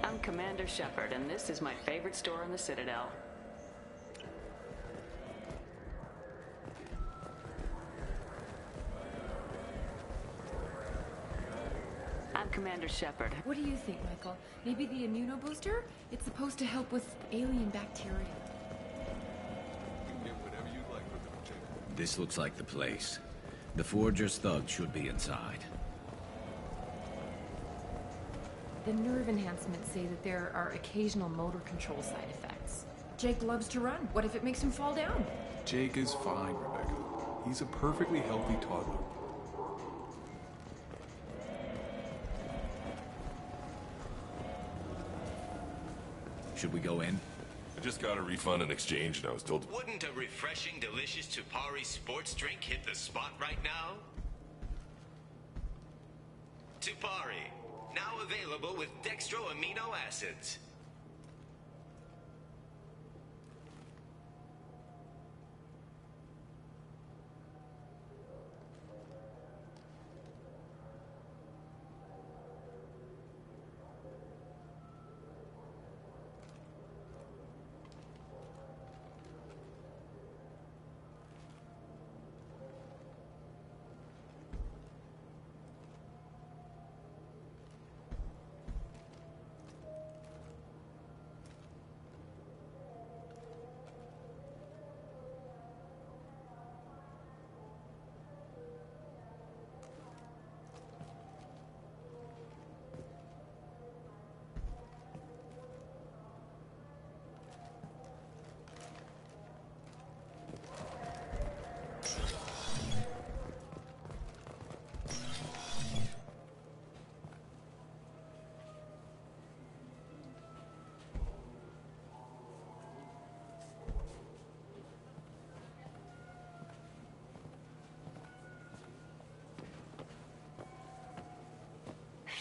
I'm Commander Shepard, and this is my favorite store on the Citadel. I'm Commander Shepard. What do you think, Michael? Maybe the immunobooster? It's supposed to help with alien bacteria. This looks like the place. The Forger's thugs should be inside. The nerve enhancements say that there are occasional motor control side effects. Jake loves to run. What if it makes him fall down? Jake is fine, Rebecca. He's a perfectly healthy toddler. Should we go in? I just got a refund and exchange, and I was told... Wouldn't a refreshing, delicious Tupari sports drink hit the spot right now? Tupari, now available with dextro amino acids.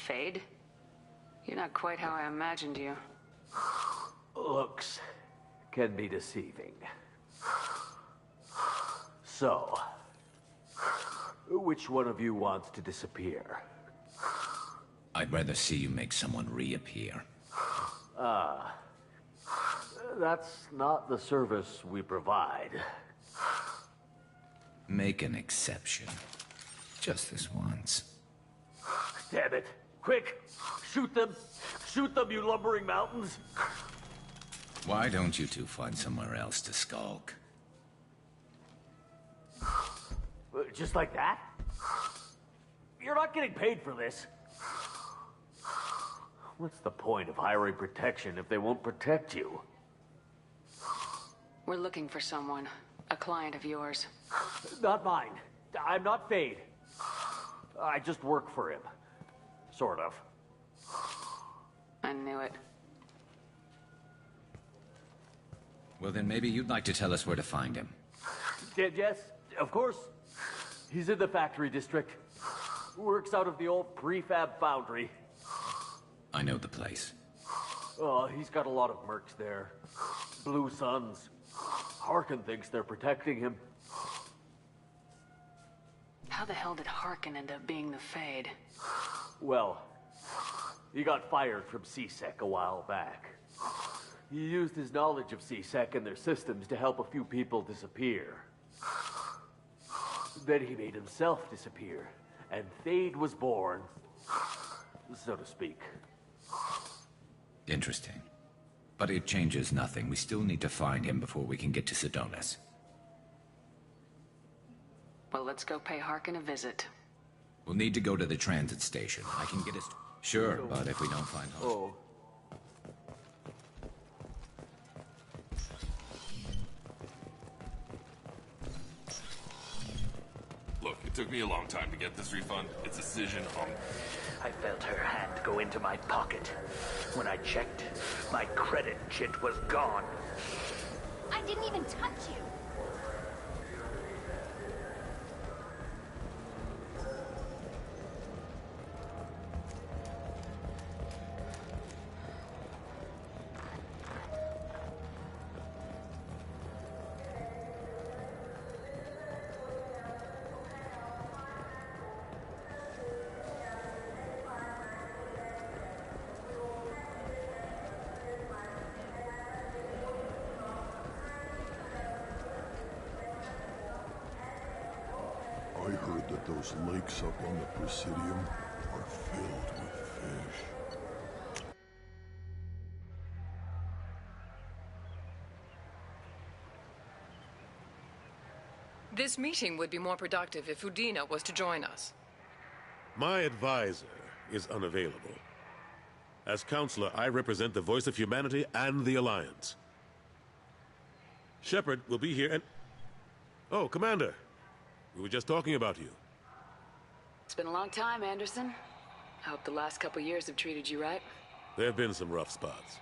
Fade? You're not quite how I imagined you. Looks can be deceiving. So, which one of you wants to disappear? I'd rather see you make someone reappear. That's not the service we provide. Make an exception. Just this once. Damn it. Quick! Shoot them! Shoot them, you lumbering mountains! Why don't you two find somewhere else to skulk? Just like that? You're not getting paid for this. What's the point of hiring protection if they won't protect you? We're looking for someone. A client of yours. Not mine. I'm not Fade. I just work for him. Sort of. I knew it. Well, then maybe you'd like to tell us where to find him. Yes, of course. He's in the factory district. Works out of the old prefab foundry. I know the place. Oh, he's got a lot of mercs there. Blue Suns. Harkin thinks they're protecting him. How the hell did Harkin end up being the Fade? Well, he got fired from C-Sec a while back. He used his knowledge of C-Sec and their systems to help a few people disappear. Then he made himself disappear, and Fade was born, so to speak. Interesting. But it changes nothing. We still need to find him before we can get to Sidonis. Well, let's go pay Harkin a visit. We'll need to go to the transit station. I can get us... Sure, but if we don't find him... Oh. Look, It took me a long time to get this refund. It's a decision on... I felt her hand go into my pocket. When I checked, my credit chit was gone. I didn't even touch you. I heard that those lakes up on the Presidium are filled with fish. This meeting would be more productive if Udina was to join us. My advisor is unavailable. As counselor, I represent the voice of humanity and the Alliance. Shepard will be here and... Oh, Commander. We were just talking about you. It's been a long time, Anderson. I hope the last couple years have treated you right. There have been some rough spots.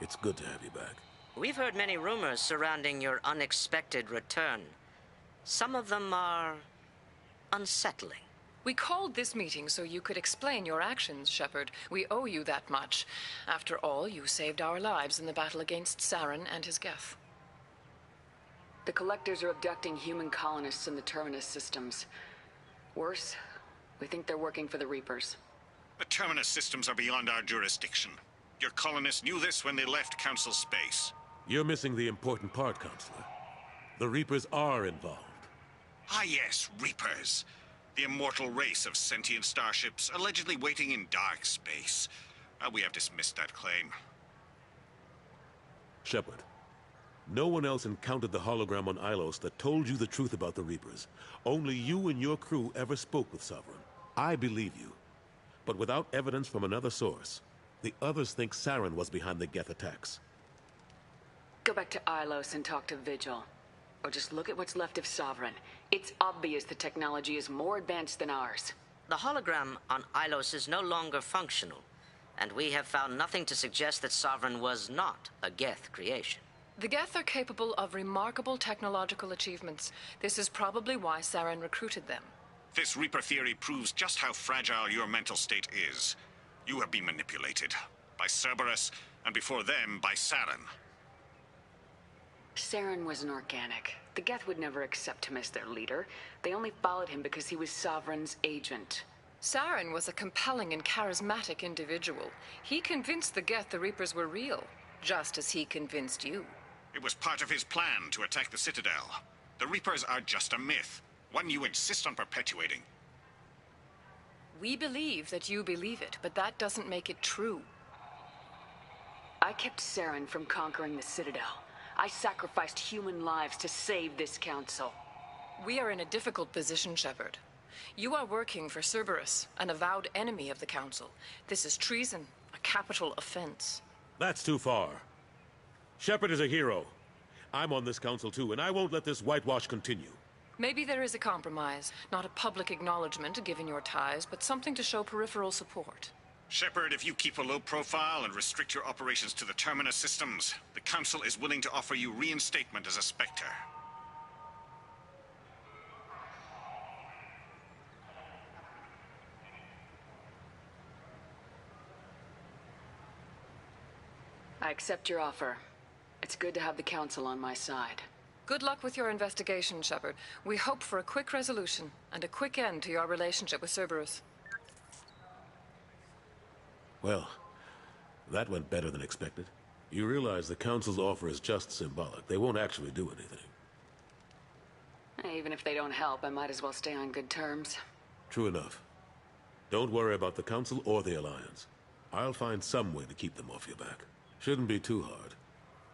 It's good to have you back. We've heard many rumors surrounding your unexpected return. Some of them are... unsettling. We called this meeting so you could explain your actions, Shepard. We owe you that much. After all, you saved our lives in the battle against Saren and his Geth. The Collectors are abducting human colonists in the Terminus systems. Worse, we think they're working for the Reapers. The Terminus systems are beyond our jurisdiction. Your colonists knew this when they left Council space. You're missing the important part, Counselor. The Reapers are involved. Ah yes, Reapers. The immortal race of sentient starships allegedly waiting in dark space. We have dismissed that claim. Shepard, no one else encountered the hologram on Ilos that told you the truth about the Reapers. Only you and your crew ever spoke with Sovereign. I believe you. But without evidence from another source, the others think Saren was behind the Geth attacks. Go back to Ilos and talk to Vigil. Or just look at what's left of Sovereign. It's obvious the technology is more advanced than ours. The hologram on Ilos is no longer functional, and we have found nothing to suggest that Sovereign was not a Geth creation. The Geth are capable of remarkable technological achievements. This is probably why Saren recruited them. This Reaper theory proves just how fragile your mental state is. You have been manipulated. By Cerberus, and before them, by Saren. Saren was an organic. The Geth would never accept him as their leader. They only followed him because he was Sovereign's agent. Saren was a compelling and charismatic individual. He convinced the Geth the Reapers were real, just as he convinced you. It was part of his plan to attack the Citadel. The Reapers are just a myth, one you insist on perpetuating. We believe that you believe it, but that doesn't make it true. I kept Saren from conquering the Citadel. I sacrificed human lives to save this council. We are in a difficult position, Shepard. You are working for Cerberus, an avowed enemy of the Council. This is treason, a capital offense. That's too far. Shepard is a hero. I'm on this council too, and I won't let this whitewash continue. Maybe there is a compromise. Not a public acknowledgement given your ties, but something to show peripheral support. Shepard, if you keep a low profile and restrict your operations to the Terminus systems, the Council is willing to offer you reinstatement as a Spectre. I accept your offer. It's good to have the Council on my side. Good luck with your investigation, Shepard. We hope for a quick resolution and a quick end to your relationship with Cerberus. Well, that went better than expected. You realize the Council's offer is just symbolic. They won't actually do anything. Even if they don't help, I might as well stay on good terms. True enough. Don't worry about the Council or the Alliance. I'll find some way to keep them off your back. Shouldn't be too hard.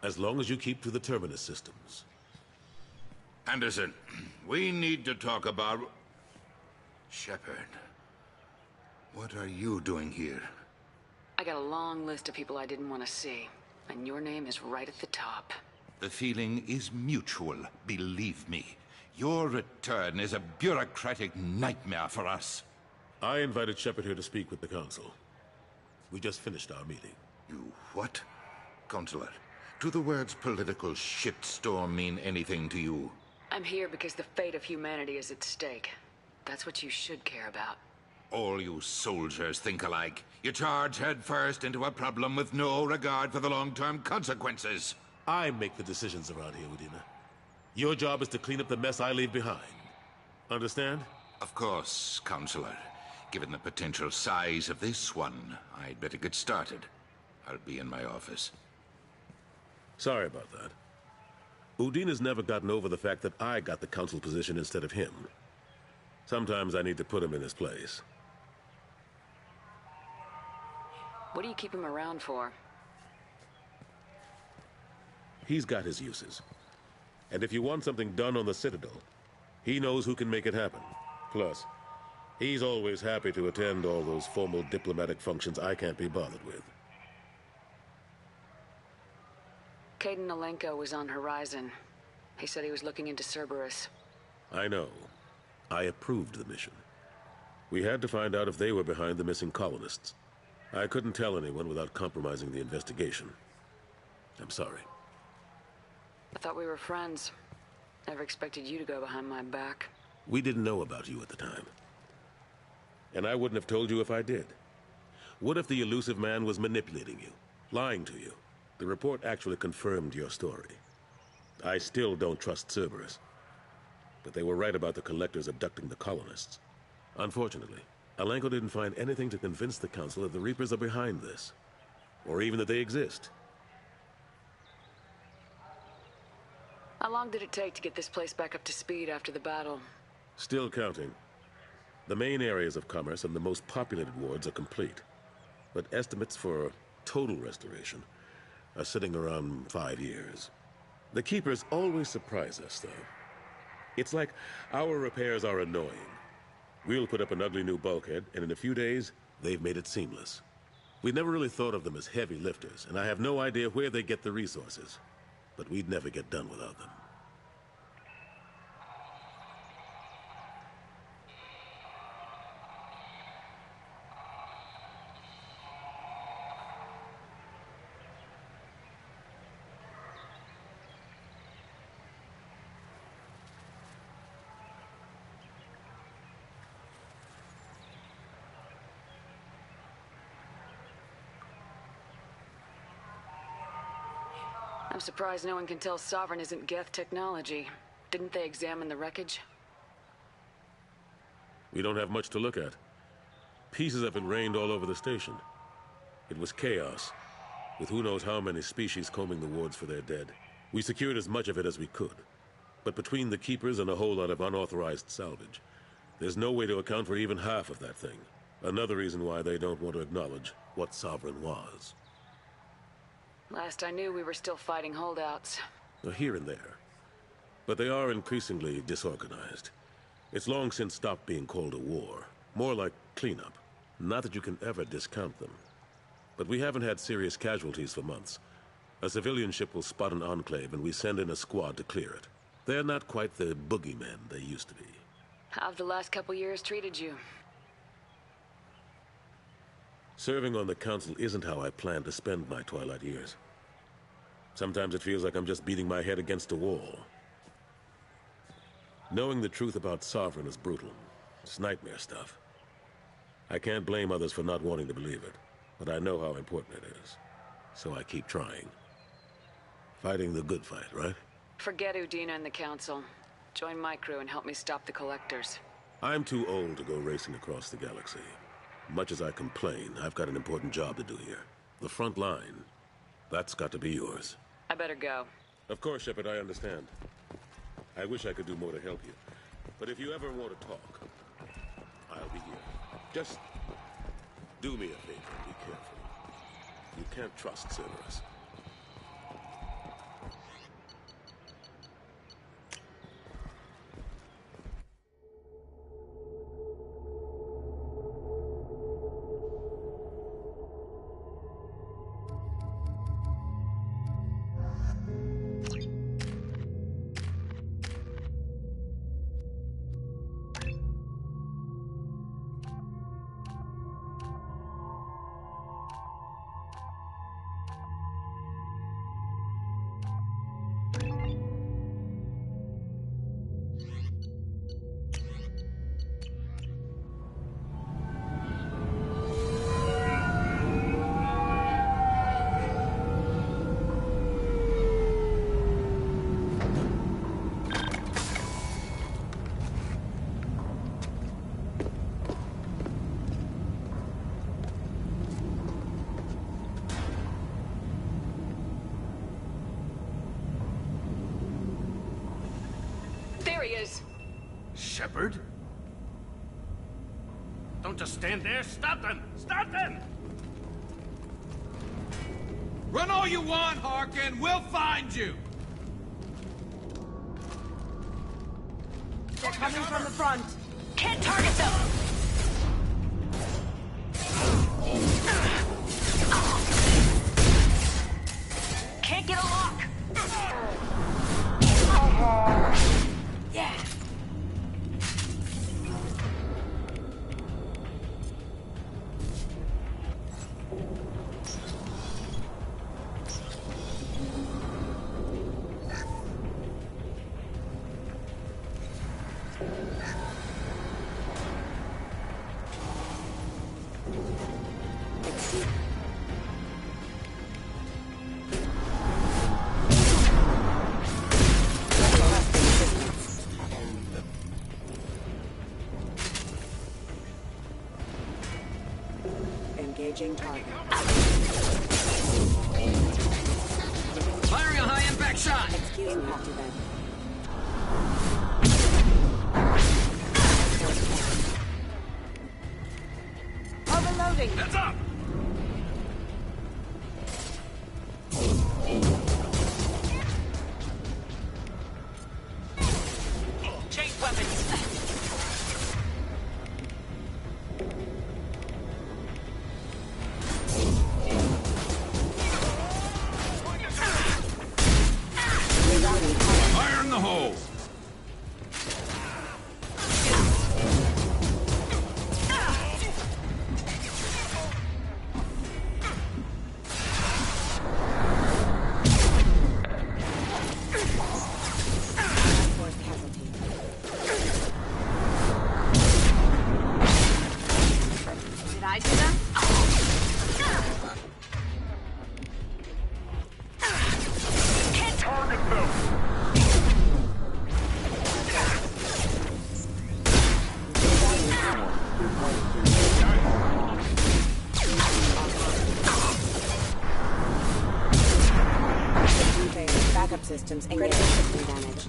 As long as you keep to the Terminus systems. Anderson, we need to talk about... Shepard. What are you doing here? I got a long list of people I didn't want to see, and your name is right at the top. The feeling is mutual, believe me. Your return is a bureaucratic nightmare for us. I invited Shepard here to speak with the Council. We just finished our meeting. You what? Counselor, do the words political shitstorm mean anything to you? I'm here because the fate of humanity is at stake. That's what you should care about. All you soldiers think alike. You charge headfirst into a problem with no regard for the long-term consequences. I make the decisions around here, Udina. Your job is to clean up the mess I leave behind. Understand? Of course, Counselor. Given the potential size of this one, I'd better get started. I'll be in my office. Sorry about that. Udina's never gotten over the fact that I got the Council position instead of him. Sometimes I need to put him in his place. What do you keep him around for? He's got his uses. And if you want something done on the Citadel, he knows who can make it happen. Plus, he's always happy to attend all those formal diplomatic functions I can't be bothered with. Kaidan Alenko was on Horizon. He said he was looking into Cerberus. I know. I approved the mission. We had to find out if they were behind the missing colonists. I couldn't tell anyone without compromising the investigation. I'm sorry. I thought we were friends. Never expected you to go behind my back. We didn't know about you at the time. And I wouldn't have told you if I did. What if the elusive man was manipulating you, lying to you? The report actually confirmed your story. I still don't trust Cerberus. But they were right about the Collectors abducting the colonists. Unfortunately, Alenko didn't find anything to convince the Council that the Reapers are behind this. Or even that they exist. How long did it take to get this place back up to speed after the battle? Still counting. The main areas of commerce and the most populated wards are complete. But estimates for total restoration are sitting around 5 years. The Keepers always surprise us, though. It's like our repairs are annoying. We'll put up an ugly new bulkhead, and in a few days, they've made it seamless. We never really thought of them as heavy lifters, and I have no idea where they get the resources. But we'd never get done without them. I'm surprised no one can tell Sovereign isn't Geth technology. Didn't they examine the wreckage? We don't have much to look at. Pieces of it rained all over the station. It was chaos, with who knows how many species combing the wards for their dead. We secured as much of it as we could. But between the Keepers and a whole lot of unauthorized salvage, there's no way to account for even half of that thing. Another reason why they don't want to acknowledge what Sovereign was. Last I knew, we were still fighting holdouts. Here and there. But they are increasingly disorganized. It's long since stopped being called a war. More like cleanup. Not that you can ever discount them. But we haven't had serious casualties for months. A civilian ship will spot an enclave and we send in a squad to clear it. They're not quite the boogeymen they used to be. How have the last couple years treated you? Serving on the Council isn't how I plan to spend my twilight years. Sometimes it feels like I'm just beating my head against a wall. Knowing the truth about Sovereign is brutal. It's nightmare stuff. I can't blame others for not wanting to believe it, but I know how important it is. So I keep trying. Fighting the good fight, right? Forget Udina and the Council. Join my crew and help me stop the Collectors. I'm too old to go racing across the galaxy. Much as I complain, I've got an important job to do here. The front line. That's got to be yours. I better go. Of course, Shepard, I understand. I wish I could do more to help you. But if you ever want to talk, I'll be here. Just do me a favor and be careful. You can't trust Cerberus. There he is! Shepard? Don't just stand there. Stop them! Stop them! Run all you want, Harkin. We'll find you. They're coming from the front. Can't target them! Can't get a lock! Yeah. Engaging target. Firing a high-impact shot. Excuse me, Captain Ben. Overloading. Heads up! Change weapons! Fire in the hole. Did I do them? Can't target them! Backup systems engaged. System damage.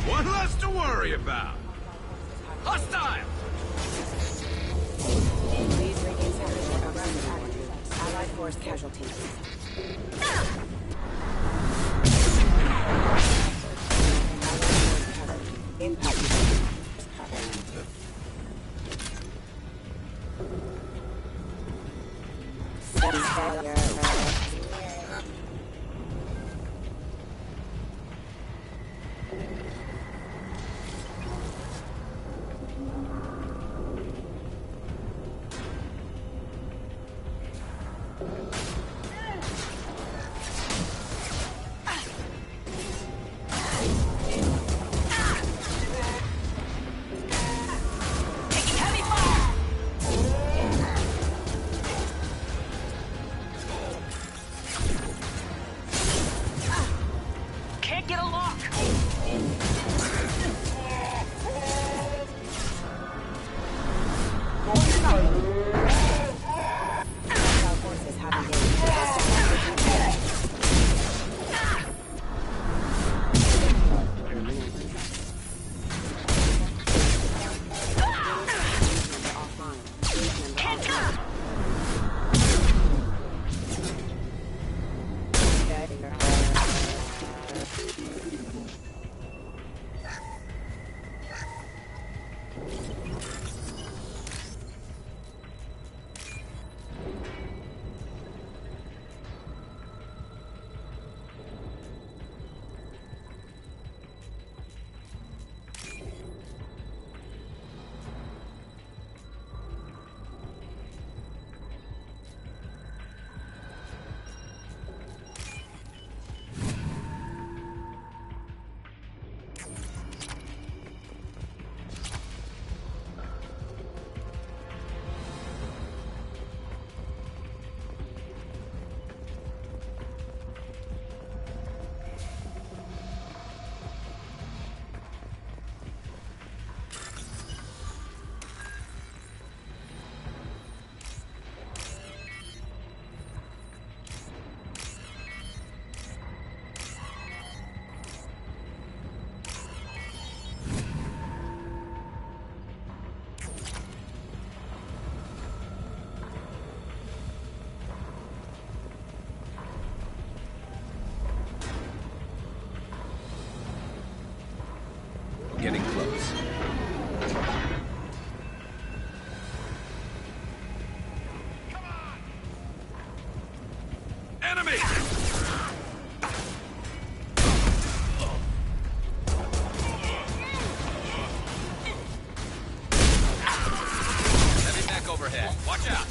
One less to worry about. Hostile! Please regain ownership of Allied force casualties. Impact. ahead! Watch out!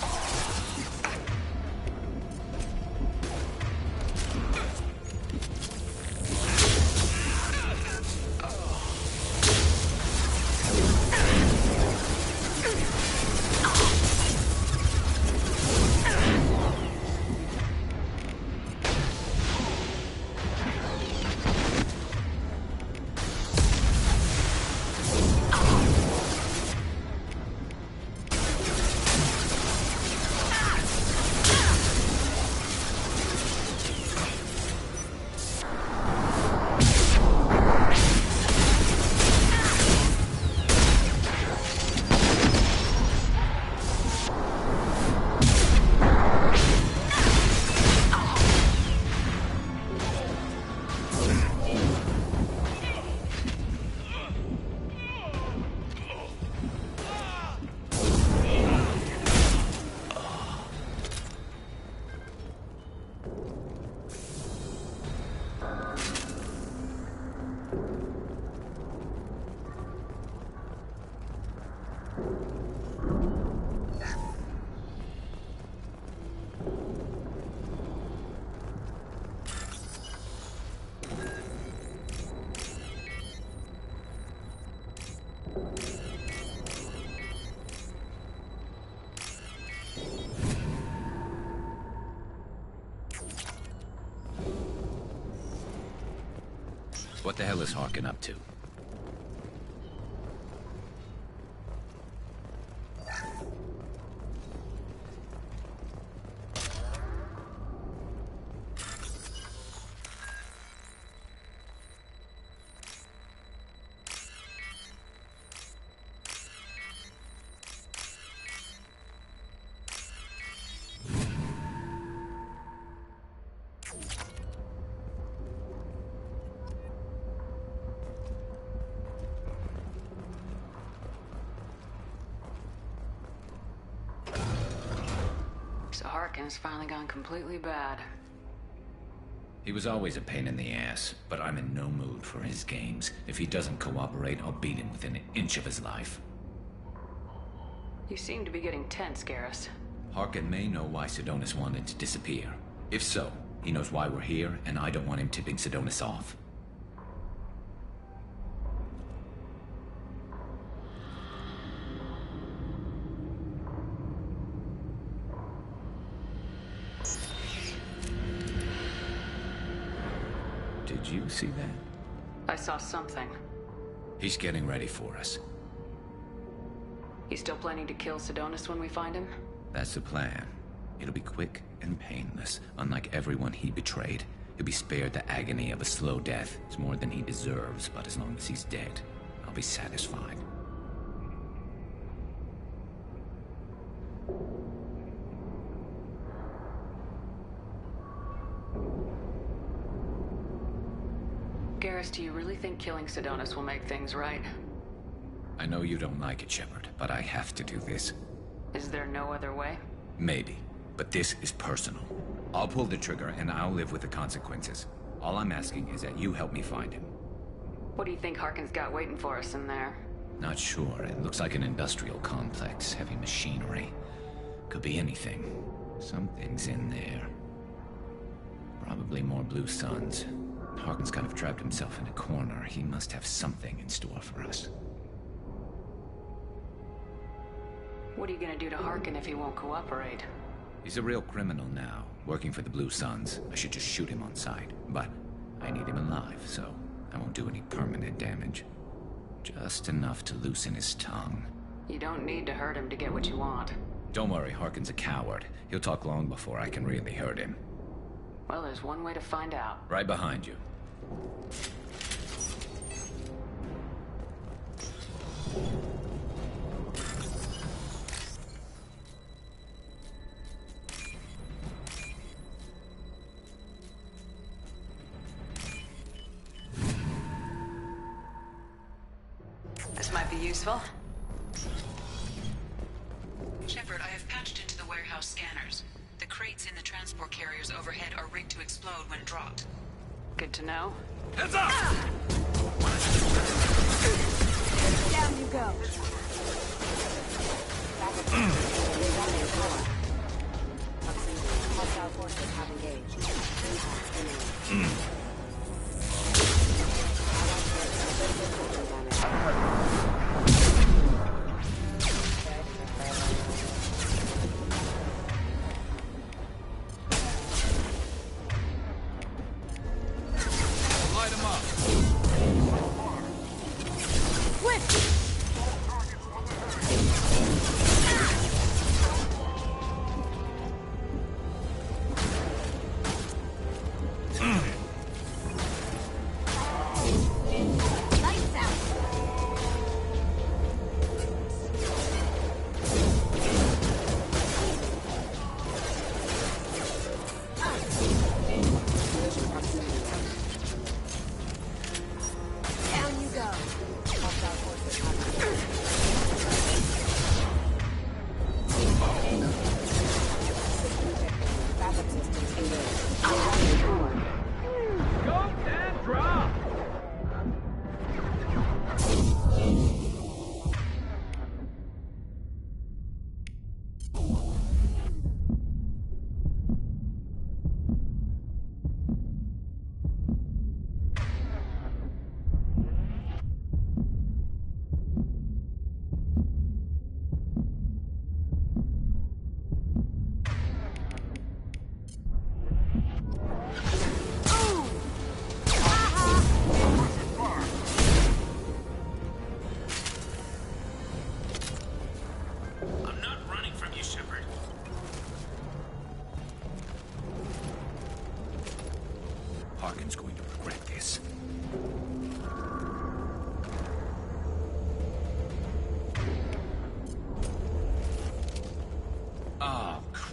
What the hell is Harkin up to? So Harkin's finally gone completely bad. He was always a pain in the ass, but I'm in no mood for his games. If he doesn't cooperate, I'll beat him within an inch of his life. You seem to be getting tense, Garrus. Harkin may know why Sidonis wanted to disappear. If so, he knows why we're here, and I don't want him tipping Sidonis off. Did you see that? I saw something. He's getting ready for us. He's still planning to kill Sidonis when we find him? That's the plan. It'll be quick and painless. Unlike everyone he betrayed, he'll be spared the agony of a slow death. It's more than he deserves, but as long as he's dead, I'll be satisfied. Garrus, do you really think killing Sidonis will make things right? I know you don't like it, Shepard, but I have to do this. Is there no other way? Maybe, but this is personal. I'll pull the trigger and I'll live with the consequences. All I'm asking is that you help me find him. What do you think Harkin's got waiting for us in there? Not sure. It looks like an industrial complex. Heavy machinery. Could be anything. Something's in there. Probably more Blue Suns. Harkin's kind of trapped himself in a corner. He must have something in store for us. What are you gonna do to Harkin if he won't cooperate? He's a real criminal now, working for the Blue Suns. I should just shoot him on sight. But I need him alive, so I won't do any permanent damage. Just enough to loosen his tongue. You don't need to hurt him to get what you want. Don't worry, Harkin's a coward. He'll talk long before I can really hurt him. Well, there's one way to find out. Right behind you. This might be useful. Shepard, I have patched into the warehouse scanners. The crates in the transport carriers overhead are rigged to explode when dropped. Good to know. Heads up! Down you go.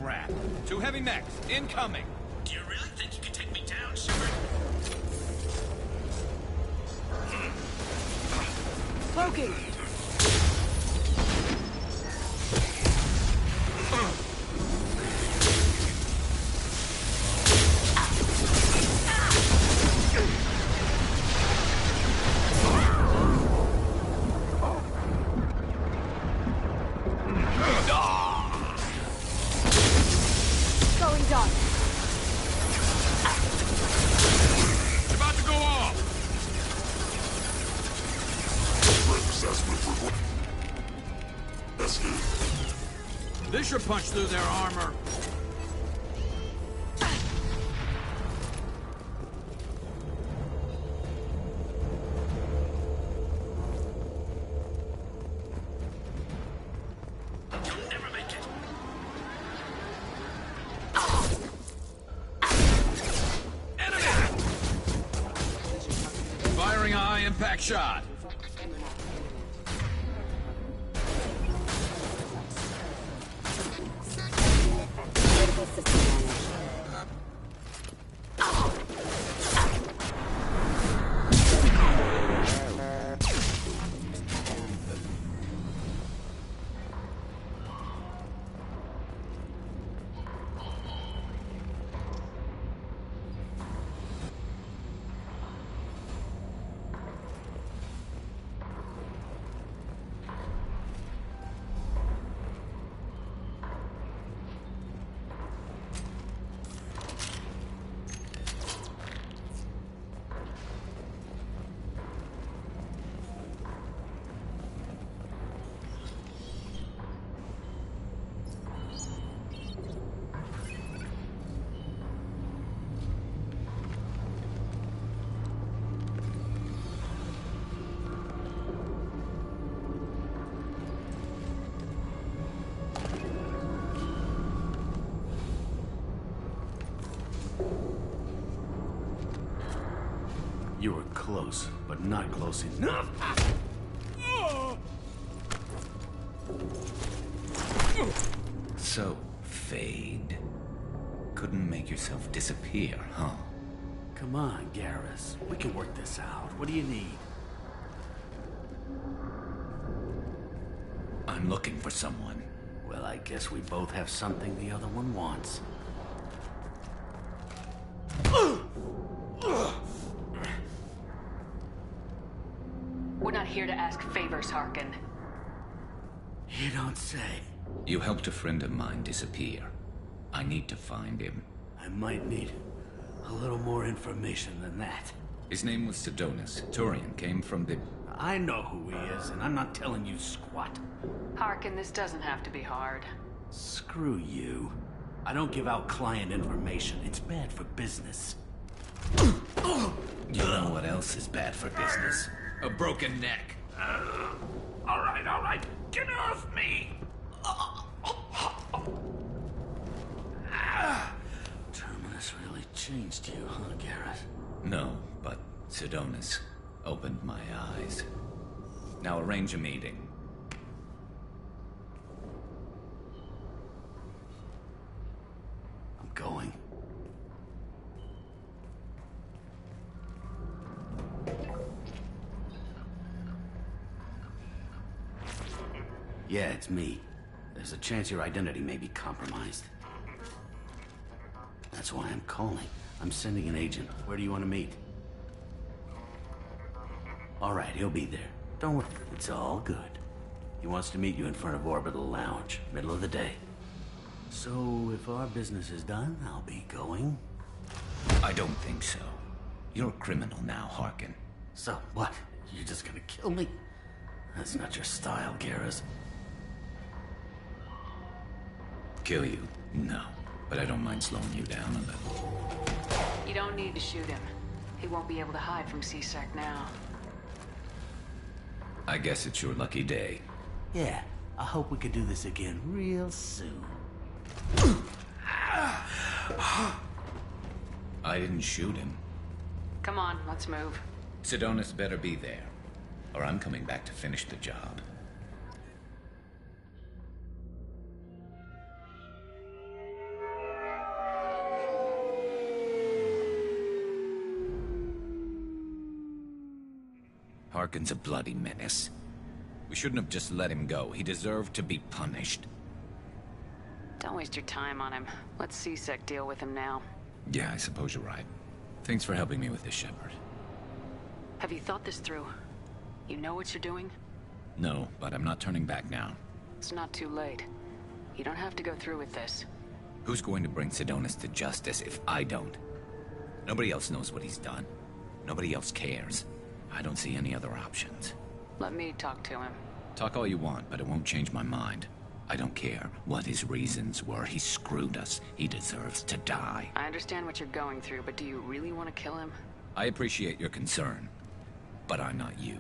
crap. 2 heavy mechs, incoming. Do you really think you can take me down, Shepard? Loki! Going dark. It's about to go off. This should punch through their armor. You'll never make it. Firing a high-impact shot. Critical system damage. You were close, but not close enough. So, Fade. Couldn't make yourself disappear, huh? Come on, Garrus. We can work this out. What do you need? I'm looking for someone. Well, I guess we both have something the other one wants. We're not here to ask favors, Harkin. You don't say. You helped a friend of mine disappear. I need to find him. I might need a little more information than that. His name was Sidonis. Turian came from the... I know who he is, and I'm not telling you squat. Harkin, this doesn't have to be hard. Screw you. I don't give out client information. It's bad for business. You know what else is bad for business? A broken neck. All right. Get off me! Terminus really changed you, huh, Garrus? No, but Sidonis opened my eyes. Now arrange a meeting. I'm going. Yeah, it's me. There's a chance your identity may be compromised. That's why I'm calling. I'm sending an agent. Where do you want to meet? All right, he'll be there. Don't worry, it's all good. He wants to meet you in front of Orbital Lounge, middle of the day. So, if our business is done, I'll be going. I don't think so. You're a criminal now, Harkin. So, what? You're just gonna kill me? That's not your style, Garrus. Kill you? No. But I don't mind slowing you down a little. You don't need to shoot him. He won't be able to hide from C-Sec now. I guess it's your lucky day. Yeah, I hope we can do this again real soon. I didn't shoot him. Come on, let's move. Sidonis better be there, or I'm coming back to finish the job. Harkin's a bloody menace. We shouldn't have just let him go. He deserved to be punished. Don't waste your time on him. Let C-Sec deal with him now. Yeah, I suppose you're right. Thanks for helping me with this, Shepard. Have you thought this through? You know what you're doing? No, but I'm not turning back now. It's not too late. You don't have to go through with this. Who's going to bring Sidonis to justice if I don't? Nobody else knows what he's done. Nobody else cares. I don't see any other options. Let me talk to him. Talk all you want, but it won't change my mind. I don't care what his reasons were. He screwed us. He deserves to die. I understand what you're going through, but do you really want to kill him? I appreciate your concern, but I'm not you.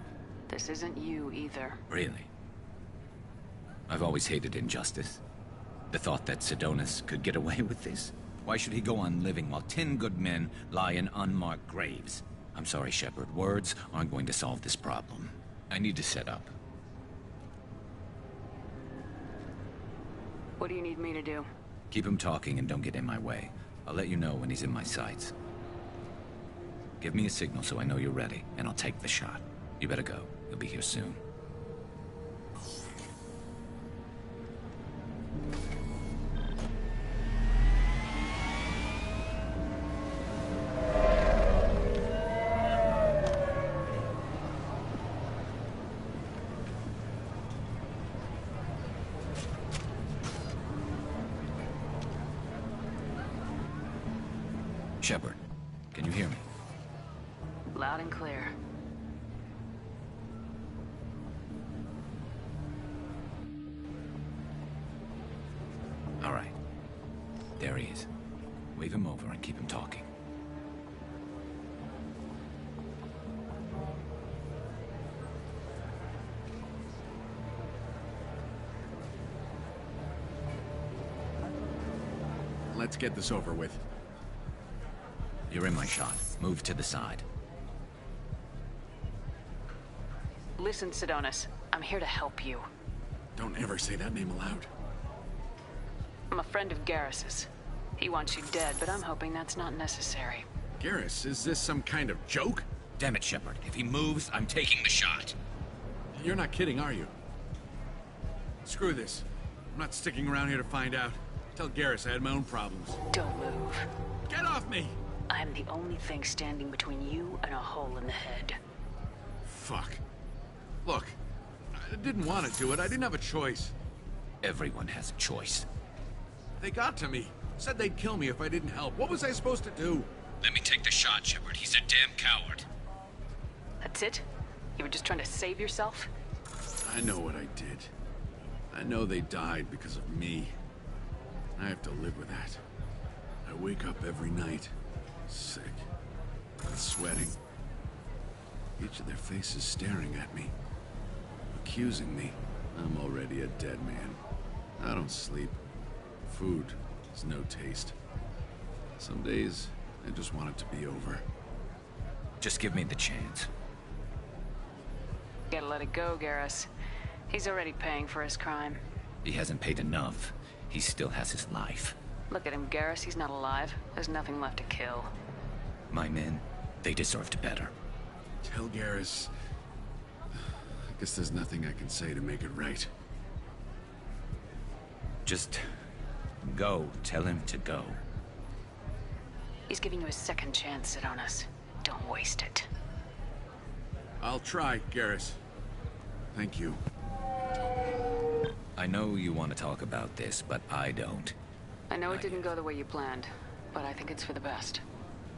This isn't you either. Really? I've always hated injustice. The thought that Sidonis could get away with this? Why should he go on living while 10 good men lie in unmarked graves? I'm sorry, Shepard. Words aren't going to solve this problem. I need to set up. What do you need me to do? Keep him talking and don't get in my way. I'll let you know when he's in my sights. Give me a signal so I know you're ready, and I'll take the shot. You better go. He'll be here soon. Shepard, can you hear me? Loud and clear. All right. There he is. Wave him over and keep him talking. Let's get this over with. You're in my shot. Move to the side. Listen, Sidonis. I'm here to help you. Don't ever say that name aloud. I'm a friend of Garrus's. He wants you dead, but I'm hoping that's not necessary. Garrus, is this some kind of joke? Damn it, Shepard. If he moves, I'm taking the shot. You're not kidding, are you? Screw this. I'm not sticking around here to find out. Tell Garrus I had my own problems. Don't move. Get off me! I'm the only thing standing between you and a hole in the head. Fuck. Look, I didn't want to do it. I didn't have a choice. Everyone has a choice. They got to me. Said they'd kill me if I didn't help. What was I supposed to do? Let me take the shot, Shepard. He's a damn coward. That's it? You were just trying to save yourself? I know what I did. I know they died because of me. I have to live with that. I wake up every night, sick, and sweating. Each of their faces staring at me, accusing me. I'm already a dead man. I don't sleep. Food has no taste. Some days, I just want it to be over. Just give me the chance. Gotta let it go, Garrus. He's already paying for his crime. He hasn't paid enough. He still has his life. Look at him, Garrus. He's not alive. There's nothing left to kill. My men, they deserved better. Tell Garrus... I guess there's nothing I can say to make it right. Just... go. Tell him to go. He's giving you a second chance, Sidonis. Don't waste it. I'll try, Garrus. Thank you. I know you want to talk about this, but I don't. I know it didn't go the way you planned, but I think it's for the best.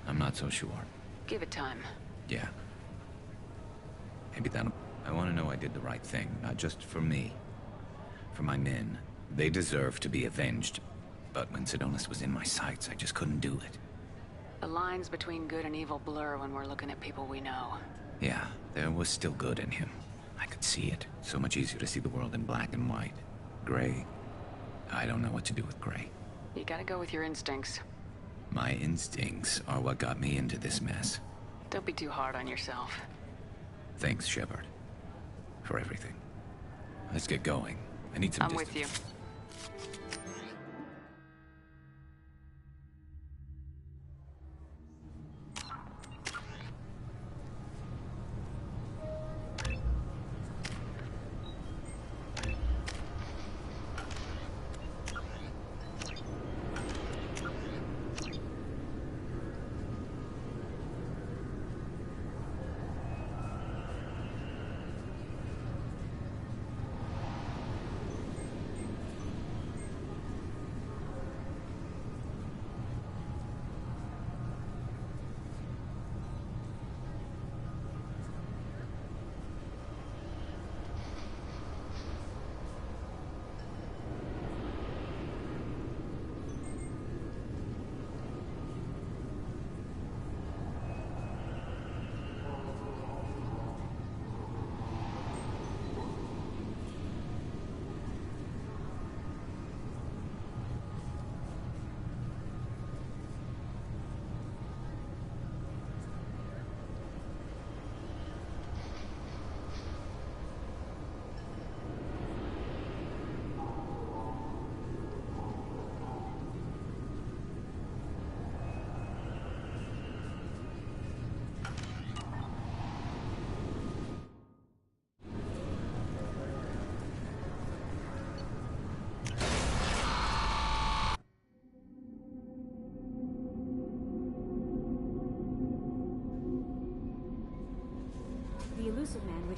I'm not so sure. Give it time. Yeah. Maybe that'll... I want to know I did the right thing, not just for me. For my men. They deserve to be avenged. But when Sidonis was in my sights, I just couldn't do it. The lines between good and evil blur when we're looking at people we know. Yeah, there was still good in him. I could see it. So much easier to see the world in black and white. Gray. I don't know what to do with gray. You gotta go with your instincts. My instincts are what got me into this mess. Don't be too hard on yourself. Thanks, Shepard. For everything. Let's get going. I need some distance. I'm with you.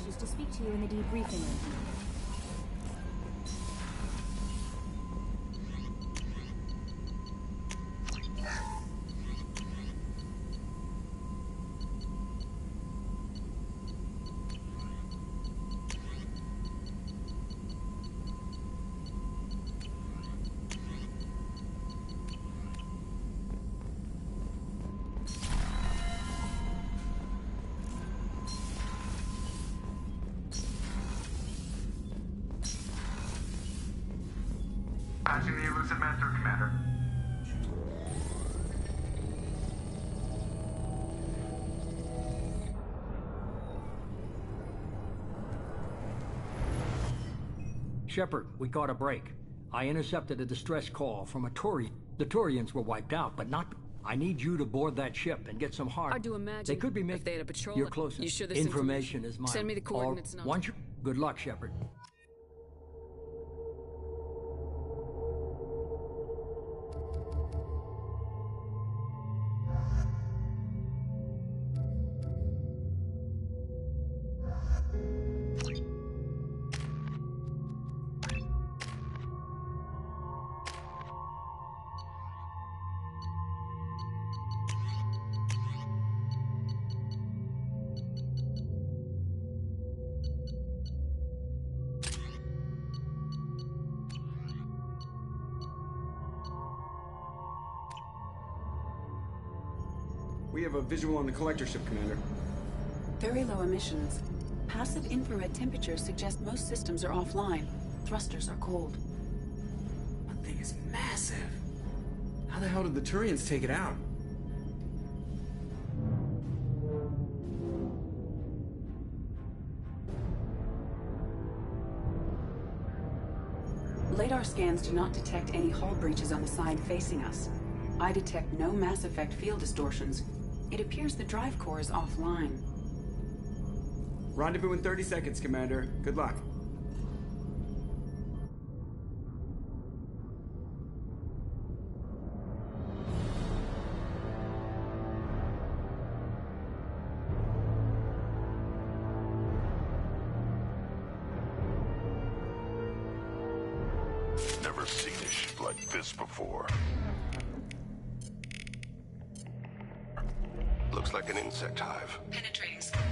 wishes to speak to you in the debriefing room. Patching the Elusive Man through, Commander. Shepard, we caught a break. I intercepted a distress call from a Turian. The Turians were wiped out, but not... I need you to board that ship and get some hard... Hard to imagine. They could be making... If they had a patrol... You're closest. You sure this information is mine. Send me the coordinates now. Once you... Good luck, Shepard. We have a visual on the collector ship, Commander. Very low emissions. Passive infrared temperatures suggest most systems are offline. Thrusters are cold. That thing is massive. How the hell did the Turians take it out? Radar scans do not detect any hull breaches on the side facing us. I detect no mass effect field distortions. It appears the drive core is offline. Rendezvous in 30 seconds, Commander. Good luck. Never seen a ship like this before. Looks like an insect hive. Penetrating. Scans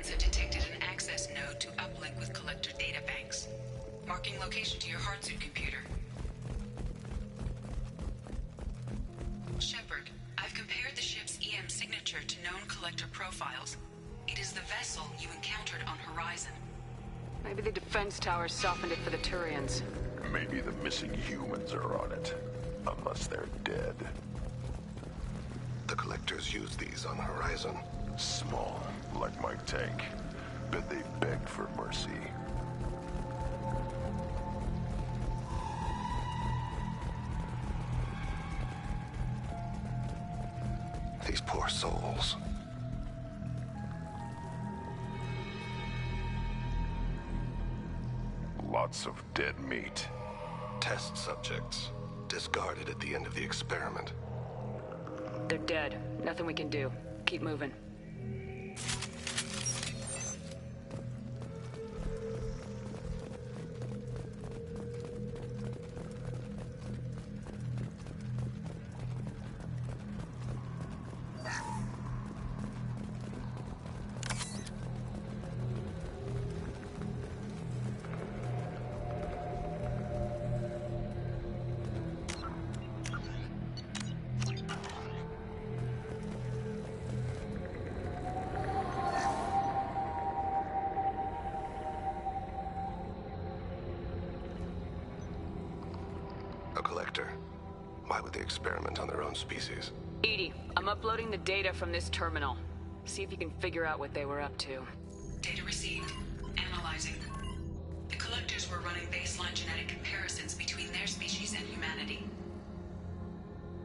have detected an access node to uplink with collector data banks. Marking location to your hardsuit computer. Shepard, I've compared the ship's EM signature to known collector profiles. It is the vessel you encountered on Horizon. Maybe the defense towers softened it for the Turians. Maybe the missing humans are on it. Unless they're dead. The collectors use these on Horizon. Small, like my tank. Bet they beg for mercy. These poor souls. Lots of dead meat. Test subjects. Discarded at the end of the experiment. They're dead. Nothing we can do. Keep moving. A collector. Why would they experiment on their own species? EDI, I'm uploading the data from this terminal. See if you can figure out what they were up to. Data received. Analyzing. The collectors were running baseline genetic comparisons between their species and humanity.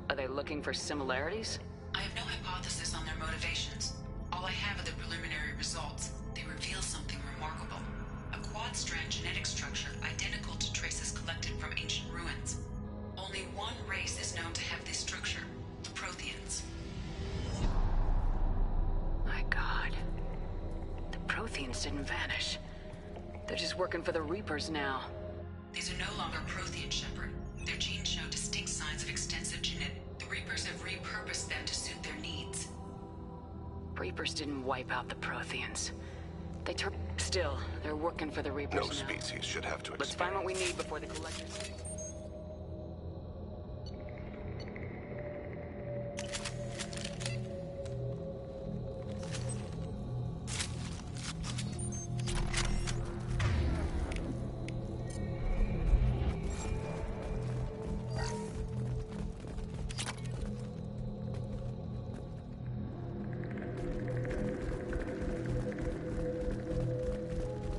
Are they looking for similarities? I have no hypothesis on their motivations. All I have are the preliminary results. They reveal something remarkable. A quad-strand genetic structure identical to traces collected from ancient ruins. Only one race is known to have this structure, the Protheans. Protheans didn't vanish. They're just working for the Reapers now. These are no longer Prothean, Shepard. Their genes show distinct signs of extensive genetic. The Reapers have repurposed them to suit their needs. Reapers didn't wipe out the Protheans. They turned... Still, they're working for the Reapers No now. species should have to experience. Let's find what we need before the Collectors...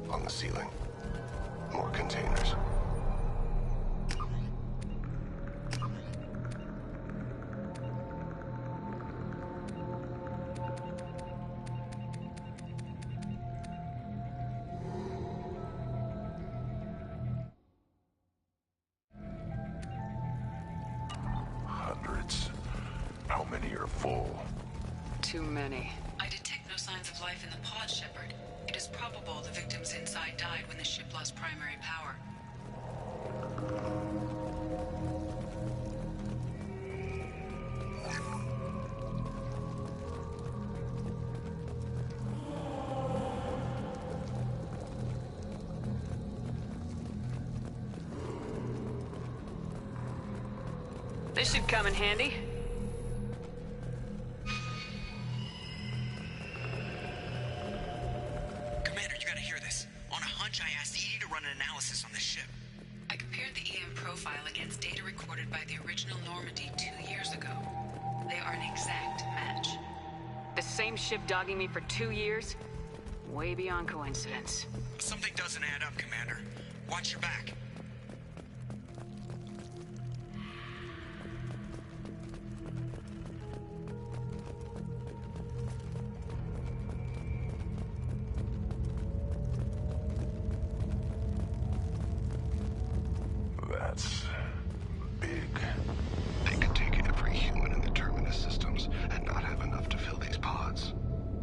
On the ceiling. More containers. Hundreds. How many are full? Too many. I detect no signs of life in the pod, Shepard. It is probable the victims inside died when the ship lost primary power. This should come in handy. I compared the EM profile against data recorded by the original Normandy 2 years ago. They are an exact match. The same ship dogging me for 2 years? Way beyond coincidence. Something doesn't add up, Commander. Watch your back. That's big. They could take every human in the Terminus systems and not have enough to fill these pods.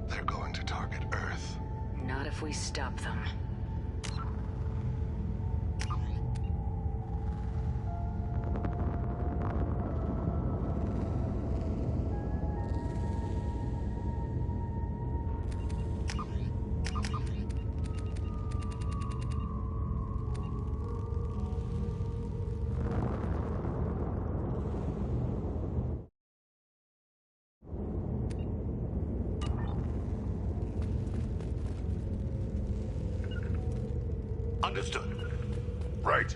They're going to target Earth. Not if we stop them. Understood. Right.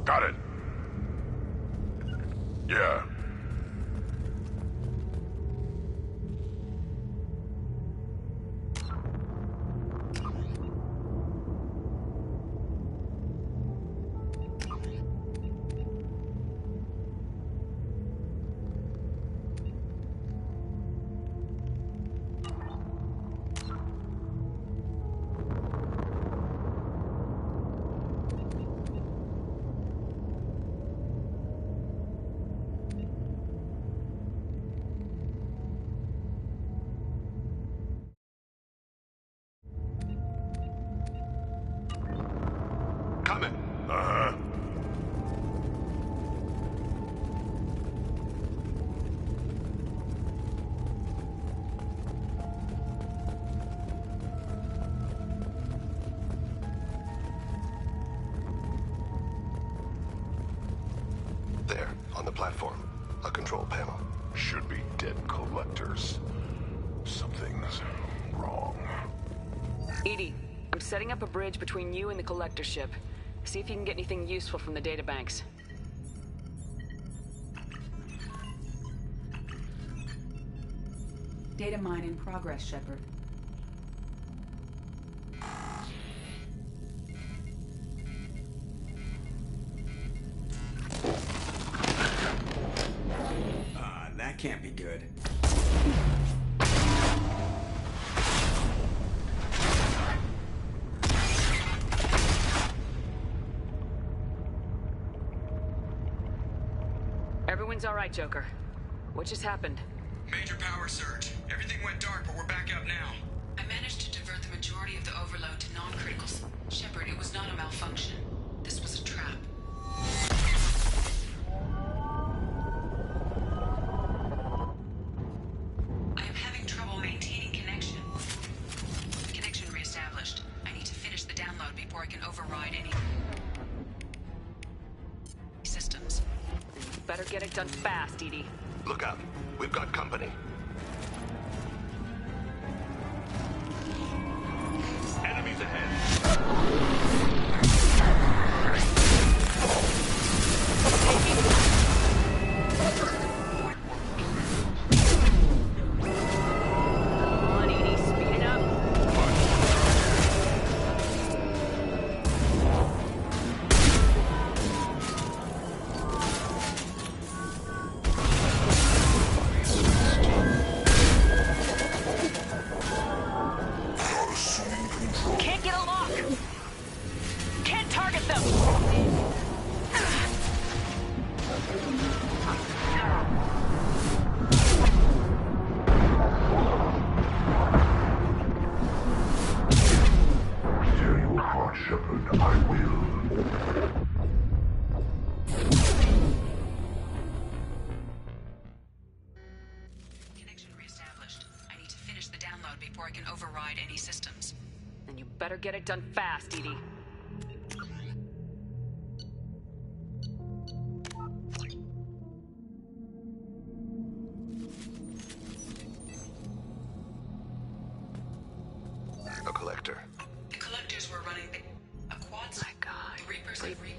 Got it. Yeah. Coming. Uh-huh. There, on the platform. A control panel. Should be dead collectors. Something's wrong. EDI, I'm setting up a bridge between you and the Collector ship. See if you can get anything useful from the databanks. Data mine in progress, Shepard. That can't be good. Everyone's all right, Joker. What just happened? Major power surge. before I can override any systems. You better get it done fast, Edie. Look out. We've got company. Enemies ahead. before I can override any systems. Then you better get it done fast, Edie. A collector. The collectors were running a quad. My God. The Reapers of Reaper.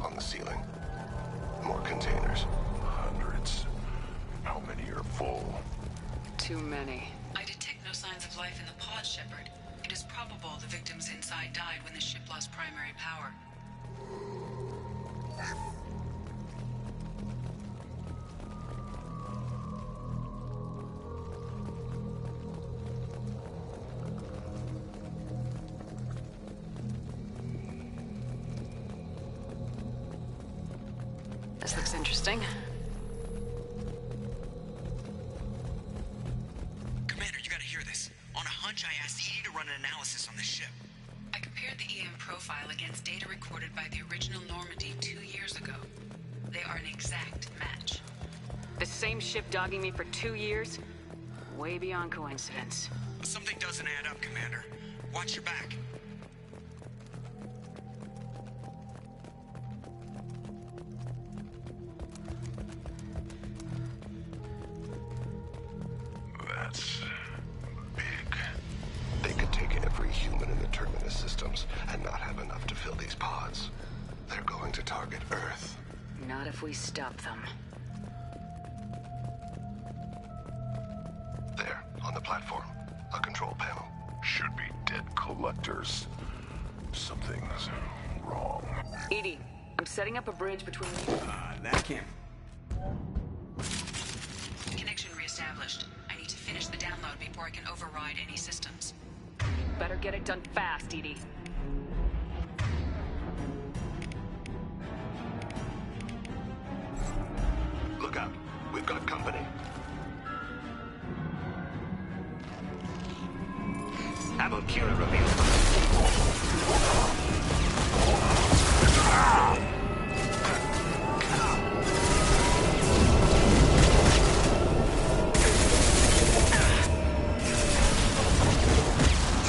On the ceiling. More containers. Hundreds. How many are full? Too many. I detect no signs of life in the pod, Shepard. It is probable the victims inside died when the ship lost primary power. This looks interesting. Commander, you gotta hear this. On a hunch, I asked Edie to run an analysis on this ship. I compared the EM profile against data recorded by the original Normandy 2 years ago. They are an exact match. The same ship dogging me for 2 years? Way beyond coincidence. Something doesn't add up, Commander. Watch your back. That's big. They could take every human in the Terminus systems and not have enough to fill these pods. They're going to target Earth. Not if we stop them. There, on the platform. A control panel. Should be dead collectors. Something's wrong. Edie, I'm setting up a bridge between... That can't... Connection reestablished. I need to finish the download before I can override any systems. Better get it done fast, Edie. Look out. We've got company. Avalkira reveals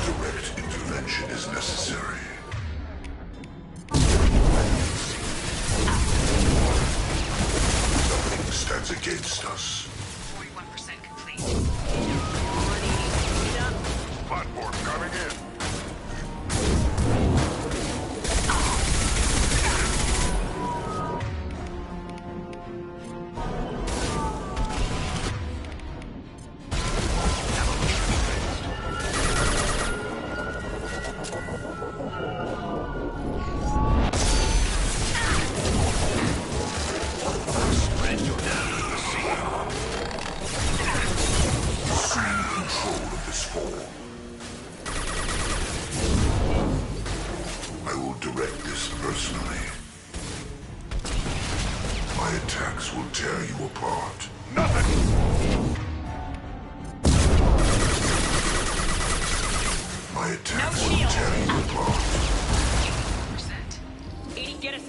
Direct intervention is necessary. Something stands against us. 41% complete. Platform coming in.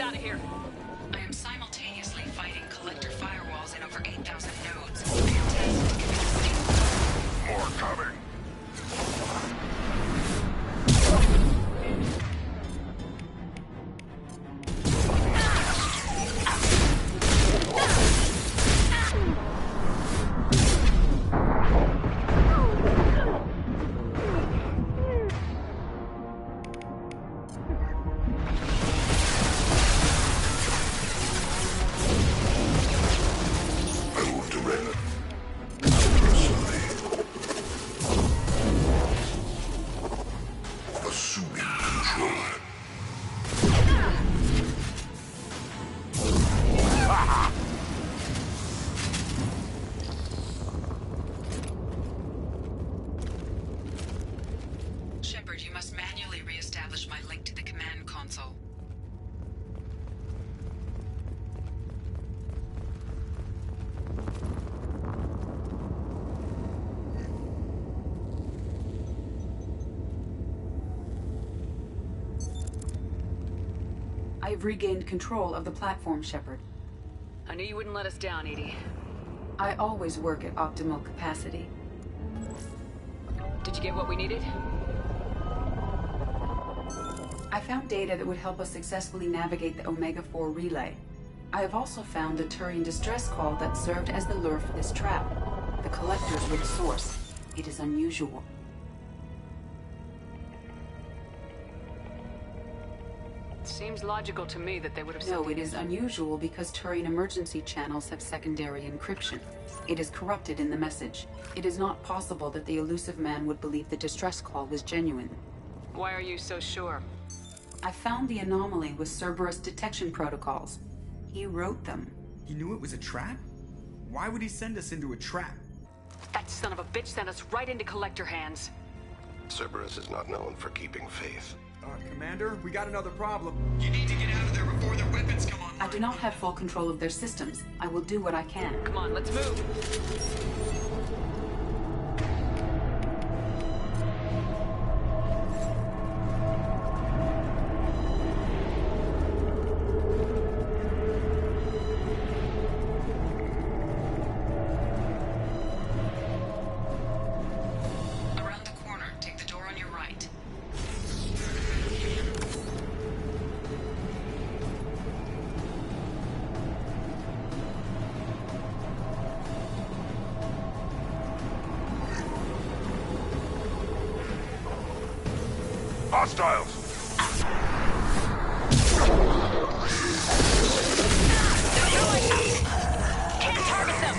out of here. I am simultaneously fighting collector firewalls in over 8,000 nodes. Fantastic. More coming. Shepard, you must manually re-establish my link to the command console. I have regained control of the platform, Shepard. I knew you wouldn't let us down, Edie. I always work at optimal capacity. Did you get what we needed? I found data that would help us successfully navigate the Omega-4 relay. I have also found the Turian distress call that served as the lure for this trap. The collectors were the source. It is unusual. Seems logical to me that they would have sent No, it is unusual because Turian emergency channels have secondary encryption. It is corrupted in the message. It is not possible that the elusive man would believe the distress call was genuine. Why are you so sure? I found the anomaly with Cerberus detection protocols. He wrote them. He knew it was a trap? Why would he send us into a trap? That son of a bitch sent us right into Collector hands. Cerberus is not known for keeping faith. Commander, we got another problem. You need to get out of there before their weapons come on. I do not have full control of their systems. I will do what I can. Come on, let's move. Around the corner, take the door on your right. Hostiles! Can't target them!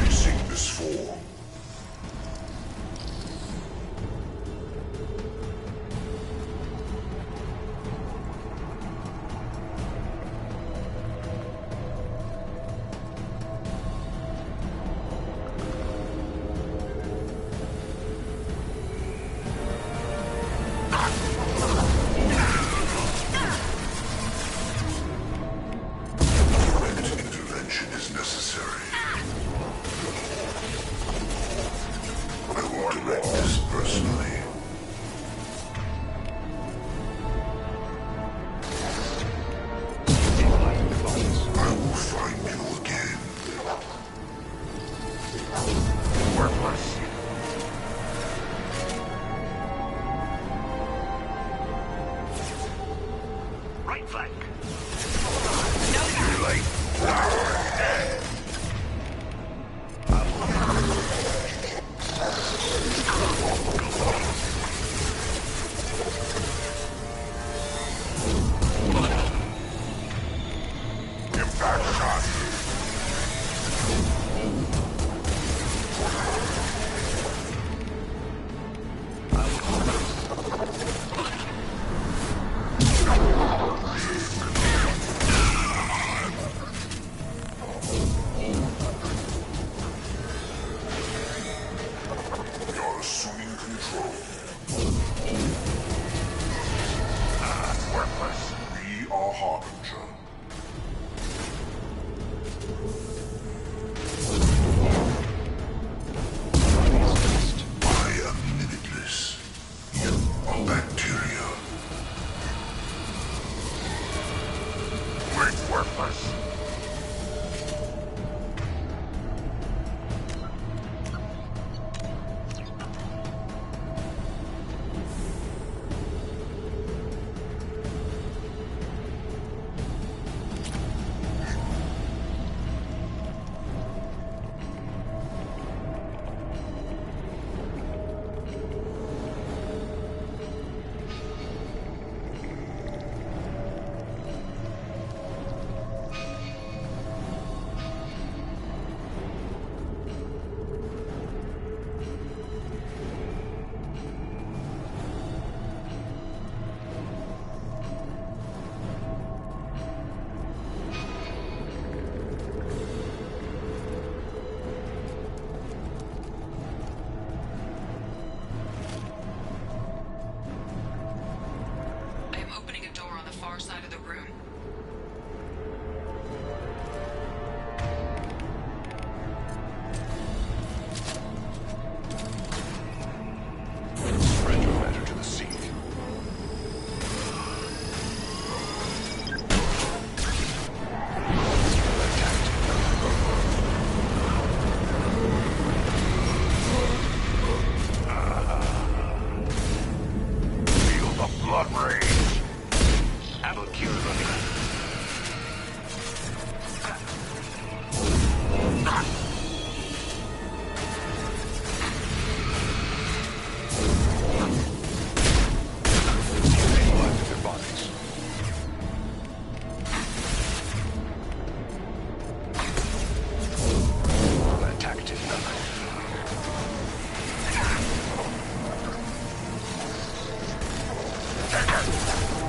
You've seen this for. Intervention is necessary. I will direct this personally. I will find you again. Worthless. Right flank. Too late. Impact shot.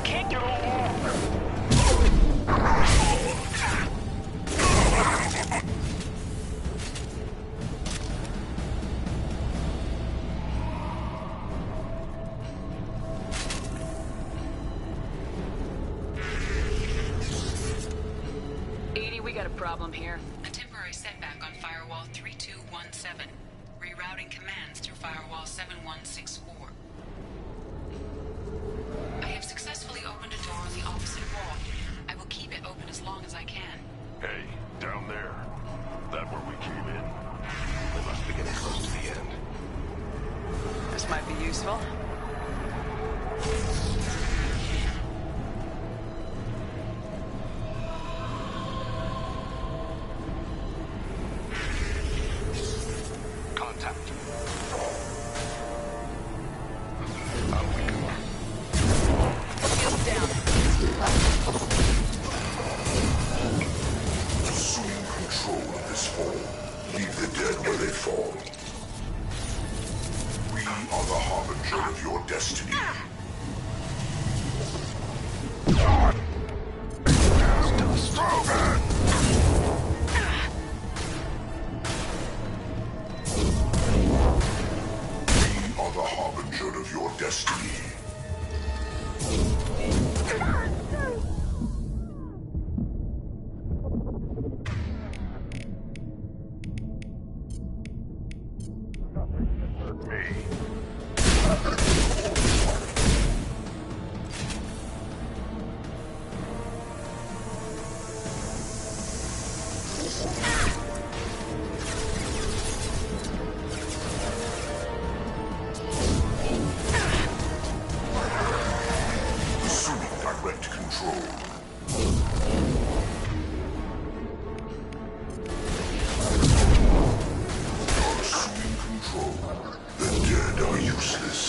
Can't get along. EDI, we got a problem here. A temporary setback on Firewall 3217. Rerouting commands through Firewall 7164. I have successfully opened a door on the opposite wall. I will keep it open as long as I can. Hey, down there. That where we came in? We must be getting close to the end. This might be useful. Contact. Shields down. Assume control of this hall. Leave the dead where they fall. We are the harbinger of your destiny. We are the harbinger of your destiny. Assuming direct control. You're assuming control. The dead are useless.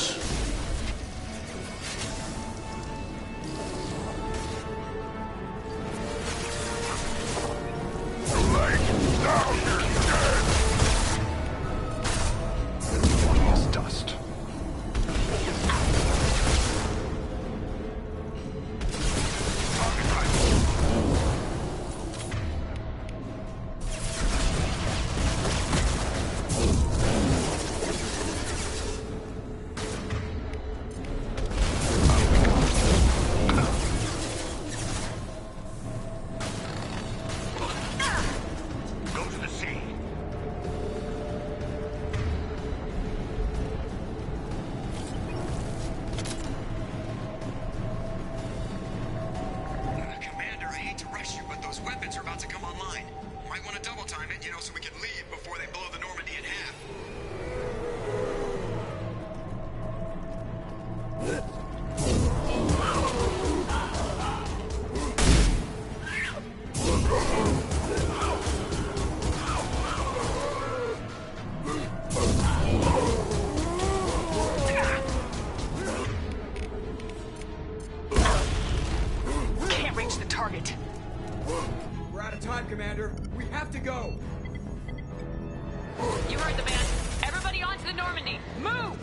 Right now you're dead. It's dust. Go to the sea. Commander, I hate to rush you, but those weapons are about to come online. Might want to double time it, so we can leave before they blow the Normandy in half. Can't reach the target. We're out of time, Commander. We have to go. You heard the man. Everybody onto the Normandy. Move!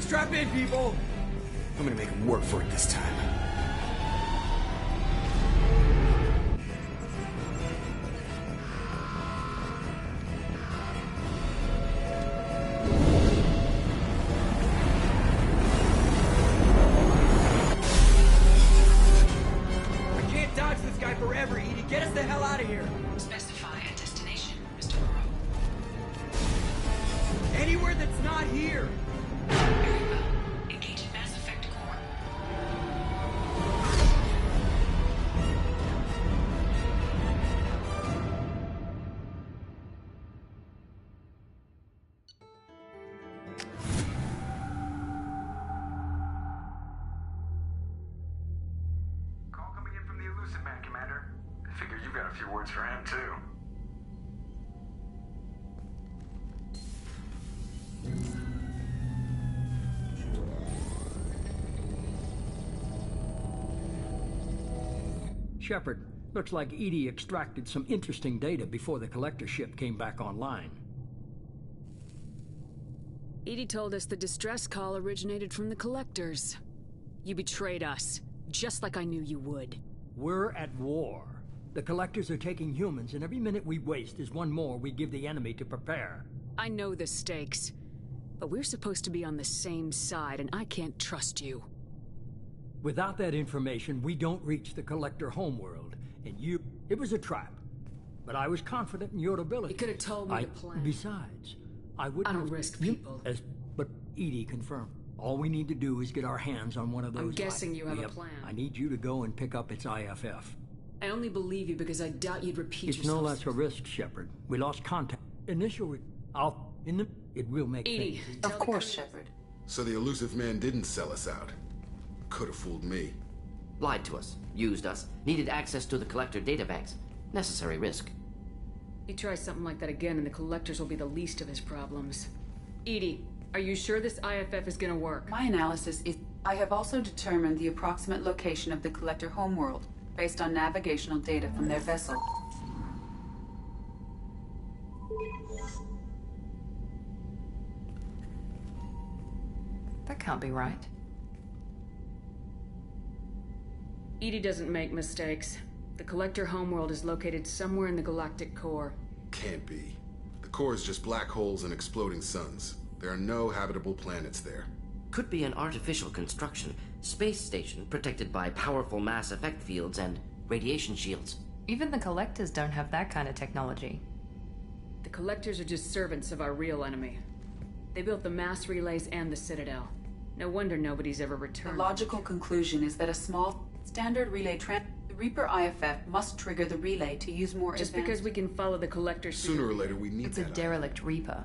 Strap in, people. I'm gonna make them work for it this time. I can't dodge this guy forever, Edie. Get us the hell out of here. Specify a destination, Mr. Burrow. Anywhere that's not here. Very well. Engaging Mass Effect Core. Call coming in from the Elusive Man, Commander. I figure you've got a few words for him, too. Shepard, looks like EDI extracted some interesting data before the collector ship came back online. EDI told us the distress call originated from the Collectors. You betrayed us, just like I knew you would. We're at war. The Collectors are taking humans, and every minute we waste is one more we give the enemy to prepare. I know the stakes, but we're supposed to be on the same side, and I can't trust you. Without that information, we don't reach the Collector homeworld, and you... It was a trap. But I was confident in your ability. You could have told me the plan. Besides, I wouldn't... I don't risk people. But EDI confirmed. All we need to do is get our hands on one of those... I'm guessing you have a plan. I need you to go and pick up its IFF. I only believe you because I doubt you'd repeat yourself. It's no less a risk, Shepard. We lost contact. It will make EDI, things... Of course, Shepard. So the elusive man didn't sell us out. Could have fooled me. Lied to us, used us, needed access to the Collector databanks. Necessary risk. He tries something like that again and the Collectors will be the least of his problems. EDI, are you sure this IFF is gonna work? My analysis is... I have also determined the approximate location of the Collector homeworld, based on navigational data from their vessel. That can't be right. EDI doesn't make mistakes. The Collector homeworld is located somewhere in the galactic core. Can't be. The core is just black holes and exploding suns. There are no habitable planets there. Could be an artificial construction. Space station protected by powerful mass effect fields and radiation shields. Even the Collectors don't have that kind of technology. The Collectors are just servants of our real enemy. They built the mass relays and the Citadel. No wonder nobody's ever returned. The logical conclusion is that a small, standard relay the Reaper IFF must trigger the relay to use more Just because we can follow the Collectors... Sooner or later we need It's a derelict Reaper.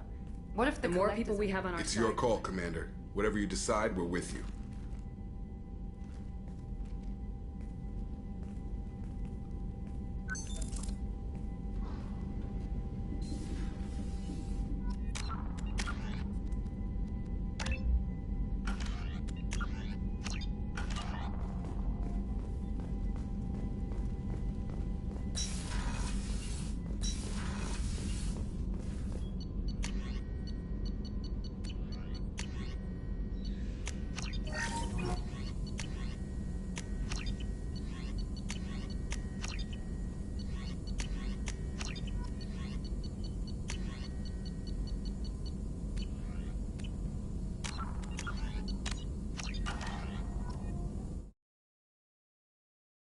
What if the more people we have on our side... It's your call, Commander. Whatever you decide, we're with you.